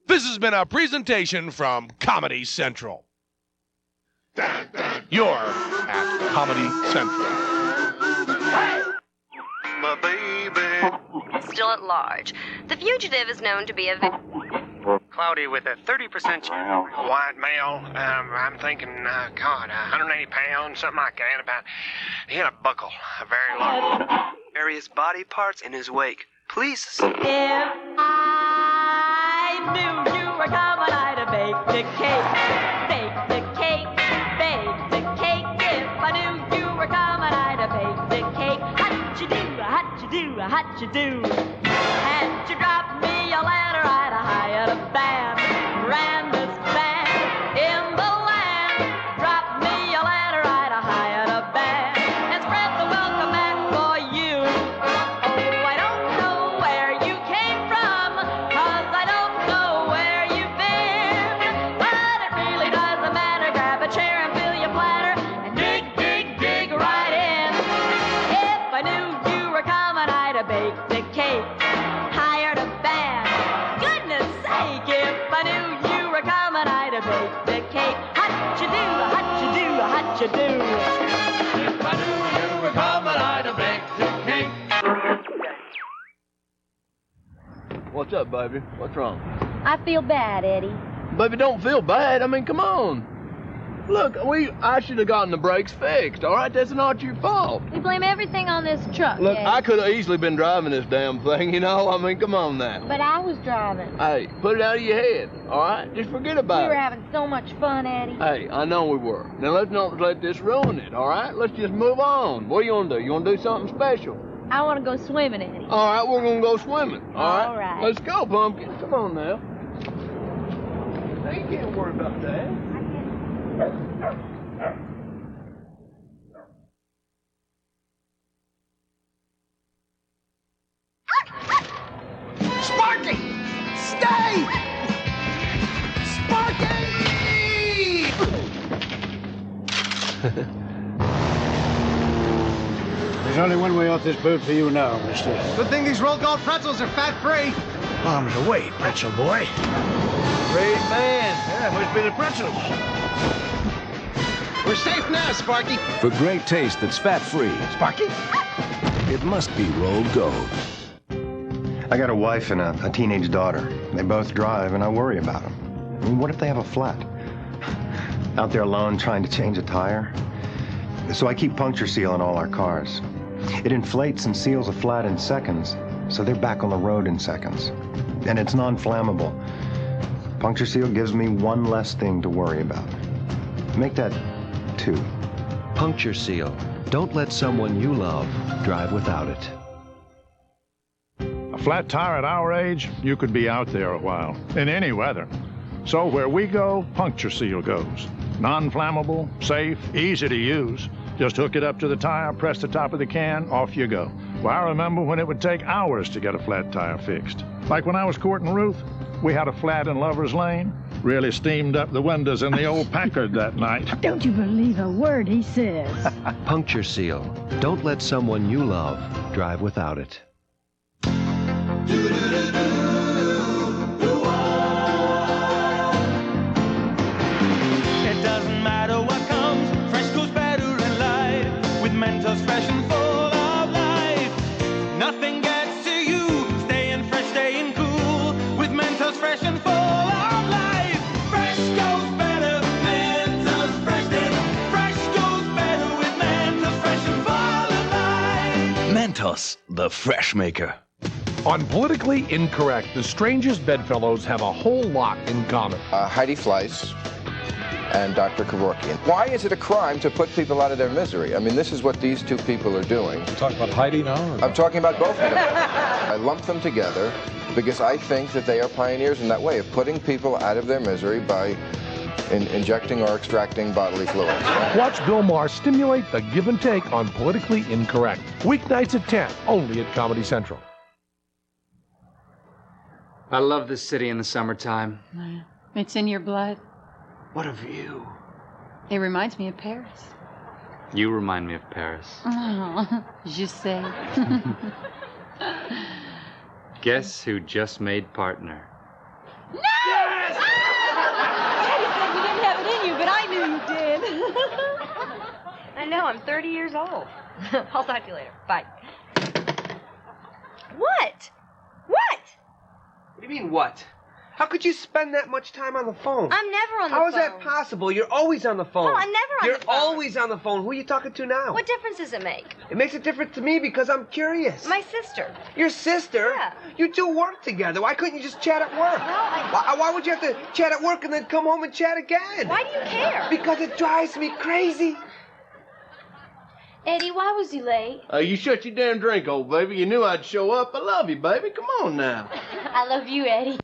This has been a presentation from Comedy Central. You're at Comedy Central.
my baby.
Still at large. The fugitive is known to be a
Cloudy with a 30% a white male. I'm thinking, God, 180 pounds, something like that. About he had a buckle, a very large.
Various body parts in his wake. Please.
If I knew you were coming, I'd have baked the cake. Bake the cake, bake the cake. If I knew you were coming, I'd have baked the cake. Hot you do, hot you do, hot you do. Had you dropped me a letter, I'd have hired a band. Grandest band in the land. Drop me a letter, I'd have hired a band. And spread the welcome mat for you. Oh, I don't know where you came from, 'cause I don't know where you've been. But it really doesn't matter. Grab a chair and fill your platter and dig, dig, dig right in. If I knew you were coming, I'd have baked the cake. Hired a band. Goodness sake, if I knew you were coming, I'd have baked the cake. Hot you do, hot you do, hot you do. If I knew you were coming, I'd have baked the cake.
What's up, baby? What's wrong?
I feel bad, Eddie.
Baby, don't feel bad. I mean, come on. Look, I should have gotten the brakes fixed, all right? That's not your fault.
We blame everything on this truck,
Look,
Eddie.
I could have easily been driving this damn thing, you know? I mean, come on now.
But I was driving.
Hey, put it out of your head, all right? Just forget about
We were
it.
having so much fun, Eddie.
Hey, I know we were. Now, let's not let this ruin it, all right? Let's just move on. What do you want to do? You want to do something special?
I want to go swimming, Eddie.
All right, we're going to go swimming, all right?
All right.
Let's go, Pumpkin. Come on now. Now, you can't worry about that.
Sparky! Stay! Sparky!
There's only one way off this boat for you now, mister.
Good thing these roll gold pretzels are fat-free.
Arms away, pretzel boy.
Great man. Yeah, must be the pretzels. We're safe now, Sparky.
For great taste that's fat-free,
Sparky?
it must be rolled gold.
I got a wife and a teenage daughter. They both drive, and I worry about them. I mean, what if they have a flat? Out there alone trying to change a tire? So I keep puncture seal in all our cars. It inflates and seals a flat in seconds, so they're back on the road in seconds. And it's non-flammable. Puncture seal gives me one less thing to worry about. Make that 2.
Puncture seal. Don't let someone you love drive without it.
A flat tire at our age, you could be out there a while, in any weather. So where we go, puncture seal goes. Non-flammable, safe, easy to use. Just hook it up to the tire, press the top of the can, off you go. Well, I remember when it would take hours to get a flat tire fixed. Like when I was courting Ruth, we had a flat in Lover's Lane. Really steamed up the windows in the old Packard that night.
Don't you believe a word he says.
Puncture seal. Don't let someone you love drive without it.
It doesn't matter what comes, fresh goes better in life. With Mentos fresh and full of life. Nothing gets to you, staying fresh, staying cool. With Mentos fresh and full of life. Fresh goes better, Mentos fresh then. Fresh goes better with Mentos fresh and full of life.
Mentos, the fresh maker.
On Politically Incorrect, the strangest bedfellows have a whole lot in common.
Heidi Fleiss and Dr. Kevorkian. Why is it a crime to put people out of their misery? I mean, this is what these two people are doing.
You're talking about Heidi now? Or
I'm talking about both of them. I lump them together because I think that they are pioneers in that way of putting people out of their misery by injecting or extracting bodily fluids.
Watch Bill Maher stimulate the give and take on Politically Incorrect. Weeknights at 10, only at Comedy Central.
I love this city in the summertime.
It's in your blood.
What a view.
It reminds me of Paris.
You remind me of Paris.
Oh, je sais.
Guess who just made partner?
No! Yes! Daddy said you didn't have it in you, but I knew you did.
I know, I'm 30 years old. I'll talk to you later. Bye.
mean, what? How could you spend that much time on the phone?
I'm never on the
How
phone.
is that possible? You're always on the phone.
Well, I'm never on
You're
the phone.
always on the phone. Who are you talking to now?
What difference does it make?
It makes a difference to me because I'm curious.
My sister.
Your sister?
Yeah.
You two work together. Why couldn't you just chat at work? Why would you have to chat at work and then come home and chat again?
Why do you care?
Because it drives me crazy.
Eddie, why was he late?
You shut your damn drink, old baby. You knew I'd show up. I love you, baby. Come on now.
I love you, Eddie.